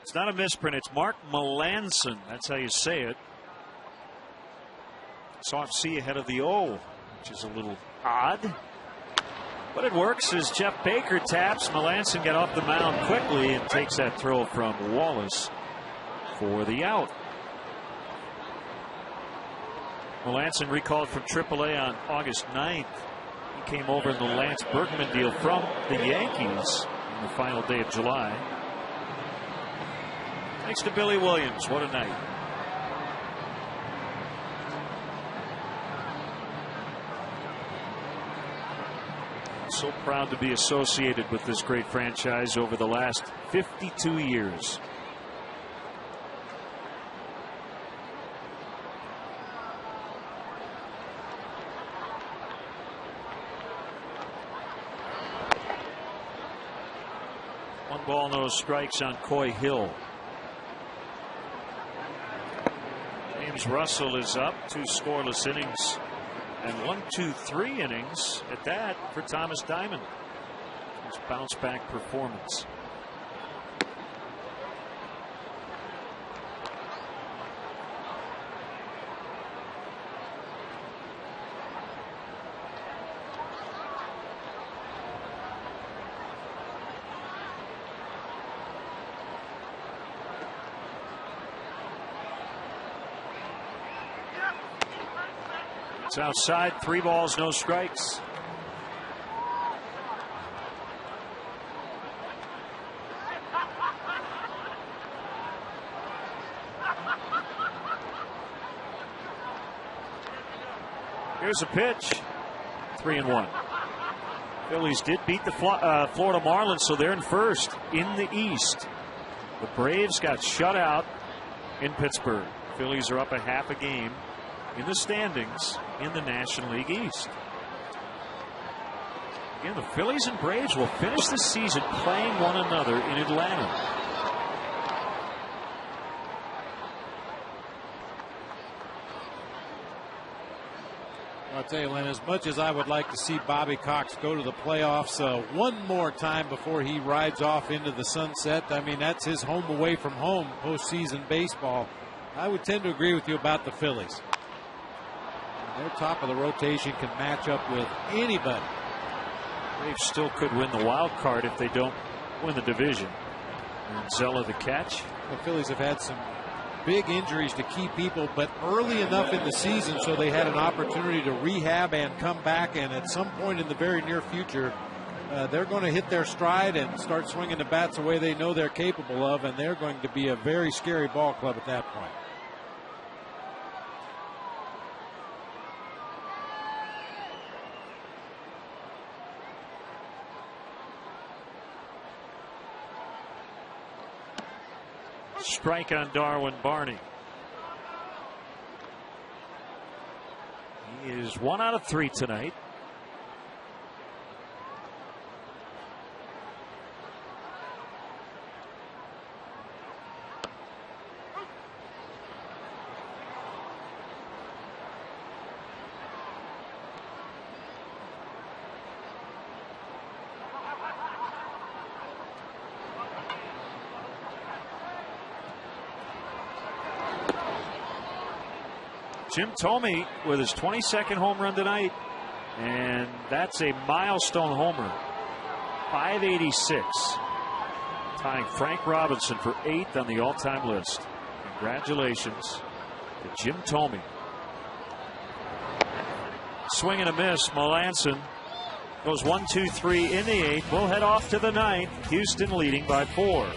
It's not a misprint. It's Mark Melanson. That's how you say it. Soft C ahead of the O, which is a little odd. But it works as Jeff Baker taps. Melanson got off the mound quickly and takes that throw from Wallace for the out. Melanson recalled from AAA on August 9th. He came over in the Lance Berkman deal from the Yankees on the final day of July. Thanks to Billy Williams. What a night. So proud to be associated with this great franchise over the last 52 years. One ball, no strikes on Coy Hill. James Russell is up, 2 scoreless innings. And 1, 2, 3 innings at that for Thomas Diamond. His bounce back performance. It's outside, 3 balls, no strikes. Here's a pitch. 3-1. Phillies did beat the Florida Marlins, so they're in first in the East. The Braves got shut out in Pittsburgh. Phillies are up a half a game in the standings in the National League East. Again, the Phillies and Braves will finish the season playing one another in Atlanta. I'll tell you, Len, as much as I would like to see Bobby Cox go to the playoffs one more time before he rides off into the sunset, I mean, that's his home away from home postseason baseball. I would tend to agree with you about the Phillies. Their top of the rotation can match up with anybody. Braves still could win the wild card if they don't win the division. And Zella the catch. The Phillies have had some big injuries to key people, but early enough in the season so they had an opportunity to rehab and come back, and at some point in the very near future they're going to hit their stride and start swinging the bats the way they know they're capable of, and they're going to be a very scary ball club at that point. Strike on Darwin Barney. He is 1 out of 3 tonight. Jim Thome with his 22nd home run tonight, and that's a milestone homer. 586, tying Frank Robinson for 8th on the all-time list. Congratulations to Jim Thome. Swing and a miss. Melanson goes 1, 2, 3 in the 8th. We'll head off to the 9th. Houston leading by 4.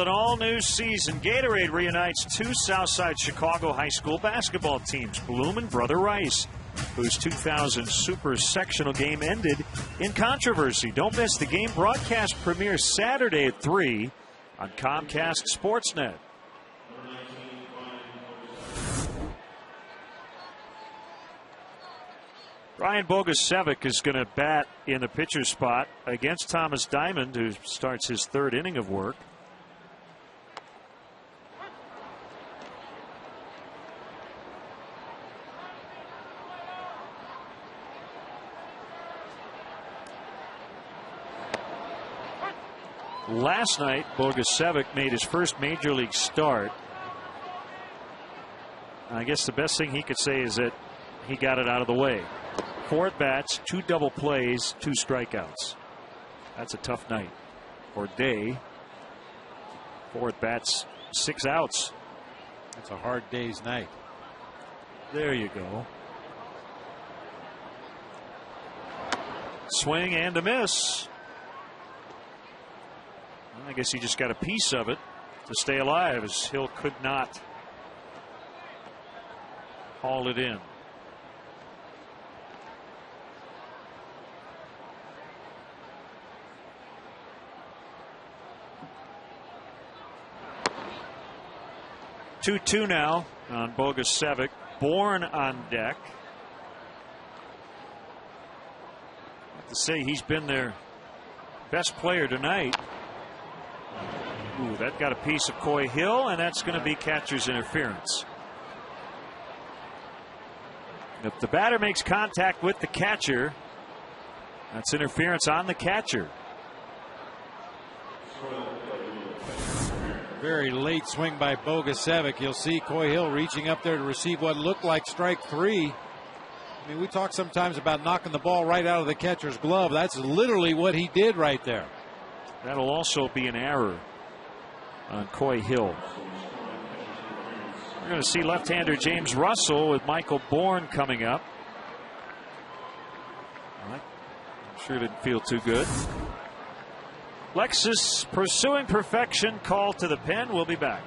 An all-new season. Gatorade reunites two Southside Chicago high school basketball teams, Bloom and Brother Rice, whose 2000 Super Sectional game ended in controversy. Don't miss the game broadcast premiere Saturday at 3 on Comcast Sportsnet. Ryan Bogusevic is going to bat in the pitcher's spot against Thomas Diamond, who starts his third inning of work. Last night, Bogusevic made his first major league start. I guess the best thing he could say is that he got it out of the way. 4 at-bats, 2 double plays, 2 strikeouts. That's a tough night or day. 4 at-bats, 6 outs. That's a hard day's night. There you go. Swing and a miss. I guess he just got a piece of it to stay alive, as Hill could not haul it in. Two now on Bogusevic. Bourne on deck. I have to say he's been their best player tonight. Ooh, that got a piece of Coy Hill, and that's going to be catcher's interference. If the batter makes contact with the catcher, that's interference on the catcher. Very late swing by Bogusevic. You'll see Coy Hill reaching up there to receive what looked like strike 3. I mean, we talk sometimes about knocking the ball right out of the catcher's glove. That's literally what he did right there. That'll also be an error on Coy Hill. We're going to see left-hander James Russell with Michael Bourne coming up. I'm sure didn't feel too good. Lexus pursuing perfection, call to the pen. We'll be back.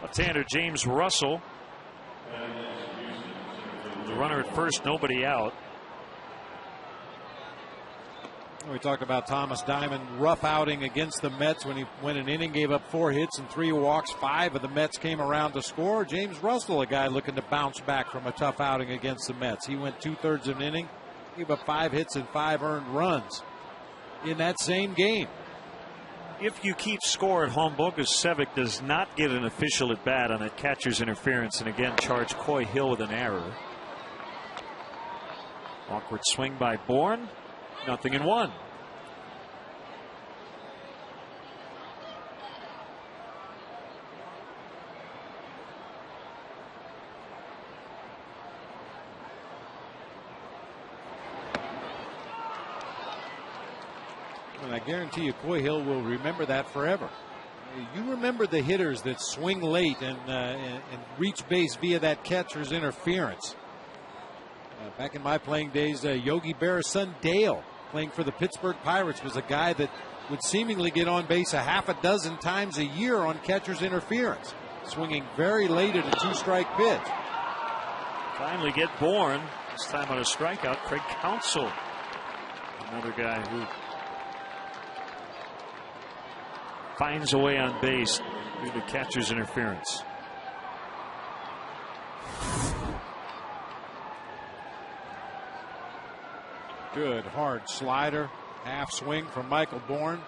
Left-hander James Russell. The runner at first, nobody out. We talked about Thomas Diamond, rough outing against the Mets when he went an inning, gave up 4 hits and 3 walks. 5 of the Mets came around to score. James Russell, a guy looking to bounce back from a tough outing against the Mets. He went 2/3 of an inning, gave up 5 hits and 5 earned runs in that same game. If you keep score at home, Bogusevic does not get an official at bat on that catcher's interference, and again charge Coy Hill with an error. Awkward swing by Bourne. 0-1. I guarantee you Coyhill will remember that forever. You remember the hitters that swing late and reach base via that catcher's interference. Back in my playing days, Yogi Berra's son Dale, playing for the Pittsburgh Pirates, was a guy that would seemingly get on base a half a dozen times a year on catcher's interference, swinging very late at a 2-strike pitch. Finally get Bourne, this time on a strikeout. Craig Counsell, another guy who finds a way on base due to catcher's interference. Good hard slider, half swing from Michael Bourne.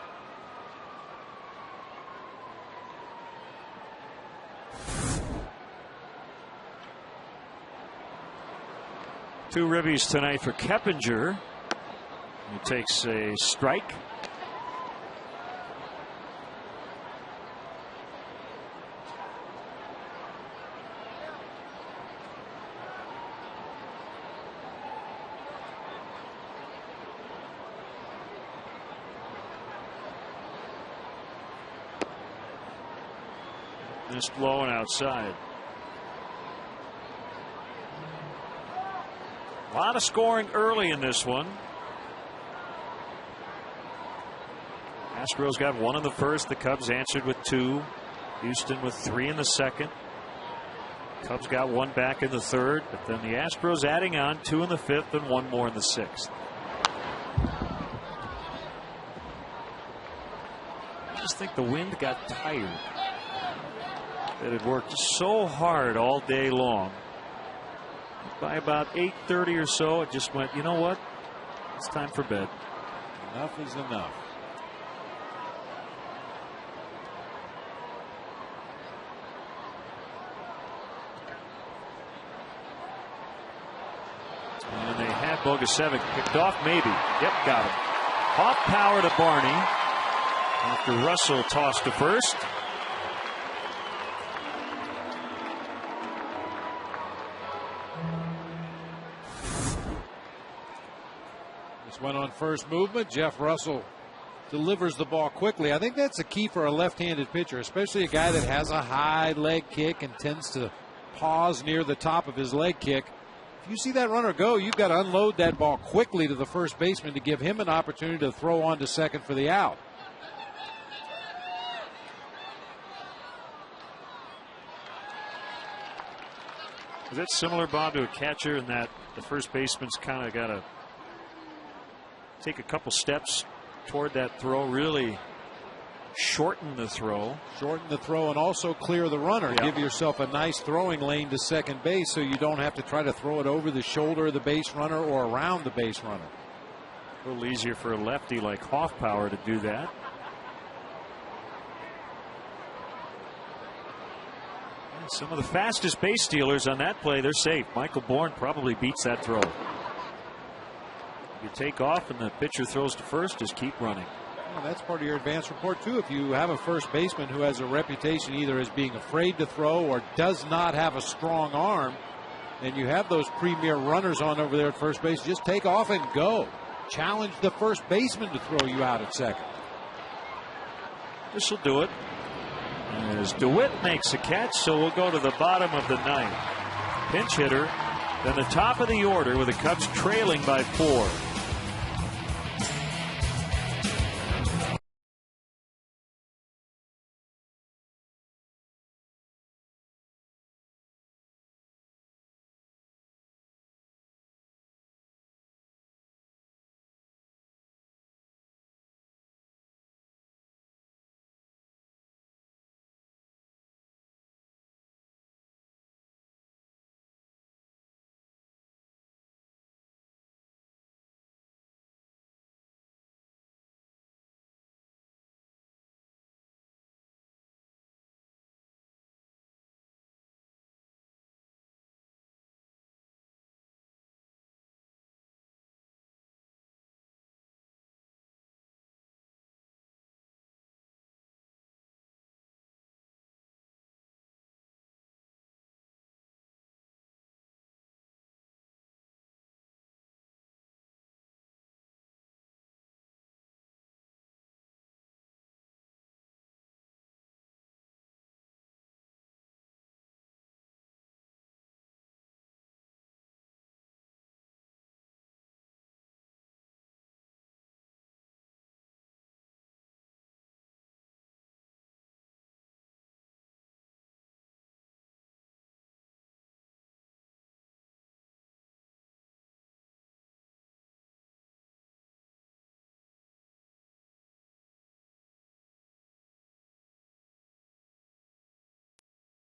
Two ribbies tonight for Keppinger. He takes a strike. Just blowing outside. A lot of scoring early in this one. Astros got 1 in the first. The Cubs answered with 2. Houston with 3 in the second. Cubs got 1 back in the third, but then the Astros adding on 2 in the fifth and 1 more in the sixth. I just think the wind got tired. It had worked so hard all day long. By about 8:30 or so, it just went, you know what? It's time for bed. Enough is enough. And they had Bogusevic picked off, maybe. Yep, got him. Off power to Barney after Russell tossed to first. Went on first movement. Jeff Russell delivers the ball quickly. I think that's a key for a left-handed pitcher, especially a guy that has a high leg kick and tends to pause near the top of his leg kick. If you see that runner go, you've got to unload that ball quickly to the first baseman to give him an opportunity to throw on to second for the out. Is that similar, Bob, to a catcher in that the first baseman's kind of got to take a couple steps toward that throw, really shorten the throw. Shorten the throw and also clear the runner. Yeah. Give yourself a nice throwing lane to second base so you don't have to try to throw it over the shoulder of the base runner or around the base runner. A little easier for a lefty like Hoffpauir to do that. And some of the fastest base stealers on that play, they're safe. Michael Bourne probably beats that throw. You take off and the pitcher throws to first, just keep running. Well, that's part of your advance report too. If you have a first baseman who has a reputation either as being afraid to throw or does not have a strong arm, and you have those premier runners on over there at first base, just take off and go. Challenge the first baseman to throw you out at second. This will do it. As DeWitt makes a catch, so we'll go to the bottom of the ninth. Pinch hitter, then the top of the order with the Cubs trailing by 4.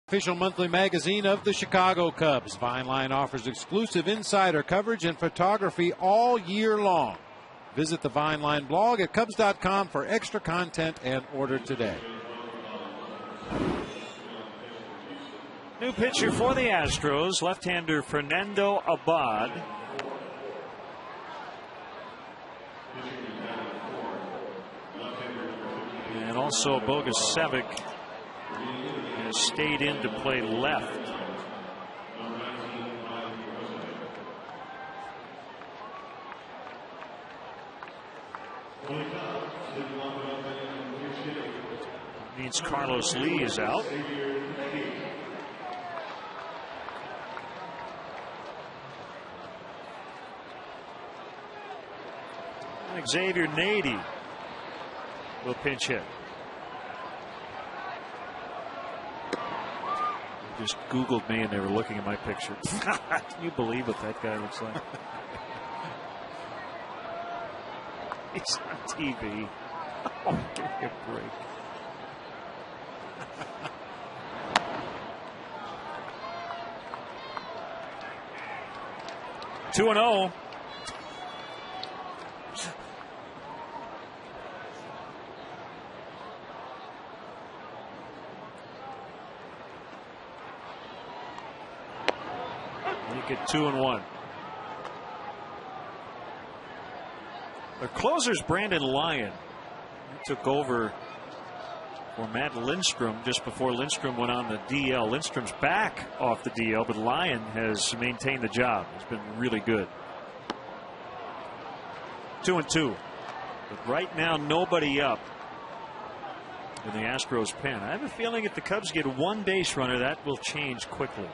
Official monthly magazine of the Chicago Cubs. Vineline offers exclusive insider coverage and photography all year long. Visit the Vineline blog at Cubs.com for extra content and order today. New pitcher for the Astros, left-hander Fernando Abad. And also Bogusevic has stayed in to play left. Means Carlos Lee is out. Xavier Nady will pinch hit. They just Googled me and they were looking at my picture. Can you believe what that guy looks like? He's on TV. Oh, give me a break. Two and 0. Make it 2 and 1. Their closer's Brandon Lyon. He took over for Matt Lindstrom just before Lindstrom went on the DL. Lindstrom's back off the DL, but Lyon has maintained the job. He's been really good. 2 and 2. But right now, nobody up in the Astros pen. I have a feeling if the Cubs get one base runner, that will change quickly.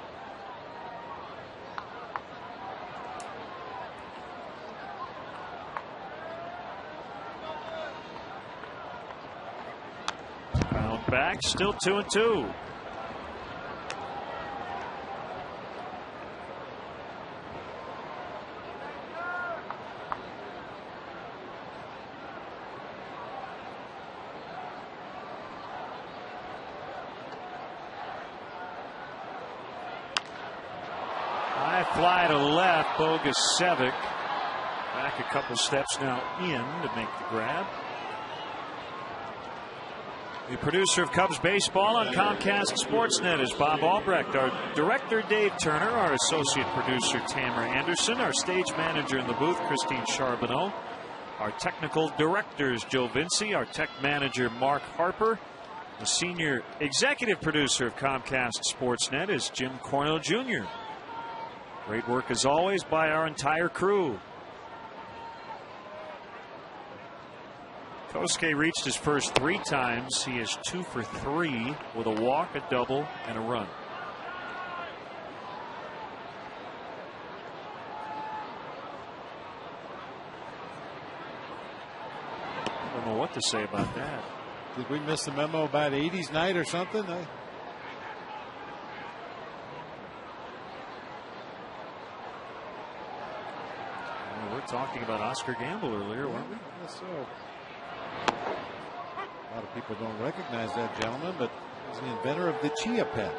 Back, still 2 and 2. High fly to left. Bogusevic back a couple steps now in to make the grab. The producer of Cubs baseball on Comcast Sportsnet is Bob Albrecht. Our director, Dave Turner. Our associate producer, Tamara Anderson. Our stage manager in the booth, Christine Charbonneau. Our technical directors, Joe Vinci. Our tech manager, Mark Harper. The senior executive producer of Comcast Sportsnet is Jim Cornell Jr. Great work, as always, by our entire crew. Kosuke reached his first 3 times. He is 2 for 3 with a walk, a double, and a run. I don't know what to say about that. Did we miss the memo about 80s night or something? We're talking about Oscar Gamble earlier, weren't we? Yes, so. A lot of people don't recognize that gentleman, but he's the inventor of the Chia Pet.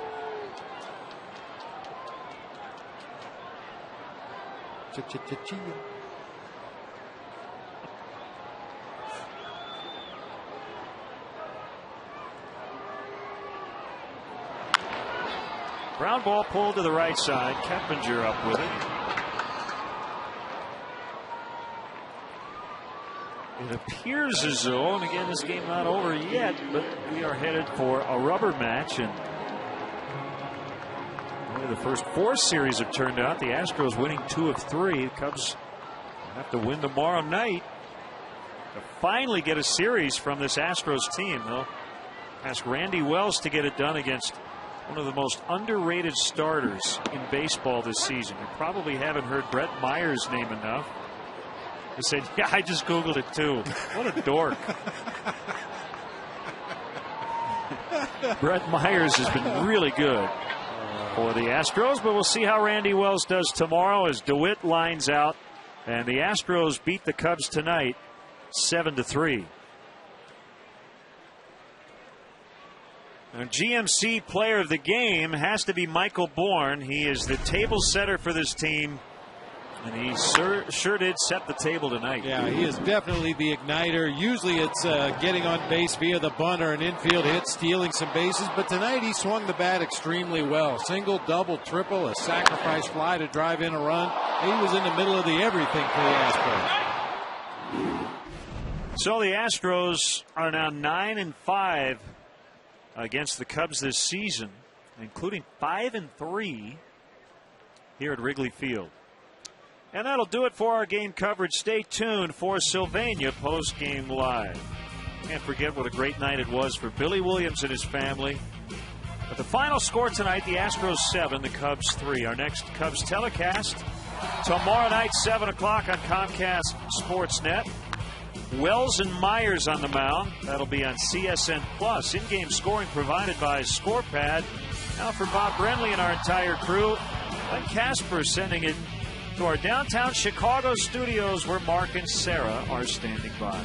Chia. Ground ball pulled to the right side. Keppinger up with it. It appears as though, and again, this game not over yet, but we are headed for a rubber match. And the first 4 series have turned out. The Astros winning 2 of 3. The Cubs have to win tomorrow night to finally get a series from this Astros team. They'll ask Randy Wells to get it done against one of the most underrated starters in baseball this season. You probably haven't heard Brett Myers' name enough. I said, yeah, I just Googled it too. What a dork. Brett Myers has been really good for the Astros, but we'll see how Randy Wells does tomorrow as DeWitt lines out. And the Astros beat the Cubs tonight 7-3. GMC player of the game has to be Michael Bourne. He is the table setter for this team, and he sure did set the table tonight. Yeah, he is definitely the igniter. Usually it's getting on base via the bunt or an infield hit, stealing some bases. But tonight he swung the bat extremely well. Single, double, triple, a sacrifice fly to drive in a run. He was in the middle of the everything for the Astros. So the Astros are now 9-5 against the Cubs this season, including 5-3 here at Wrigley Field. And that'll do it for our game coverage. Stay tuned for Sylvania post-game live. Can't forget what a great night it was for Billy Williams and his family. But the final score tonight, the Astros 7, the Cubs 3. Our next Cubs telecast tomorrow night, 7 o'clock on Comcast Sportsnet. Wells and Myers on the mound. That'll be on CSN Plus. In-game scoring provided by ScorePad. Now for Bob Brenly and our entire crew, Glenn Casper sending it to our downtown Chicago studios where Mark and Sarah are standing by.